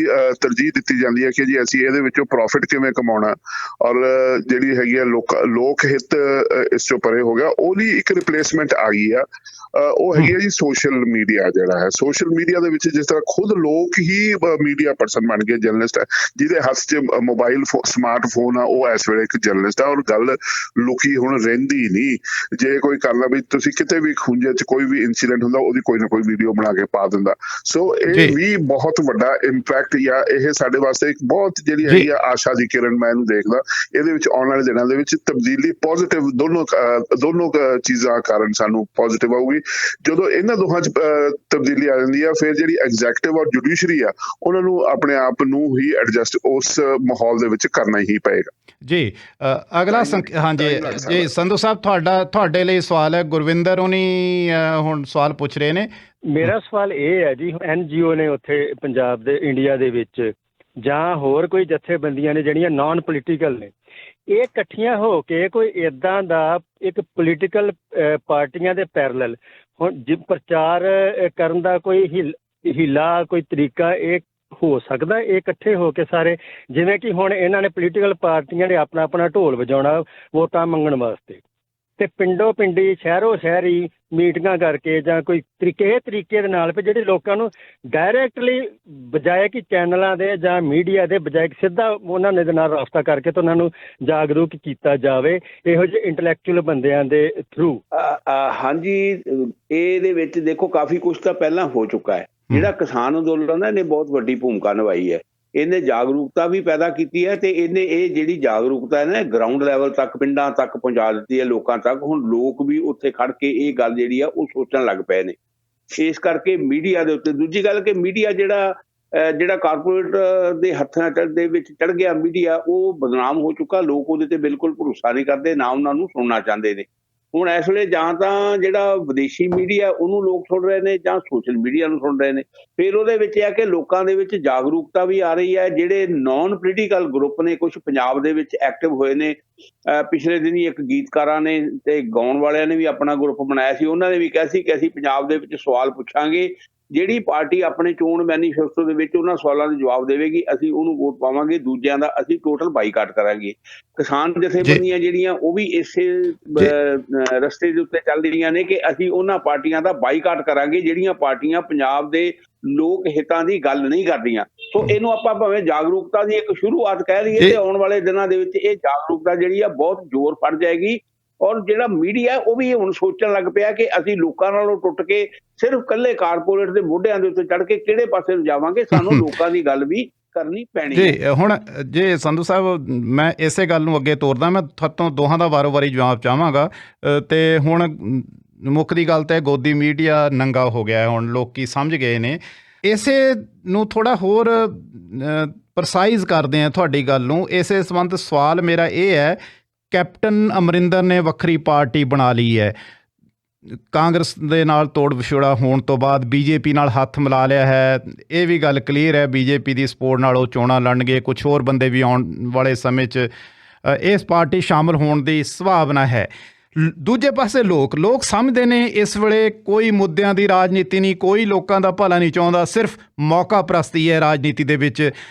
ਤਰਜੀਹ ਦਿੱਤੀ ਜਾਂਦੀ ਹੈ ਕਿ ਜੀ ਅਸੀਂ ਇਹਦੇ ਵਿੱਚੋਂ ਪ੍ਰੋਫਿਟ ਕਿਵੇਂ ਕਮਾਉਣਾ, ਔਰ ਜਿਹੜੀ ਹੈਗੀ ਆ ਲੋਕ ਹਿੱਤ ਇਸ ਚੋਂ ਪਰੇ ਹੋ ਗਿਆ। ਉਹਦੀ ਇੱਕ ਰਿਪਲੇਸਮੈਂਟ ਆ ਗਈ ਆ, ਉਹ ਹੈਗੀ ਹੈ ਜੀ ਸੋਸ਼ਲ ਮੀਡੀਆ। ਜਿਹੜਾ ਹੈ ਸੋਸ਼ਲ ਮੀਡੀਆ ਦੇ ਵਿੱਚ ਜਿਸ ਤਰ੍ਹਾਂ ਖੁਦ ਲੋਕ ਹੀ ਮੀਡੀਆ ਪਰਸਨ ਬਣ ਗਏ, ਜਰਨਲਿਸਟ ਹੈ, ਜਿਹਦੇ ਹੱਥ 'ਚ ਮੋਬਾਈਲ ਸਮਾਰਟਫੋਨ ਆ, ਉਹ ਇਸ ਵੇਲੇ ਇੱਕ ਜਰਨਲਿਸਟ ਆ। ਔਰ ਗੱਲ ਲੁਕੀ ਹੁਣ ਰਹਿੰਦੀ ਨਹੀਂ, ਜੇ ਕੋਈ ਕਰਦਾ ਵੀ ਤੁਸੀਂ ਕਿਤੇ ਵੀ ਖੂੰਜੇ 'ਚ ਕੋਈ ਵੀ ਇਨਸੀਡੈਂਟ ਹੁੰਦਾ, ਉਹਦੀ ਕੋਈ ਨਾ ਕੋਈ ਵੀਡੀਓ ਬਣਾ ਕੇ ਪਾ ਦਿੰਦਾ। ਸੋ ਇਹ ਵੀ ਬਹੁਤ ਵੱਡਾ ਇੰਪੈਕਟ, ਜਾਂ ਇਹ ਸਾਡੇ ਵਾਸਤੇ ਇੱਕ ਬਹੁਤ ਜਿਹੜੀ ਹੈਗੀ ਆ ਆਸ਼ਾ ਦੀ ਕਿਰਨ ਮੈਂ ਇਹਨੂੰ ਦੇਖਦਾ। ਇਹਦੇ ਵਿੱਚ ਆਉਣ ਵਾਲੇ ਦਿਨਾਂ ਦੇ ਵਿੱਚ ਤਬਦੀਲੀ ਪੋਜ਼ਿਟਿਵ, ਦੋਨੋਂ ਚੀਜ਼ਾਂ ਕਾਰਨ ਸਾਨੂੰ ਪੋਜ਼ਿਟਿਵ ਆਊਗੀ। ਜਦੋਂ ਇਹਨਾਂ ਦੋਹਾਂ 'ਚ ਤਬਦੀਲੀ ਆ ਜਾਂਦੀ ਆ, ਫਿਰ ਜਿਹੜੀ ਐਗਜ਼ੈਕਟਿਵ ਔਰ ਜੁਡੀਸ਼ਰੀ ਆ, ਉਹਨਾਂ ਨੂੰ ਆਪਣੇ ਆਪ ਨੂੰ ਹੀ ਐਡਜਸਟ ਉਸ ਮਾਹੌਲ ਦੇ ਵਿੱਚ ਕਰਨਾ ਹੀ ਪਏਗਾ ਜੀ। ਅਗਲਾ ਹਾਂਜੀ ਜੀ ਸੰਧੂ ਸਾਹਿਬ, ਤੁਹਾਡੇ ਲਈ ਸਵਾਲ ਹੈ। ਗੁਰਵਿੰਦਰ ਹੋਣੀ ਹੁਣ ਸਵਾਲ ਪੁੱਛ ਰਹੇ ਨੇ। ਮੇਰਾ ਸਵਾਲ ਇਹ ਹੈ ਜੀ, NGO ਨੇ ਉੱਥੇ ਪੰਜਾਬ ਦੇ, ਇੰਡੀਆ ਦੇ ਵਿੱਚ, ਜਾਂ ਹੋਰ ਕੋਈ ਜਥੇਬੰਦੀਆਂ ਨੇ ਜਿਹੜੀਆਂ ਨਾਨ ਪੋਲੀਟੀਕਲ ਨੇ, ਇਹ ਇਕੱਠੀਆਂ ਹੋ ਕੇ ਕੋਈ ਇੱਦਾਂ ਦਾ ਇੱਕ ਪੋਲੀਟੀਕਲ ਪਾਰਟੀਆਂ ਦੇ ਪੈਰਲਲ ਹੁਣ ਪ੍ਰਚਾਰ ਕਰਨ ਦਾ ਕੋਈ ਹੀਲਾ, ਕੋਈ ਤਰੀਕਾ ਇਹ ਹੋ ਸਕਦਾ ਇਹ ਇਕੱਠੇ ਹੋ ਕੇ ਸਾਰੇ, ਜਿਵੇਂ ਕਿ ਹੁਣ ਇਹਨਾਂ ਨੇ ਪੋਲੀਟੀਕਲ ਪਾਰਟੀਆਂ ਨੇ ਆਪਣਾ ਆਪਣਾ ਢੋਲ ਵਜਾਉਣਾ ਵੋਟਾਂ ਮੰਗਣ ਵਾਸਤੇ, ਤੇ ਪਿੰਡੋ ਪਿੰਡੀ ਸ਼ਹਿਰੋ ਸ਼ਹਿਰੀ ਮੀਟਿੰਗਾਂ ਕਰਕੇ ਜਾਂ ਕੋਈ ਤਰੀਕੇ ਦੇ ਨਾਲ ਵੀ ਜਿਹੜੇ ਲੋਕਾਂ ਨੂੰ ਡਾਇਰੈਕਟਲੀ ਬਜਾਏ ਕਿ ਚੈਨਲਾਂ ਦੇ ਜਾਂ ਮੀਡੀਆ ਦੇ ਬਜਾਏ ਸਿੱਧਾ ਉਹਨਾਂ ਦੇ ਨਾਲ ਰਾਬਤਾ ਕਰਕੇ ਤੇ ਉਹਨਾਂ ਨੂੰ ਜਾਗਰੂਕ ਕੀਤਾ ਜਾਵੇ ਇਹੋ ਜਿਹੇ ਇੰਟੈਲੈਕਚੁਅਲ ਬੰਦਿਆਂ ਦੇ ਥਰੂ। ਹਾਂਜੀ, ਇਹਦੇ ਵਿੱਚ ਦੇਖੋ ਕਾਫੀ ਕੁਝ ਤਾਂ ਪਹਿਲਾਂ ਹੋ ਚੁੱਕਾ ਹੈ। ਜਿਹੜਾ ਕਿਸਾਨ ਅੰਦੋਲਨ ਹੈ ਇਹਨੇ ਬਹੁਤ ਵੱਡੀ ਭੂਮਿਕਾ ਨਿਭਾਈ ਹੈ। ਇਹਨੇ ਜਾਗਰੂਕਤਾ ਵੀ ਪੈਦਾ ਕੀਤੀ ਹੈ ਤੇ ਇਹਨੇ ਇਹ ਜਿਹੜੀ ਜਾਗਰੂਕਤਾ ਹੈ ਨਾ ਗਰਾਊਂਡ ਲੈਵਲ ਤੱਕ, ਪਿੰਡਾਂ ਤੱਕ ਪਹੁੰਚਾ ਦਿੱਤੀ ਹੈ ਲੋਕਾਂ ਤੱਕ। ਹੁਣ ਲੋਕ ਵੀ ਉੱਥੇ ਖੜ ਕੇ ਇਹ ਗੱਲ ਜਿਹੜੀ ਆ ਉਹ ਸੋਚਣ ਲੱਗ ਪਏ ਨੇ। ਇਸ ਕਰਕੇ ਮੀਡੀਆ ਦੇ ਉੱਤੇ, ਦੂਜੀ ਗੱਲ ਕਿ ਮੀਡੀਆ ਜਿਹੜਾ ਕਾਰਪੋਰੇਟ ਦੇ ਹੱਥਾਂ ਦੇ ਵਿੱਚ ਚੜ ਗਿਆ ਮੀਡੀਆ, ਉਹ ਬਦਨਾਮ ਹੋ ਚੁੱਕਾ। ਲੋਕ ਉਹਦੇ ਤੇ ਬਿਲਕੁਲ ਭਰੋਸਾ ਨਹੀਂ ਕਰਦੇ, ਨਾ ਉਹਨਾਂ ਨੂੰ ਸੁਣਨਾ ਚਾਹੁੰਦੇ ਨੇ। ਹੁਣ ਇਸ ਵੇਲੇ ਜਾਂ ਤਾਂ ਜਿਹੜਾ ਵਿਦੇਸ਼ੀ ਮੀਡੀਆ ਉਹਨੂੰ ਲੋਕ ਸੁਣ ਰਹੇ ਨੇ ਜਾਂ ਸੋਸ਼ਲ ਮੀਡੀਆ ਨੂੰ ਸੁਣ ਰਹੇ ਨੇ। ਫਿਰ ਉਹਦੇ ਵਿੱਚ ਇਹ ਹੈ ਕਿ ਲੋਕਾਂ ਦੇ ਵਿੱਚ ਜਾਗਰੂਕਤਾ ਵੀ ਆ ਰਹੀ ਹੈ। ਜਿਹੜੇ ਨਾਨ ਪੋਲੀਟੀਕਲ ਗਰੁੱਪ ਨੇ ਕੁਝ ਪੰਜਾਬ ਦੇ ਵਿੱਚ ਐਕਟਿਵ ਹੋਏ ਨੇ। ਪਿਛਲੇ ਦਿਨੀ ਇੱਕ ਗੀਤਕਾਰਾਂ ਨੇ ਤੇ ਗਾਉਣ ਵਾਲਿਆਂ ਨੇ ਵੀ ਆਪਣਾ ਗਰੁੱਪ ਬਣਾਇਆ ਸੀ। ਉਹਨਾਂ ਨੇ ਵੀ ਕਿਹਾ ਸੀ ਕਿ ਅਸੀਂ ਪੰਜਾਬ ਦੇ ਵਿੱਚ ਸਵਾਲ ਪੁੱਛਾਂਗੇ, ਜਿਹੜੀ ਪਾਰਟੀ ਆਪਣੇ ਚੋਣ ਮੈਨੀਫੈਸਟੋ ਦੇ ਵਿੱਚ ਉਹਨਾਂ ਸਵਾਲਾਂ ਦੇ ਜਵਾਬ ਦੇਵੇਗੀ ਅਸੀਂ ਉਹਨੂੰ ਵੋਟ ਪਾਵਾਂਗੇ, ਦੂਜਿਆਂ ਦਾ ਅਸੀਂ ਟੋਟਲ ਬਾਈਕਾਟ ਕਰਾਂਗੇ। ਕਿਸਾਨ ਜਥੇਬੰਦੀਆਂ ਜਿਹੜੀਆਂ ਉਹ ਵੀ ਇਸੇ ਰਸਤੇ ਦੇ ਉੱਤੇ ਚੱਲ ਰਹੀਆਂ ਨੇ ਕਿ ਅਸੀਂ ਉਹਨਾਂ ਪਾਰਟੀਆਂ ਦਾ ਬਾਈਕਾਟ ਕਰਾਂਗੇ ਜਿਹੜੀਆਂ ਪਾਰਟੀਆਂ ਪੰਜਾਬ ਦੇ ਲੋਕ ਹਿੱਤਾਂ ਦੀ ਗੱਲ ਨਹੀਂ ਕਰਦੀਆਂ। ਸੋ ਇਹਨੂੰ ਆਪਾਂ ਭਾਵੇਂ ਜਾਗਰੂਕਤਾ ਦੀ ਇੱਕ ਸ਼ੁਰੂਆਤ ਕਹਿ ਲਈਏ ਤੇ ਆਉਣ ਵਾਲੇ ਦਿਨਾਂ ਦੇ ਵਿੱਚ ਇਹ ਜਾਗਰੂਕਤਾ ਜਿਹੜੀ ਆ ਬਹੁਤ ਜ਼ੋਰ ਫੜ ਜਾਏਗੀ। ਔਰ ਜਿਹੜਾ ਮੀਡੀਆ ਉਹ ਵੀ ਹੁਣ ਸੋਚਣ ਲੱਗ ਪਿਆ ਕਿ ਅਸੀਂ ਲੋਕਾਂ ਨਾਲੋਂ ਟੁੱਟ ਕੇ ਸਿਰਫ ਇਕੱਲੇ ਕਾਰਪੋਰੇਟ ਦੇ ਮੋਢਿਆਂ ਦੇ ਉੱਤੇ ਚੜ ਕੇ ਕਿਹੜੇ ਪਾਸੇ ਨੂੰ ਜਾਵਾਂਗੇ, ਸਾਨੂੰ ਲੋਕਾਂ ਦੀ ਗੱਲ ਵੀ ਕਰਨੀ ਪੈਣੀ ਹੈ। ਜੀ ਹੁਣ ਜੇ ਸੰਧੂ ਸਾਹਿਬ ਮੈਂ ਇਸੇ ਗੱਲ ਨੂੰ ਅੱਗੇ ਤੋਰਦਾ, ਮੈਂ ਤੁਹਾਤੋਂ ਦੋਹਾਂ ਦਾ ਵਾਰੀ ਜਵਾਬ ਚਾਹਾਂਗਾ। ਤੇ ਹੁਣ ਮੁੱਖ ਦੀ ਗੱਲ ਤਾਂ ਗੋਦੀ ਮੀਡੀਆ ਨੰਗਾ ਹੋ ਗਿਆ ਹੈ, ਹੁਣ ਲੋਕੀ ਸਮਝ ਗਏ ਨੇ। ਇਸੇ ਨੂੰ ਥੋੜ੍ਹਾ ਹੋਰ ਪ੍ਰਸਾਈਜ਼ ਕਰਦੇ ਹਾਂ ਤੁਹਾਡੀ ਗੱਲ ਨੂੰ। ਇਸੇ ਸੰਬੰਧ ਸਵਾਲ ਮੇਰਾ ਇਹ ਹੈ, ਕੈਪਟਨ ਅਮਰਿੰਦਰ ਨੇ ਵੱਖਰੀ ਪਾਰਟੀ ਬਣਾ ਲਈ ਹੈ, ਕਾਂਗਰਸ ਦੇ ਨਾਲ ਤੋੜ ਵਿਛੋੜਾ ਹੋਣ ਤੋਂ ਬਾਅਦ ਬੀਜੇਪੀ ਨਾਲ ਹੱਥ ਮਿਲਾ ਲਿਆ ਹੈ। ਇਹ ਵੀ ਗੱਲ ਕਲੀਅਰ ਹੈ ਬੀਜੇਪੀ ਦੀ ਸਪੋਰਟ ਨਾਲ ਉਹ ਚੋਣਾਂ ਲੜਨਗੇ। ਕੁਝ ਹੋਰ ਬੰਦੇ ਵੀ ਆਉਣ ਵਾਲੇ ਸਮੇਂ 'ਚ ਇਸ ਪਾਰਟੀ ਸ਼ਾਮਲ ਹੋਣ ਦੀ ਸੰਭਾਵਨਾ ਹੈ। ਦੂਜੇ ਪਾਸੇ ਲੋਕ ਸਮਝਦੇ ਨੇ ਇਸ ਵੇਲੇ ਕੋਈ ਮੁੱਦਿਆਂ ਦੀ ਰਾਜਨੀਤੀ ਨਹੀਂ, ਕੋਈ ਲੋਕਾਂ ਦਾ ਭਲਾ ਨਹੀਂ ਚਾਹੁੰਦਾ, ਸਿਰਫ ਮੌਕਾ ਪ੍ਰਸਤੀ ਹੈ ਰਾਜਨੀਤੀ ਦੇ ਵਿੱਚ।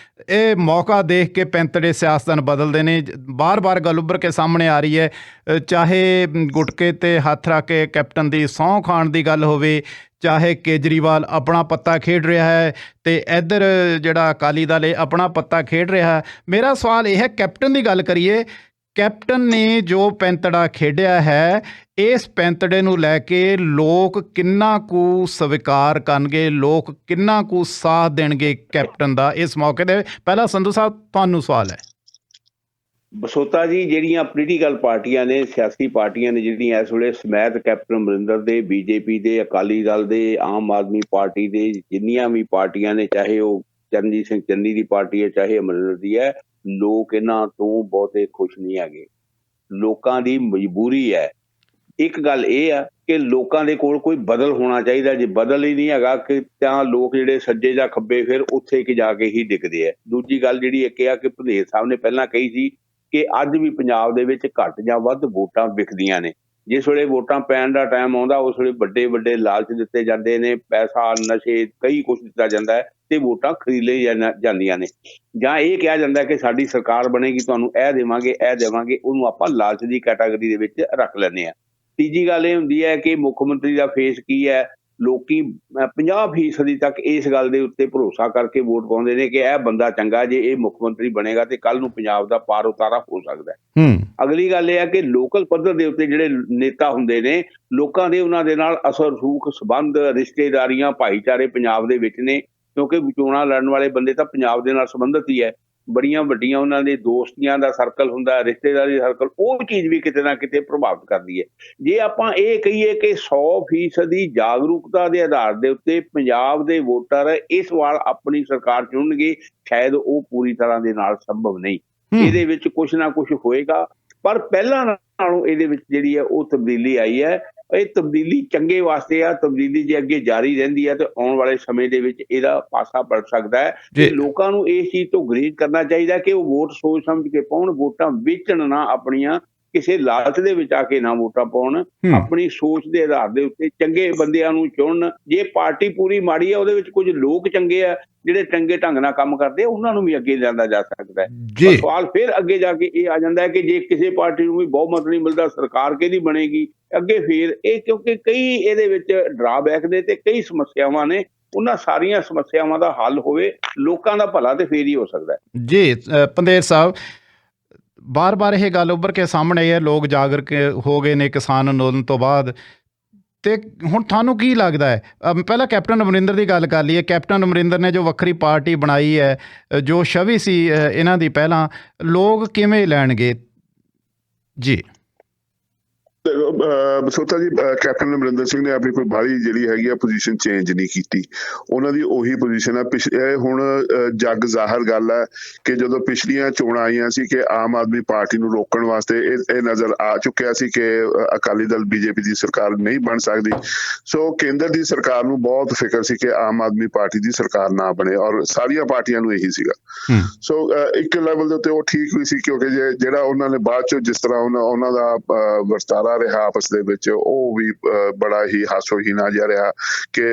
ਇਹ ਮੌਕਾ ਦੇਖ ਕੇ ਪੈਂਤੜੇ ਸਿਆਸਤਦਾਨ ਬਦਲਦੇ ਨੇ। ਬਾਰ-ਬਾਰ ਗੱਲ ਉੱਭਰ ਕੇ ਸਾਹਮਣੇ ਆ ਰਹੀ ਹੈ, ਚਾਹੇ ਗੁਟਕੇ 'ਤੇ ਹੱਥ ਰੱਖ ਕੇ ਕੈਪਟਨ ਦੀ ਸਹੁੰ ਖਾਣ ਦੀ ਗੱਲ ਹੋਵੇ, ਚਾਹੇ ਕੇਜਰੀਵਾਲ ਆਪਣਾ ਪੱਤਾ ਖੇਡ ਰਿਹਾ ਹੈ ਤੇ ਇੱਧਰ ਜਿਹੜਾ ਅਕਾਲੀ ਦਲ ਇਹ ਆਪਣਾ ਪੱਤਾ ਖੇਡ ਰਿਹਾ ਹੈ। ਮੇਰਾ ਸਵਾਲ ਇਹ ਹੈ, ਕੈਪਟਨ ਦੀ ਗੱਲ ਕਰੀਏ, ਕੈਪਟਨ ਨੇ ਜੋ ਪੈਂਤੜਾ ਖੇਡਿਆ ਹੈ, ਇਸ ਪੈਂਤੜੇ ਨੂੰ ਲੈ ਕੇ ਲੋਕ ਕਿੰਨਾ ਕੁ ਸਵੀਕਾਰ ਕਰਨਗੇ, ਲੋਕ ਕਿੰਨਾ ਕੁ ਸਾਥ ਦੇਣਗੇ ਕੈਪਟਨ ਦਾ ਇਸ ਮੌਕੇ 'ਤੇ? ਪਹਿਲਾਂ ਸੰਧੂ ਸਾਹਿਬ ਤੁਹਾਨੂੰ ਸਵਾਲ ਹੈ। ਬਸੋਤਾ ਜੀ, ਜਿਹੜੀਆਂ ਪੋਲੀਟੀਕਲ ਪਾਰਟੀਆਂ ਨੇ, ਸਿਆਸੀ ਪਾਰਟੀਆਂ ਨੇ ਜਿਹੜੀਆਂ ਇਸ ਵੇਲੇ ਸਮੈਤ ਕੈਪਟਨ ਅਮਰਿੰਦਰ ਦੇ, ਬੀਜੇਪੀ ਦੇ, ਅਕਾਲੀ ਦਲ ਦੇ, ਆਮ ਆਦਮੀ ਪਾਰਟੀ ਦੇ, ਜਿੰਨੀਆਂ ਵੀ ਪਾਰਟੀਆਂ ਨੇ, ਚਾਹੇ ਉਹ ਚਰਨਜੀਤ ਸਿੰਘ ਚੰਨੀ ਦੀ ਪਾਰਟੀ ਹੈ ਚਾਹੇ ਅਮਰਿੰਦਰ ਦੀ ਹੈ, ਲੋਕ ਇਹਨਾਂ ਤੋਂ ਬਹੁਤੇ ਖੁਸ਼ ਨਹੀਂ ਹੈਗੇ। ਲੋਕਾਂ ਦੀ ਮਜਬੂਰੀ ਹੈ। ਇੱਕ ਗੱਲ ਇਹ ਆ ਕਿ ਲੋਕਾਂ ਦੇ ਕੋਲ ਕੋਈ ਬਦਲ ਹੋਣਾ ਚਾਹੀਦਾ। ਜੇ ਬਦਲ ਹੀ ਨਹੀਂ ਹੈਗਾ ਕਿ ਤਾਂ ਲੋਕ ਜਿਹੜੇ ਸੱਜੇ ਜਾਂ ਖੱਬੇ ਫਿਰ ਉੱਥੇ ਕਿ ਜਾ ਕੇ ਹੀ ਡਿੱਗਦੇ ਆ। ਦੂਜੀ ਗੱਲ ਜਿਹੜੀ ਇੱਕ ਇਹ ਆ ਕਿ ਭੁਦੇਰ ਸਾਹਿਬ ਨੇ ਪਹਿਲਾਂ ਕਹੀ ਸੀ ਕਿ ਅੱਜ ਵੀ ਪੰਜਾਬ ਦੇ ਵਿੱਚ ਘੱਟ ਜਾਂ ਵੱਧ ਵੋਟਾਂ ਵਿਕਦੀਆਂ ਨੇ। ਜਿਸ ਵੇਲੇ ਵੋਟਾਂ ਪੈਣ ਦਾ ਟਾਈਮ ਆਉਂਦਾ ਉਸ ਵੇਲੇ ਵੱਡੇ ਵੱਡੇ ਲਾਲਚ ਦਿੱਤੇ ਜਾਂਦੇ ਨੇ, ਪੈਸਾ, ਨਸ਼ੇ, ਕਈ ਕੁਛ ਦਿੱਤਾ ਜਾਂਦਾ ਹੈ ਤੇ ਵੋਟਾਂ ਖਰੀਦ ਲਈ ਜਾਂਦੀਆਂ ਨੇ। ਜਾਂ ਇਹ ਕਿਹਾ ਜਾਂਦਾ ਕਿ ਸਾਡੀ ਸਰਕਾਰ ਬਣੇਗੀ, ਤੁਹਾਨੂੰ ਇਹ ਦੇਵਾਂਗੇ ਇਹ ਦੇਵਾਂਗੇ, ਉਹਨੂੰ ਆਪਾਂ ਲਾਲਚ ਦੀ ਕੈਟਾਗਰੀ ਦੇ ਵਿੱਚ ਰੱਖ ਲੈਂਦੇ ਹਾਂ। ਤੀਜੀ ਗੱਲ ਇਹ ਹੁੰਦੀ ਹੈ ਕਿ ਮੁੱਖ ਮੰਤਰੀ ਦਾ ਫੇਸ ਕੀ ਹੈ। ਲੋਕੀ 50% ਤੱਕ ਇਸ ਗੱਲ ਦੇ ਉੱਤੇ ਭਰੋਸਾ ਕਰਕੇ ਵੋਟ ਪਾਉਂਦੇ ਨੇ ਕਿ ਇਹ ਬੰਦਾ ਚੰਗਾ, ਜੇ ਇਹ ਮੁੱਖ ਮੰਤਰੀ ਬਣੇਗਾ ਤੇ ਕੱਲ ਨੂੰ ਪੰਜਾਬ ਦਾ ਪਾਰ ਉਤਾਰਾ ਹੋ ਸਕਦਾ ਹੈ। ਅਗਲੀ ਗੱਲ ਇਹ ਹੈ ਕਿ ਲੋਕਲ ਪੱਧਰ ਦੇ ਉੱਤੇ ਜਿਹੜੇ ਨੇਤਾ ਹੁੰਦੇ ਨੇ, ਲੋਕਾਂ ਦੇ ਉਹਨਾਂ ਦੇ ਨਾਲ ਅਸਰ ਰਸੂਖ, ਸੰਬੰਧ, ਰਿਸ਼ਤੇਦਾਰੀਆਂ, ਭਾਈਚਾਰੇ ਪੰਜਾਬ ਦੇ ਵਿੱਚ ਨੇ, ਕਿਉਂਕਿ ਚੋਣਾਂ ਲੜਨ ਵਾਲੇ ਬੰਦੇ ਤਾਂ ਪੰਜਾਬ ਦੇ ਨਾਲ ਸੰਬੰਧਿਤ ਹੀ ਹੈ। ਬੜੀਆਂ ਵੱਡੀਆਂ ਉਹਨਾਂ ਦੇ ਦੋਸਤੀਆਂ ਦਾ ਸਰਕਲ ਹੁੰਦਾ, ਰਿਸ਼ਤੇਦਾਰੀ ਸਰਕਲ, ਉਹ ਚੀਜ਼ ਵੀ ਕਿਤੇ ਨਾ ਕਿਤੇ ਪ੍ਰਭਾਵਿਤ ਕਰਦੀ ਹੈ। ਜੇ ਆਪਾਂ ਇਹ ਕਹੀਏ ਕਿ 100% ਜਾਗਰੂਕਤਾ ਦੇ ਆਧਾਰ ਦੇ ਉੱਤੇ ਪੰਜਾਬ ਦੇ ਵੋਟਰ ਇਸ ਵਾਰ ਆਪਣੀ ਸਰਕਾਰ ਚੁਣਨਗੇ, ਸ਼ਾਇਦ ਉਹ ਪੂਰੀ ਤਰ੍ਹਾਂ ਦੇ ਨਾਲ ਸੰਭਵ ਨਹੀਂ। ਇਹਦੇ ਵਿੱਚ ਕੁਛ ਨਾ ਕੁਛ ਹੋਏਗਾ, ਪਰ ਪਹਿਲਾਂ ਨਾਲੋਂ ਇਹਦੇ ਵਿੱਚ ਜਿਹੜੀ ਹੈ ਉਹ ਤਬਦੀਲੀ ਆਈ ਹੈ। ਇਹ ਤਬਦੀਲੀ ਚੰਗੇ ਵਾਸਤੇ ਆ। ਤਬਦੀਲੀ ਜੇ ਅੱਗੇ ਜਾਰੀ ਰਹਿੰਦੀ ਹੈ ਤੇ ਆਉਣ ਵਾਲੇ ਸਮੇਂ ਦੇ ਵਿੱਚ ਇਹਦਾ ਪਾਸਾ ਪਲਟ ਸਕਦਾ ਹੈ। ਤੇ ਲੋਕਾਂ ਨੂੰ ਇਸ ਚੀਜ਼ ਤੋਂ ਗੁਰੇਜ਼ ਕਰਨਾ ਚਾਹੀਦਾ ਕਿ ਉਹ ਵੋਟ ਸੋਚ ਸਮਝ ਕੇ ਪਾਉਣ, ਵੋਟਾਂ ਵੇਚਣ ਨਾ ਆਪਣੀਆਂ ਕਿਸੇ ਲਾਲਚ ਦੇ ਵਿੱਚ ਆ ਕੇ ਨਾ ਵੋਟਾਂ ਪਾਉਣ, ਆਪਣੀ ਸੋਚ ਦੇ ਆਧਾਰ ਦੇ ਉੱਤੇ ਚੰਗੇ ਬੰਦਿਆਂ ਨੂੰ ਚੁਣਨ। ਜੇ ਪਾਰਟੀ ਪੂਰੀ ਮਾੜੀ ਹੈ, ਉਹਦੇ ਵਿੱਚ ਕੁਝ ਲੋਕ ਚੰਗੇ ਆ ਜਿਹੜੇ ਚੰਗੇ ਢੰਗ ਨਾਲ ਕੰਮ ਕਰਦੇ ਆ, ਉਹਨਾਂ ਨੂੰ ਵੀ ਅੱਗੇ ਲਿਆਂਦਾ ਜਾ ਸਕਦਾ ਹੈ। ਪਰ ਸਵਾਲ ਫਿਰ ਅੱਗੇ ਜਾ ਕੇ ਇਹ ਆ ਜਾਂਦਾ ਹੈ ਕਿ ਜੇ ਕਿਸੇ ਪਾਰਟੀ ਨੂੰ ਵੀ ਬਹੁਮਤ ਨਹੀਂ ਮਿਲਦਾ, ਸਰਕਾਰ ਕਿਹਦੀ ਬਣੇਗੀ ਅੱਗੇ? ਫਿਰ ਇਹ ਕਿਉਂਕਿ ਕਈ ਇਹਦੇ ਵਿੱਚ ਡਰਾਬੈਕ ਦੇ ਤੇ ਕਈ ਸਮੱਸਿਆਵਾਂ ਨੇ, ਉਹਨਾਂ ਸਾਰੀਆਂ ਸਮੱਸਿਆਵਾਂ ਦਾ ਹੱਲ ਹੋਵੇ, ਲੋਕਾਂ ਦਾ ਭਲਾ ਤੇ ਫੇਰ ਹੀ ਹੋ ਸਕਦਾ ਹੈ। ਜੀ ਪੰਦੇਰ ਸਾਹਿਬ, ਬਾਰ-ਬਾਰ ਇਹ ਗੱਲ ਉੱਭਰ ਕੇ ਸਾਹਮਣੇ ਹੈ, ਲੋਕ ਜਾਗਰੂਕ ਹੋ ਗਏ ਨੇ ਕਿਸਾਨ ਅੰਦੋਲਨ ਤੋਂ ਬਾਅਦ। ਤੇ ਹੁਣ ਤੁਹਾਨੂੰ ਕੀ ਲੱਗਦਾ ਹੈ, ਪਹਿਲਾਂ ਕੈਪਟਨ ਅਮਰਿੰਦਰ ਦੀ ਗੱਲ ਕਰ ਲਈਏ। ਕੈਪਟਨ ਅਮਰਿੰਦਰ ਨੇ ਜੋ ਵੱਖਰੀ ਪਾਰਟੀ ਬਣਾਈ ਹੈ, ਜੋ ਛਵੀ ਸੀ ਇਹਨਾਂ ਦੀ ਪਹਿਲਾਂ, ਲੋਕ ਕਿਵੇਂ ਲੈਣਗੇ? ਜੀ ਬਸੋਤਾ ਜੀ, ਕੈਪਟਨ ਅਮਰਿੰਦਰ ਸਿੰਘ ਨੇ ਆਪਣੀ ਕੋਈ ਬਾਹਲੀ ਜਿਹੜੀ ਹੈਗੀ ਆ ਪੋਜੀਸ਼ਨ ਚੇਂਜ ਨਹੀਂ ਕੀਤੀ। ਉਹਨਾਂ ਦੀ ਉਹੀ ਪੋਜੀਸ਼ਨ ਆ। ਹੁਣ ਜੱਗ ਜ਼ਾਹਰ ਗੱਲ ਹੈ ਕਿ ਜਦੋਂ ਪਿਛਲੀਆਂ ਚੋਣਾਂ ਆਈਆਂ ਸੀ ਕਿ ਆਮ ਆਦਮੀ ਪਾਰਟੀ ਨੂੰ ਰੋਕਣ ਵਾਸਤੇ ਇਹ ਨਜ਼ਰ ਆ ਚੁੱਕਿਆ ਸੀ ਕਿ ਅਕਾਲੀ ਦਲ ਬੀਜੇਪੀ ਦੀ ਸਰਕਾਰ ਨਹੀਂ ਬਣ ਸਕਦੀ। ਸੋ ਕੇਂਦਰ ਦੀ ਸਰਕਾਰ ਨੂੰ ਬਹੁਤ ਫਿਕਰ ਸੀ ਕਿ ਆਮ ਆਦਮੀ ਪਾਰਟੀ ਦੀ ਸਰਕਾਰ ਨਾ ਬਣੇ, ਔਰ ਸਾਰੀਆਂ ਪਾਰਟੀਆਂ ਨੂੰ ਇਹੀ ਸੀਗਾ। ਸੋ ਇੱਕ ਲੈਵਲ ਦੇ ਉੱਤੇ ਉਹ ਠੀਕ ਵੀ ਸੀ, ਕਿਉਂਕਿ ਜਿਹੜਾ ਉਹਨਾਂ ਨੇ ਬਾਅਦ ਚੋਂ ਜਿਸ ਤਰ੍ਹਾਂ ਉਹਨਾਂ ਦਾ ਵਰਤਾਰਾ ਰਿਹਾ ਆਪਸ ਦੇ ਵਿੱਚ, ਉਹ ਵੀ ਬੜਾ ਹੀ ਹਾਸੋਹੀਣਾ ਜਿਹਾ ਰਿਹਾ ਕਿ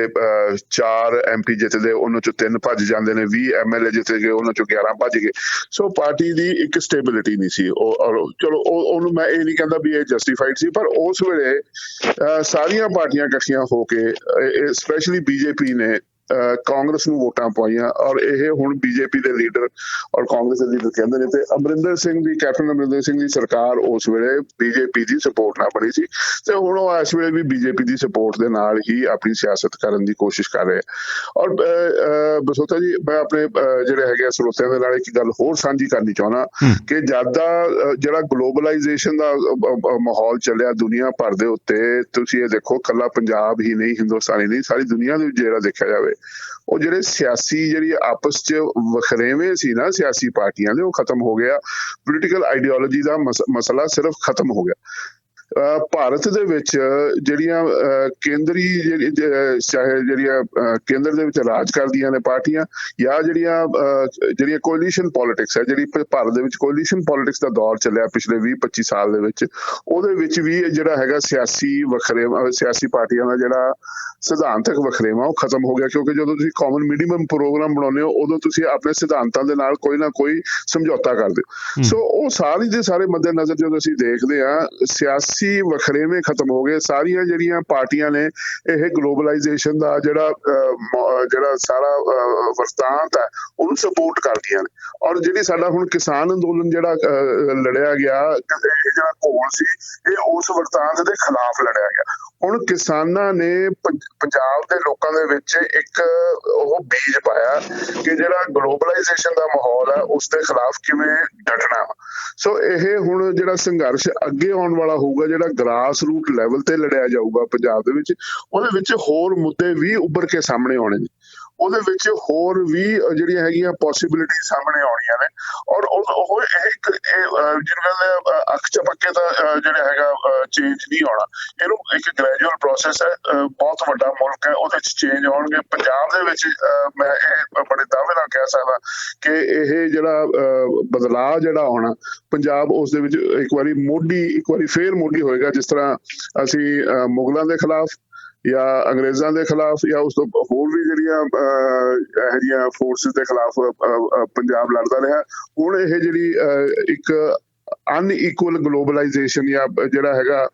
4 MP ਜਿੱਤਦੇ, ਉਹਨਾਂ ਚੋਂ 3 ਭੱਜ ਜਾਂਦੇ ਨੇ, 20 MLA ਜਿੱਤ ਗਏ, ਉਹਨਾਂ ਚੋਂ 11 ਭੱਜ ਗਏ। ਸੋ ਪਾਰਟੀ ਦੀ ਇੱਕ ਸਟੇਬਿਲਿਟੀ ਨਹੀਂ ਸੀ। ਚਲੋ ਉਹਨੂੰ ਮੈਂ ਇਹ ਨਹੀਂ ਕਹਿੰਦਾ ਵੀ ਇਹ ਜਸਟੀਫਾਈਡ ਸੀ, ਪਰ ਉਸ ਵੇਲੇ ਸਾਰੀਆਂ ਪਾਰਟੀਆਂ ਇਕੱਠੀਆਂ ਹੋ ਕੇ, ਸਪੈਸ਼ਲੀ ਬੀਜੇਪੀ ਨੇ ਕਾਂਗਰਸ ਨੂੰ ਵੋਟਾਂ ਪਾਈਆਂ, ਔਰ ਇਹ ਹੁਣ ਬੀਜੇਪੀ ਦੇ ਲੀਡਰ ਔਰ ਕਾਂਗਰਸ ਦੇ ਲੀਡਰ ਕਹਿੰਦੇ ਨੇ। ਤੇ ਅਮਰਿੰਦਰ ਸਿੰਘ ਦੀ, ਕੈਪਟਨ ਅਮਰਿੰਦਰ ਸਿੰਘ ਦੀ ਸਰਕਾਰ ਉਸ ਵੇਲੇ ਬੀਜੇਪੀ ਦੀ ਸਪੋਰਟ ਨਾਲ ਬਣੀ ਸੀ, ਤੇ ਹੁਣ ਉਹ ਇਸ ਵੇਲੇ ਵੀ ਬੀਜੇਪੀ ਦੀ ਸਪੋਰਟ ਦੇ ਨਾਲ ਹੀ ਆਪਣੀ ਸਿਆਸਤ ਕਰਨ ਦੀ ਕੋਸ਼ਿਸ਼ ਕਰ ਰਹੇ। ਔਰ ਬਸੋਤਾ ਜੀ, ਮੈਂ ਆਪਣੇ ਜਿਹੜੇ ਹੈਗੇ ਸਰੋਤਿਆਂ ਦੇ ਨਾਲ ਇੱਕ ਗੱਲ ਹੋਰ ਸਾਂਝੀ ਕਰਨੀ ਚਾਹੁੰਦਾ ਕਿ ਜਦ ਦਾ ਜਿਹੜਾ ਗਲੋਬਲਾਈਜੇਸ਼ਨ ਦਾ ਮਾਹੌਲ ਚੱਲਿਆ ਦੁਨੀਆ ਭਰ ਦੇ ਉੱਤੇ, ਤੁਸੀਂ ਇਹ ਦੇਖੋ, ਕੱਲਾ ਪੰਜਾਬ ਹੀ ਨਹੀਂ, ਹਿੰਦੁਸਤਾਨੀ ਨਹੀਂ, ਸਾਰੀ ਦੁਨੀਆ ਦੇ ਵਿੱਚ ਜਿਹੜਾ ਦੇਖਿਆ ਜਾਵੇ, ਉਹ ਜਿਹੜੇ ਸਿਆਸੀ ਜਿਹੜੀ ਆਪਸ 'ਚ ਵਖਰੇਵੇਂ ਸੀ ਨਾ ਸਿਆਸੀ ਪਾਰਟੀਆਂ ਦੇ, ਉਹ ਖਤਮ ਹੋ ਗਿਆ। ਪੋਲੀਟੀਕਲ ਆਈਡੀਓਲੋਜੀ ਦਾ ਮਸਲਾ ਸਿਰਫ ਖਤਮ ਹੋ ਗਿਆ। ਭਾਰਤ ਦੇ ਵਿੱਚ ਜਿਹੜੀਆਂ ਕੇਂਦਰੀ ਜਿਹੜੀਆਂ ਕੇਂਦਰ ਦੇ ਵਿੱਚ ਰਾਜ ਕਰਦੀਆਂ ਨੇ ਪਾਰਟੀਆਂ, ਜਾਂ ਜਿਹੜੀਆਂ ਕੋਲੀਸ਼ਨ ਪੋਲਿਟਿਕਸ ਹੈ, ਜਿਹੜੀ ਭਾਰਤ ਦੇ ਵਿੱਚ ਕੋਲੀਸ਼ਨ ਪੋਲਿਟਿਕਸ ਦਾ ਦੌਰ ਚੱਲਿਆ ਪਿਛਲੇ 20-25 ਸਾਲ ਦੇ ਵਿੱਚ, ਉਹਦੇ ਵਿੱਚ ਵੀ ਜਿਹੜਾ ਹੈਗਾ ਸਿਆਸੀ ਵਖਰੇਵਾਂ, ਸਿਆਸੀ ਪਾਰਟੀਆਂ ਦਾ ਜਿਹੜਾ ਸਿਧਾਂਤਕ ਵਖਰੇਵਾਂ, ਉਹ ਖਤਮ ਹੋ ਗਿਆ। ਕਿਉਂਕਿ ਜਦੋਂ ਤੁਸੀਂ ਕਾਮਨ ਮਿਨੀਮਮ ਪ੍ਰੋਗਰਾਮ ਬਣਾਉਂਦੇ ਹੋ, ਉਦੋਂ ਤੁਸੀਂ ਆਪਣੇ ਸਿਧਾਂਤਾਂ ਦੇ ਨਾਲ ਕੋਈ ਨਾ ਕੋਈ ਸਮਝੌਤਾ ਕਰਦੇ ਹੋ। ਸੋ ਉਹ ਸਾਰੀ ਦੇ ਸਾਰੇ ਮੱਦੇ ਨਜ਼ਰ ਜਦੋਂ ਅਸੀਂ ਦੇਖਦੇ ਹਾਂ, ਸਿਆਸੀ ਵਖਰੇਵੇਂ ਖਤਮ ਹੋ ਗਏ। ਸਾਰੀਆਂ ਜਿਹੜੀਆਂ ਪਾਰਟੀਆਂ ਨੇ ਇਹ ਗਲੋਬਲਾਈਜੇਸ਼ਨ ਦਾ ਜਿਹੜਾ ਸਾਰਾ ਵਰਤਾਂਤ ਹੈ, ਉਹਨੂੰ ਸਪੋਰਟ ਕਰਦੀਆਂ ਨੇ। ਔਰ ਜਿਹੜੀ ਸਾਡਾ ਹੁਣ ਕਿਸਾਨ ਅੰਦੋਲਨ ਜਿਹੜਾ ਲੜਿਆ ਗਿਆ, ਇਹ ਜਿਹੜਾ ਘੋਲ ਸੀ, ਇਹ ਉਸ ਵਰਤਾਂਤ ਦੇ ਖਿਲਾਫ ਲੜਿਆ ਗਿਆ। ਹੁਣ ਕਿਸਾਨਾਂ ਨੇ ਪੰਜਾਬ ਦੇ ਲੋਕਾਂ ਦੇ ਵਿੱਚ ਇੱਕ ਉਹ ਬੀਜ ਪਾਇਆ ਕਿ ਜਿਹੜਾ ਗਲੋਬਲਾਈਜੇਸ਼ਨ ਦਾ ਮਾਹੌਲ ਹੈ, ਉਸ ਦੇ ਖਿਲਾਫ ਕਿਵੇਂ ਡਟਣਾ। ਸੋ ਇਹ ਹੁਣ ਜਿਹੜਾ ਸੰਘਰਸ਼ ਅੱਗੇ ਆਉਣ ਵਾਲਾ ਹੋਊਗਾ, ਜਿਹੜਾ ਗ੍ਰਾਸ ਰੂਟ ਲੈਵਲ ਤੇ ਲੜਿਆ ਜਾਊਗਾ ਪੰਜਾਬ ਦੇ ਵਿੱਚ, ਉਹਦੇ ਵਿੱਚ ਹੋਰ ਮੁੱਦੇ ਵੀ ਉੱਭਰ ਕੇ ਸਾਹਮਣੇ ਆਉਣੇ ਨੇ। ਉਹਦੇ ਵਿੱਚ ਹੋਰ ਵੀ ਜਿਹੜੀਆਂ ਹੈਗੀਆਂ ਪੋਸੀਬਿਲਿਟੀ ਸਾਹਮਣੇ ਆਉਣੀਆਂ ਨੇ। ਔਰ ਉਹ ਜਿਹਨੂੰ ਅੱਖ ਝਪਕੇ ਦਾ ਜਿਹੜਾ ਹੈਗਾ ਚੇਂਜ ਨਹੀਂ ਆਉਣਾ। ਇਹਨੂੰ ਇੱਕ ਗ੍ਰੈਜੂਅਲ ਪ੍ਰੋਸੈਸ ਹੈ, ਬਹੁਤ ਵੱਡਾ ਮੁਲਕ ਹੈ, ਉਹਦੇ ਵਿੱਚ ਚੇਂਜ ਆਉਣਗੇ। ਪੰਜਾਬ ਦੇ ਵਿੱਚ ਮੈਂ ਇਹ ਬੜੇ ਦਾਅਵੇ ਨਾਲ ਕਹਿ ਸਕਦਾ ਕਿ ਇਹ ਜਿਹੜਾ ਬਦਲਾਅ ਜਿਹੜਾ ਆਉਣਾ ਪੰਜਾਬ, ਉਸ ਦੇ ਵਿੱਚ ਇੱਕ ਵਾਰੀ ਫੇਰ ਮੋਢੀ ਹੋਏਗਾ, ਜਿਸ ਤਰ੍ਹਾਂ ਅਸੀਂ ਮੁਗਲਾਂ ਦੇ ਖਿਲਾਫ ਜਾਂ ਅੰਗਰੇਜ਼ਾਂ ਦੇ ਖਿਲਾਫ ਜਾਂ ਉਸ ਤੋਂ ਹੋਰ ਵੀ ਜਿਹੜੀਆਂ ਇਹੋ ਜਿਹੀਆਂ ਫੋਰਸਿਸ ਦੇ ਖਿਲਾਫ ਪੰਜਾਬ ਲੜਦਾ ਰਿਹਾ। ਹੁਣ ਇਹ ਜਿਹੜੀ ਇੱਕ ਅਨਇਕੁਅਲ ਗਲੋਬਲਾਈਜੇਸ਼ਨ ਜਾਂ ਜਿਹੜਾ ਹੈਗਾ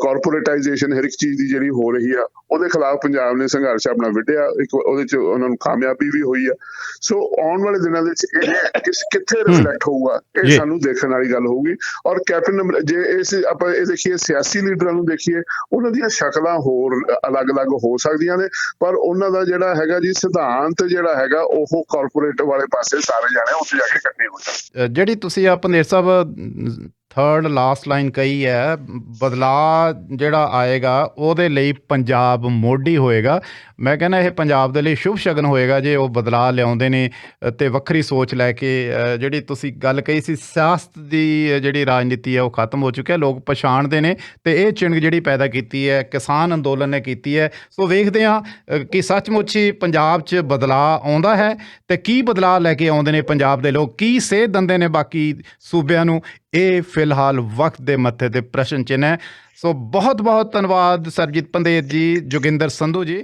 ਕਾਰਪੋਰੇਟਾਈਜੇਸ਼ਨ ਹਰ ਇੱਕ ਚੀਜ਼ ਦੀ ਜਿਹੜੀ ਹੋ ਰਹੀ ਆ, ਉਹਦੇ ਖਿਲਾਫ ਪੰਜਾਬ ਨੇ ਸੰਘਰਸ਼ ਆਪਣਾ ਵਿੱਢਿਆ। ਇੱਕ ਉਹਦੇ ਚ ਉਹਨਾਂ ਨੂੰ ਕਾਮਯਾਬੀ ਵੀ ਹੋਈ ਆ। ਸੋ ਆਉਣ ਵਾਲੇ ਦਿਨਾਂ ਦੇ ਵਿੱਚ ਇਹ ਕਿੱਥੇ ਰਿਫਲੈਕਟ ਹੋਊਗਾ, ਇਹ ਸਾਨੂੰ ਦੇਖਣ ਵਾਲੀ ਗੱਲ ਹੋਊਗੀ। ਔਰ ਕੈਪਟਨ, ਜੇ ਆਪਾਂ ਇਹ ਦੇਖੀਏ, ਸਿਆਸੀ ਲੀਡਰਾਂ ਨੂੰ ਦੇਖੀਏ, ਉਹਨਾਂ ਦੀਆਂ ਸ਼ਕਲਾਂ ਹੋਰ ਅਲੱਗ-ਅਲੱਗ ਹੋ ਸਕਦੀਆਂ ਨੇ, ਪਰ ਉਹਨਾਂ ਦਾ ਜਿਹੜਾ ਹੈਗਾ ਜੀ ਸਿਧਾਂਤ ਜਿਹੜਾ ਹੈਗਾ, ਉਹ ਕਾਰਪੋਰੇਟ ਵਾਲੇ ਪਾਸੇ ਸਾਰੇ ਜਾਣੇ ਉੱਥੇ ਜਾ ਕੇ ਇਕੱਠੇ ਹੋ ਜਾਣ। ਜਿਹੜੀ ਤੁਸੀਂ ਪੰਦੇਰ ਸਾਹਿਬ ਥਰਡ ਲਾਸਟ ਲਾਈਨ ਕਹੀ ਹੈ, ਬਦਲਾਅ ਜਿਹੜਾ ਆਏਗਾ ਉਹਦੇ ਲਈ ਪੰਜਾਬ ਮੋਢੀ ਹੋਏਗਾ। ਮੈਂ ਕਹਿੰਦਾ ਇਹ ਪੰਜਾਬ ਦੇ ਲਈ ਸ਼ੁਭ ਸ਼ਗਨ ਹੋਏਗਾ ਜੇ ਉਹ ਬਦਲਾਅ ਲਿਆਉਂਦੇ ਨੇ ਅਤੇ ਵੱਖਰੀ ਸੋਚ ਲੈ ਕੇ। ਜਿਹੜੀ ਤੁਸੀਂ ਗੱਲ ਕਹੀ ਸੀ, ਸਿਆਸਤ ਦੀ ਜਿਹੜੀ ਰਾਜਨੀਤੀ ਹੈ ਉਹ ਖਤਮ ਹੋ ਚੁੱਕੀ ਹੈ, ਲੋਕ ਪਛਾਣਦੇ ਨੇ, ਅਤੇ ਇਹ ਚਿੰਨ੍ਹ ਜਿਹੜੀ ਪੈਦਾ ਕੀਤੀ ਹੈ ਕਿਸਾਨ ਅੰਦੋਲਨ ਨੇ ਕੀਤੀ ਹੈ। ਸੋ ਵੇਖਦੇ ਹਾਂ ਕਿ ਸੱਚਮੁੱਚ ਹੀ ਪੰਜਾਬ 'ਚ ਬਦਲਾਅ ਆਉਂਦਾ ਹੈ ਅਤੇ ਕੀ ਬਦਲਾਅ ਲੈ ਕੇ ਆਉਂਦੇ ਨੇ ਪੰਜਾਬ ਦੇ ਲੋਕ, ਕੀ ਸੇਧ ਦਿੰਦੇ ਨੇ ਬਾਕੀ ਸੂਬਿਆਂ ਨੂੰ। ਇਹ ਫਿਲਹਾਲ ਵਕਤ ਦੇ ਮੱਥੇ ਤੇ ਪ੍ਰਸ਼ਨ ਚਿੰਨ੍ਹ ਹੈ। ਸੋ ਬਹੁਤ ਬਹੁਤ ਧੰਨਵਾਦ ਸਰਬਜੀਤ ਪੰਧੇਰ ਜੀ, ਜੋਗਿੰਦਰ ਸੰਧੂ ਜੀ।